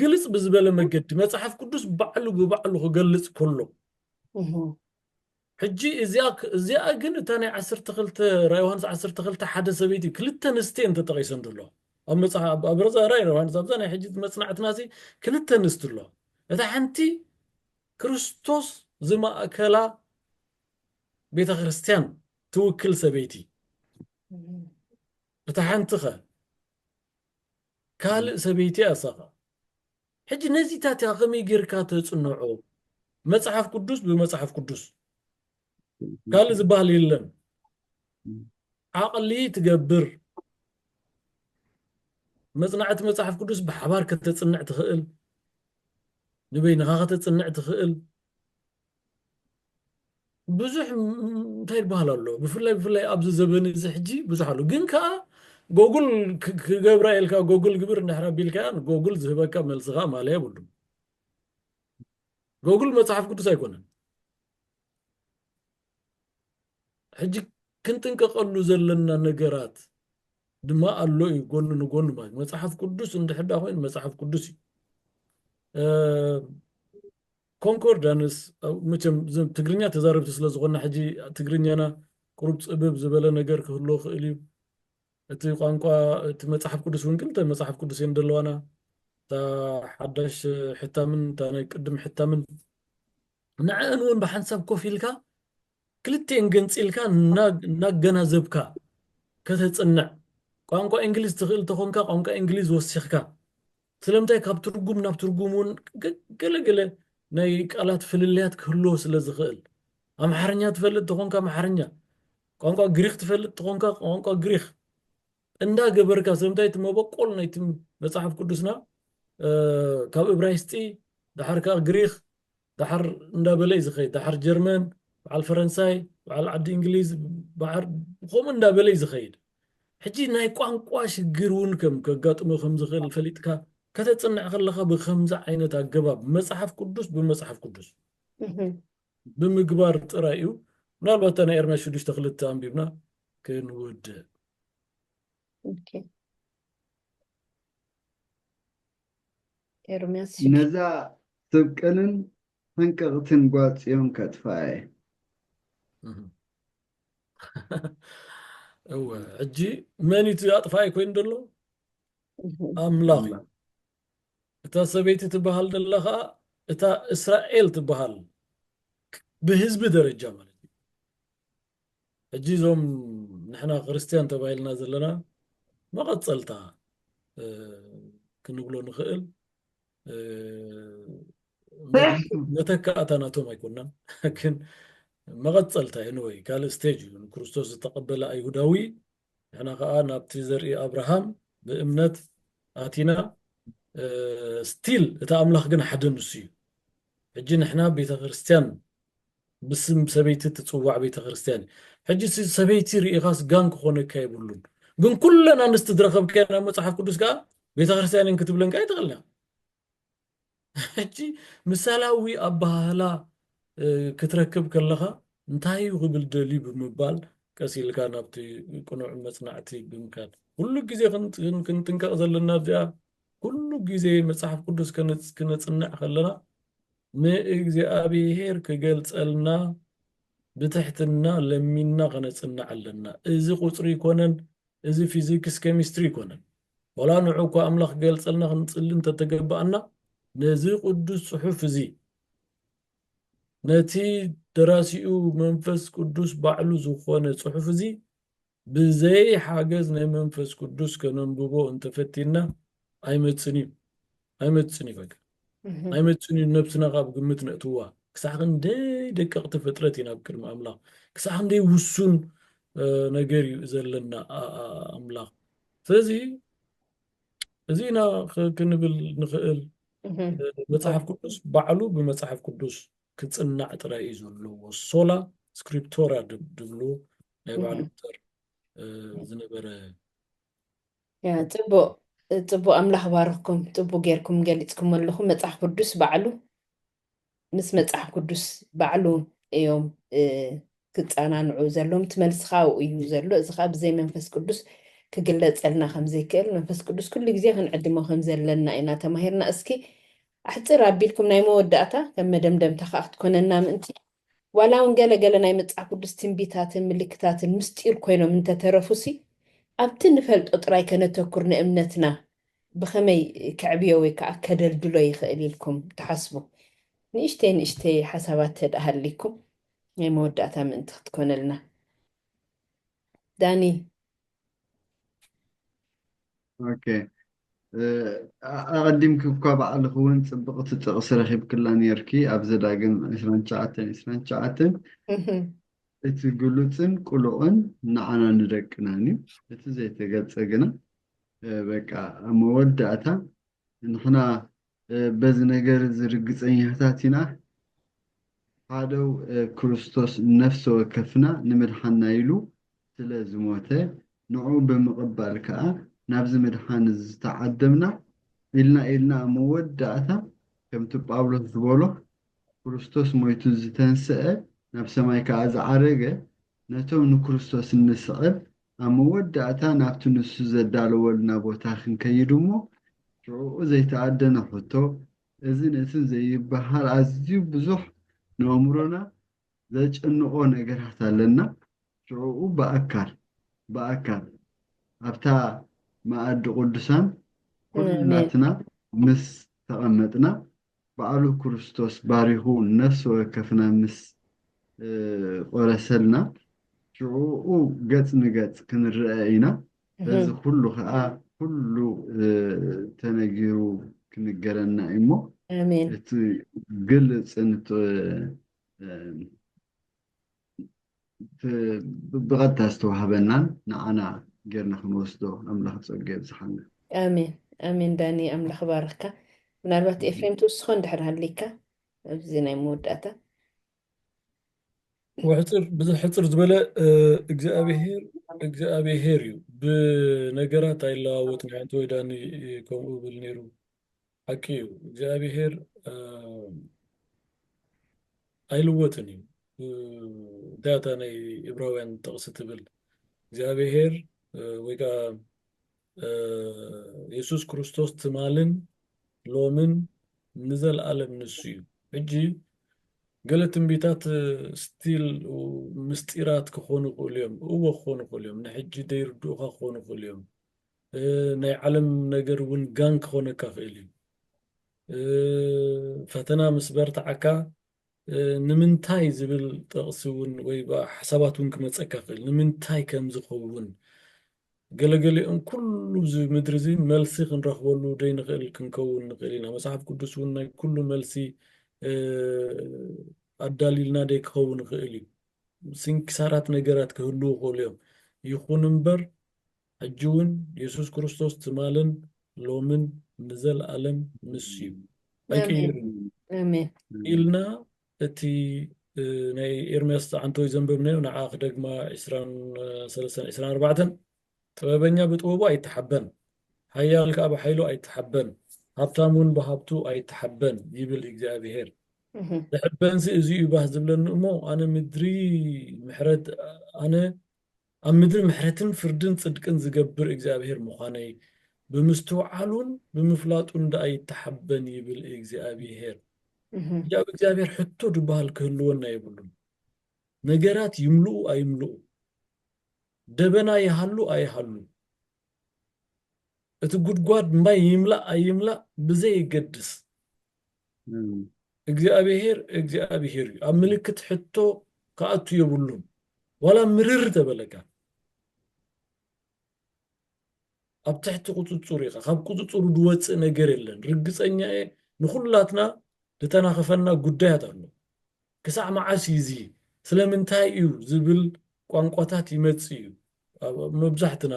ግልጽ ብዝበለ መገዲ መጽሓፍ ቅዱስ ባዕሉ ብባዕሉ ክገልጽ ከሎ ሕጂ እዚኣ ግን እታ ናይ 12 ራእይ ዮሃንስ 12 ሓደ ሰበይቲ ክልተ ንስቲ እንተጠቒሰን ደሎ ኣብ መጽሓፍ ኣብ ራእይ ዮሃንስ ኣብዛ ናይ ሕጂ መጽናዕትና ክልተ ንስቲ ኣሎ እታ ሓንቲ ክርስቶስ ዝማእከላ ቤተ ክርስቲያን ትውክል ሰበይቲ እታ ሓንቲ ካልእ ሰበይቲ ኣሳኻ ሕጂ ነዚታት ከመይ ጌርካ ተጽንዖ መጽሓፍ ቅዱስ ብመጽሓፍ ቅዱስ ካልእ ዝበሃል የለን ዓቕሊ ትገብር መጽናዕቲ መጽሓፍ ቅዱስ ብሓባር ከተጽንዕ ትኽእል ንበይንኻ ከተጽንዕ ትኽእል ብዙሕ እንታይ ይበሃል ኣሎ ብፍላይ ኣብዚ ዘበን እዚ ሕጂ ብዙሕ ኣሎ ግን ከዓ ጎግል ክገብራ ኢልካ ጎግል ግብር እንድሕር ኣቢልካ ጎግል ዝህበካ መልስኻ ማልያ የብሉ ጎግል መጽሓፍ ቅዱስ ኣይኮነን ሕጂ ክንጥንቀቐሉ ዘለና ነገራት ድማ ኣሎ እዩ ጎኑ ንጎኑ ማለት መጽሓፍ ቅዱስ እንድሕዳ ኮይኑ መጽሓፍ ቅዱስ እዩ ኮንኮርዳንስ መቸም ትግርኛ ተዛረብቲ ስለ ዝኾነ ሕጂ ትግርኛና ቁሩብ ፅብብ ዝበለ ነገር ክህሎ ክእል እዩ እቲ ቋንቋ እቲ መጽሓፍ ቅዱስ እውን ክልተ መጽሓፍ ቅዱስ እየን ዘለዋና እታ ሓዳሽ ሕታምን እታ ናይ ቅድም ሕታምን ንዕአን እውን ብሓንሳብ ኮፍ ኢልካ ክልተን ገንፂልካ እናገናዘብካ ከተፅንዕ ቋንቋ እንግሊዝ ትኽእል ተኾንካ ቋንቋ እንግሊዝ ወሲኽካ ስለምንታይ ካብ ትርጉም ናብ ትርጉም እውን ገለገለ ናይ ቃላት ፍልልያት ክህልዎ ስለ ዝኽእል ኣምሓርኛ ትፈልጥ ተኾንካ ኣምሓርኛ ቋንቋ ግሪክ ትፈልጥ ተኾንካ ቋንቋ ግሪክ እንዳገበርካ ስለምንታይ እቲ መበቆል ናይቲ መጽሓፍ ቅዱስና ካብ ዕብራይስጢ ድሓር ከዓ ግሪክ ድሓር እንዳበለ እዩ ዝኸይድ ድሓር ጀርመን በዓል ፈረንሳይ በዓል ዓዲ እንግሊዝ በዓል ከምኡ እንዳበለ እዩ ዝኸይድ ሕጂ ናይ ቋንቋ ሽግር እውን ከም ከጋጥሞ ከም ዝኽእል ፈሊጥካ ከተፅንዕ ከለኻ ብከምዚ ዓይነት ኣገባብ መጽሓፍ ቅዱስ ብመጽሓፍ ቅዱስ ብምግባር ጥራይ እዩ ምናልባት ናይ ኤርምያስ 6:2 ኣንቢብና ክንውድእ ኤርምያስ ነዛ ስብቅንን ሕንቅቕትን ጓል ጽዮን ከጥፋየ እወ ሕጂ መን እቲ ኣጥፋይ ኮይኑ ደሎ ኣምላኽ እዩ እታ ሰበይቲ ትበሃል ደላ ከዓ እታ እስራኤል ትበሃል ብህዝቢ ደረጃ ማለት እዩ ሕጂ እዞም ንሕና ክርስቲያን ተባሂልና ዘለና መቐፀልታ ክንብሎ ንኽእል ነተካእታ ናቶም ኣይኮናን ግን መቐፀልታ ወይ ካልእ ስቴጅ እዩ ክርስቶስ ዝተቐበለ ኣይሁዳዊ ንሕና ከዓ ናብቲ ዘርኢ ኣብርሃም ብእምነት ኣቲና ስትል እታ ኣምላኽ ግን ሓደ ንሱ እዩ ሕጂ ንሕና ቤተ ክርስቲያን ብስም ሰበይቲ ትፅዋዕ ቤተ ክርስቲያን ሕጂ ሰበይቲ ርኢኻስ ጋን ክኾነካ የብሉን ግን ኩለን ኣንስቲ ዝረኸብከ ናብ መጽሓፍ ቅዱስ ከዓ ቤተ ክርስቲያንን ክትብለንካ ይትኽእልና ሕጂ ምሳላዊ ኣባህላ ክትረክብ ከለኻ እንታይ ክብል ደልዩ ብምባል ቀሲልካ ናብቲ ቁኑዕ መጽናዕቲ ብምካድ ኩሉ ግዜ ክንጥንቀቕ ዘለና እዚኣ ኩሉ ግዜ መጽሓፍ ቅዱስ ክነጽንዕ ከለና ንእግዚአብሔር ክገልጸልና ብትሕትና ለሚና ክነጽንዕ ኣለና እዚ ቁፅሪ ይኮነን እዚ ፊዚክስ ኬሚስትሪ ይኮነን ወላ ንዑ እኳ ኣምላኽ ገልጸልና ክንጽልን ተተገባእና ነዚ ቅዱስ ጽሑፍ እዚ ነቲ ደራሲኡ መንፈስ ቅዱስ ባዕሉ ዝኾነ ጽሑፍ እዚ ብዘይ ሓገዝ ናይ መንፈስ ቅዱስ ከነንብቦ እንተፈቲና ኣይመጽን እዩ በቃ ኣይመጽን እዩ ነብስና ካብ ግምት ነእትዋ ክሳዕ ክንደይ ደቀቕቲ ፍጥረት ኢና ብቅድሚ ኣምላኽ ክሳዕ ክንደይ ውሱን ነገር እዩ ዘለና ኣምላኽ ስለዚ እዚና ክንብል ንኽእል መጽሓፍ ቅዱስ ባዕሉ ብመጽሓፍ ቅዱስ ክጽናዕ ጥራይ እዩ ዘለዎ ሶላ ስክሪፕቶራ ድብሉ ናይ ባዕሉ ቁጥር ዝነበረ ጽቡቕ ኣምላኽ ባርኽኩም ጽቡቕ ጌርኩም ገሊጽኩም ኣለኹም መጽሓፍ ቅዱስ ባዕሉ ምስ መጽሓፍ ቅዱስ ባዕሉ እዮም ክጸናንዑ ዘሎም ትመልስኻ እዩ ዘሎ እዚ ከዓ ብዘይ መንፈስ ቅዱስ ክግለጸልና ከም ዘይክእል መንፈስ ቅዱስ ኩሉ ግዜ ክንዕድሞ ከም ዘለና ኢና ተማሂርና እስኪ ኣሕፅር ኣቢልኩም ናይ መወዳእታ ከም መደምደምታ ከዓ ክትኮነና ምእንቲ ዋላ እውን ገለገለ ናይ መጽሓፍ ቅዱስ ትንቢታትን ምልክታትን ምስጢር ኮይኖም እንተተረፉሲ ኣብቲ ንፈልጦ ጥራይ ከነተኩር ንእምነትና ብኸመይ ክዕብዮ ወይ ከዓ ከደልድሎ ይኽእል ኢልኩም ትሓስቡ ንእሽተይ ሓሳባት ተዳሃሊኩም ናይ መወዳእታ ምእንቲ ክትኮነልና ዳኒ ኦኬ ኣቐዲምክ እኳ ባዕልኹ እውን ፅብቕቲ ጥቕሲ ረኺብክላ ነርኪ ኣብ ዘዳግም 29 እቲ ግሉፅን ቁሉቕን ንዓና ንደቅናን እዩ እቲ ዘይተገልፀ ግና በቃ መወዳእታ ንሕና በዚ ነገር ዝርግፀኛታት ኢና ሓደው ክርስቶስ ነፍሲ ወከፍና ንምድሓና ኢሉ ስለ ዝሞተ ንዑ ብምቕባል ከዓ ናብዚ ምድሓን ዝተዓደምና ኢልና መወዳእታ ከምቲ ጳውሎስ ዝበሎ ክርስቶስ ሞይቱ ዝተንስአ ናብ ሰማይ ከዓ ዝዓረገ ነቶም ንክርስቶስ እንስቕል መወዳእታ ናብቲ ንሱ ዘዳለወልና ቦታ ክንከይድ እሞ ሽዑ ዘይተኣደነ ሕቶ እዚ ነትን ዘይበሃል ኣዝዩ ብዙሕ ንኣእምሮና ዘጨንቆ ነገራት ኣለና ሽዑ ብኣካል ኣብታ ማኣዲ ቅዱሳን ኩላትና ምስ ተቐመጥና በዓሉ ክርስቶስ ባሪኹ ነፍሲ ወከፍና ምስ ቆረሰልና ሽዑ ገጽ ንገጽ ክንርአ ኢና በዚ ኩሉ ከዓ ኩሉ ተነጊሩ ክንገረና እሞ እቲ ግልፅን ብቐጥታ ዝተዋህበናን ንዓና ጌርና ክንወስዶ ኣምላኽ ፀጋ ይብዝሓልና ኣሜን ኣሜን ዳኒ ኣምላኽ ባርኽካ ምናልባት ኤፍሬም ትውስኾ እንድሕር ሃሊካ ኣብዚ ናይ መወዳእታ ብዙሕ ሕፅር ዝበለ እግዚኣብሔር እዩ ብነገራት ኣይለዋወጥን ሓንቲ ወይ ዳኒ ከምኡ ብል ነይሩ ሓቂ እዩ እግዚኣብሔር ኣይልወጥን እዩ እንታይ እታ ናይ ዕብራውያን ጥቕሲ ትብል እግዚኣብሔር ወይ ከዓ ኢየሱስ ክርስቶስ ትማልን ሎምን ንዘለኣለም ንሱ እዩ ሕጂ ገለ ትንቢታት ስቲል ምስጢራት ክኾኑ ይኽእሉ እዮም እዎ ክኾኑ ይኽእሉ እዮም ንሕጂ ዘይርድኡካ ክኾኑ ይኽእሉ እዮም ናይ ዓለም ነገር እውን ጋን ክኾነካ ክእል እዩ ፈተና ምስ በርትዓካ ንምንታይ ዝብል ጥቕሲ እውን ወይ ሓሳባት እውን ክመፀካ ክእል ንምንታይ ከም ዝኸውን ገለገሊኦም ኩሉ እዚ ምድሪ እዚ መልሲ ክንረኽበሉ ደይንኽእል ክንከውን ንኽእል ኢና መፅሓፍ ቅዱስ እውን ናይ ኩሉ መልሲ ኣዳሊልና ደይ ክኸውን ይኽእል እዩ ስንክሳራት ነገራት ክህልው ይኽእሉ እዮም ይኹን እምበር ሕጂ እውን ኢየሱስ ክርስቶስ ትማልን ሎምን ንዘለኣለም ንሱ እዩ ኣይቅይርን ኢልና እቲ ናይ ኤርምያስ ዓንተወይ ዘንበብናዮ ንዓ ክደግማ 23-24 ጥበበኛ ብጥበቡ ኣይተሓበን ሃያል ከዓ ብሓይሉ ኣይተሓበን ሃብታም እውን ብሃብቱ ኣይተሓበን ይብል እግዚኣብሔር ዝሕበንሲ እዚ እዩ ባህ ዝብለኒ እሞ ኣነ ኣብ ምድሪ ምሕረትን ፍርድን ፅድቅን ዝገብር እግዚኣብሔር ምዃነይ ብምስትውዓሉን ብምፍላጡን ዳ ኣይተሓበን ይብል እግዚኣብሔር ያው እግዚአብሔር ሕቶ ድባል ክህልወና የብሉን ነገራት ይምልኡ አይምልኡ ደበና ይሃሉ አይሃሉ እቲ ጉድጓድ ማይ ይምላ አይምላ ብዘይ ይገድስ እግዚአብሔር ኣብ ምልክት ሕቶ ካኣቱ የብሉን ወላ ምርር ተበለካ ኣብ ትሕቲ ቁፅፅር ኢኻ ካብ ቁፅፅሩ ድወፅእ ነገር የለን ርግፀኛ ንኹላትና ዝተናኸፈና ጉዳያት ኣሎ ክሳዕ መዓስ ይዚ ስለምንታይ እዩ ዝብል ቋንቋታት ይመጽ እዩ መብዛሕትና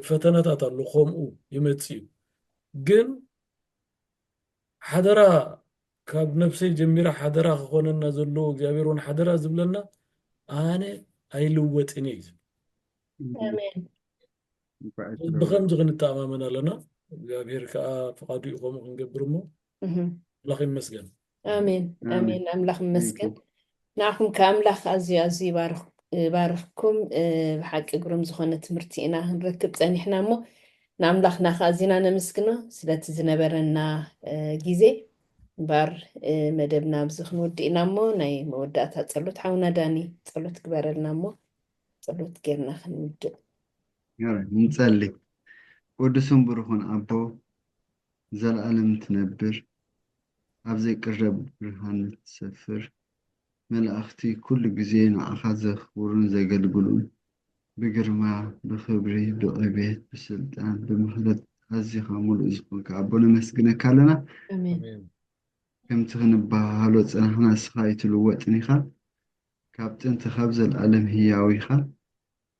ፈተናታት ኣሎ ከምኡ ይመጽ እዩ ግን ሓደራ ካብ ነፍሰይ ጀሚራ ሓደራ ክኾነና ዘሎ እግዚአብሔር ወን ሓደራ ዝብለና ኣነ ኣይልወጥን እዩ ኣሜን ብኸምዚ ክንተኣማመን ኣለና እግዚአብሔር ከዓ ፈቃዱ እዩ ከምኡ ክንገብር እሞ አምላኽ ይመስገን አሜን አሜን አምላኽ ይመስገን ንዓኹም ከአምላኽ ኣዝዩ ይባርኽኩም ብሓቂ ግሩም ዝኾነ ትምህርቲ ኢና ክንረክብ ፀኒሕና እሞ ንኣምላኽና ከኣዝና ነመስግኖ ስለቲ ዝነበረና ግዜ እምበር መደብና ኣብዚ ክንወዲእ ኢና እሞ ናይ መወዳእታ ፀሎት ሓውና ዳኒ ፀሎት ግበረልና እሞ ፀሎት ጌርና ክንውድእ ንጸልይ ቅዱስን ብሩኽን ኣቦ ዘለዓለም ትነብር ኣብ ዘይቅረብ ብርሃን ትሰፍር መላእኽቲ ኩሉ ግዜ ንዓኻ ዘኽብሩን ዘገልግሉን ብግርማ ብክብሪ ብዕቤት ብስልጣን ብምሕረት ኣዝኻ ሙሉእ ዝኾንካ ኣቦ ነመስግነካ ኣለና ከምቲ ክንባሃሎ ፀናሕና እስኻ ኣይትልወጥን ኢኻ ካብ ጥንቲ ካብ ዘለዓለም ህያው ኢኻ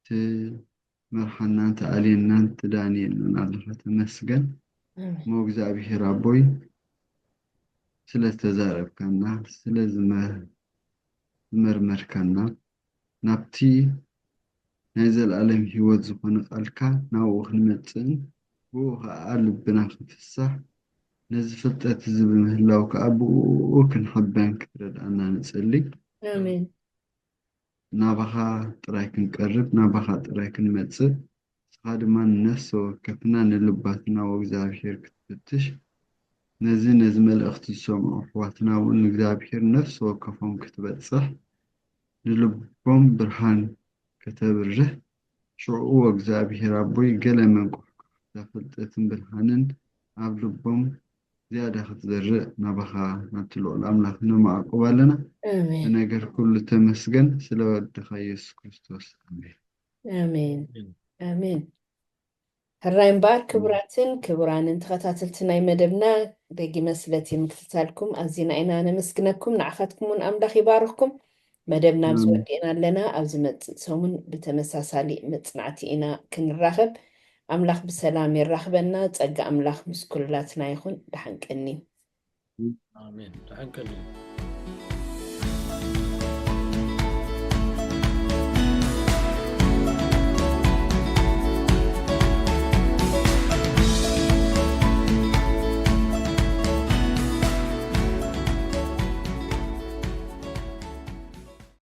ትመርሓናን ተኣልየናን ትዳንየናን ኣለኻ ተመስገን ሞ እግዚኣብሔር ኣቦይ ስለተዛረብካና ስለዝመርመርካና ናብቲ ናይ ዘለዓለም ሂወት ዝኾነ ቃልካ ናብኡ ክንመፅእን ብኡ ከዓ ልብና ክፍሳሕ ነዚ ፍልጠት እዚ ብምህላው ከዓ ብኡ ክንሕበን ክትረድኣና ንፅሊ አሜን نابخا ترايكن قرب نابخا ترايكن متص صاد ما النفس وكفنا نلباتنا وإግዚአብሔር كتفتش نزين نزمل اختصام أحواتنا وإن إግዚአብሔር نفس وكفهم كتبتصح نلبهم برهان كتبره شعو إግዚአብሔር أبوي قل من تفلتتن برهانن أبلبهم زيادة خطزرق نابخا نتلو الأملاك نما أقوالنا آمين ነገር ሁሉ ተመስገን ስለወደኸ ኢየሱስ ክርስቶስ አሜን آمين آمين هراي مبار كبراتن كبرانن تخاتلتنا مدبنا دقي مسلتي مكتتالكم أزينا إنا نمسكنكم نعخاتكم أملاخ يبارككم مدبنا بزودينا لنا أزمت سومن بتمساسالي متصنعتي إنا كنراخب أملاخ بسلام يراخبنا تأقى أملاخ مسكولاتنا يخون دحنك أني آمين.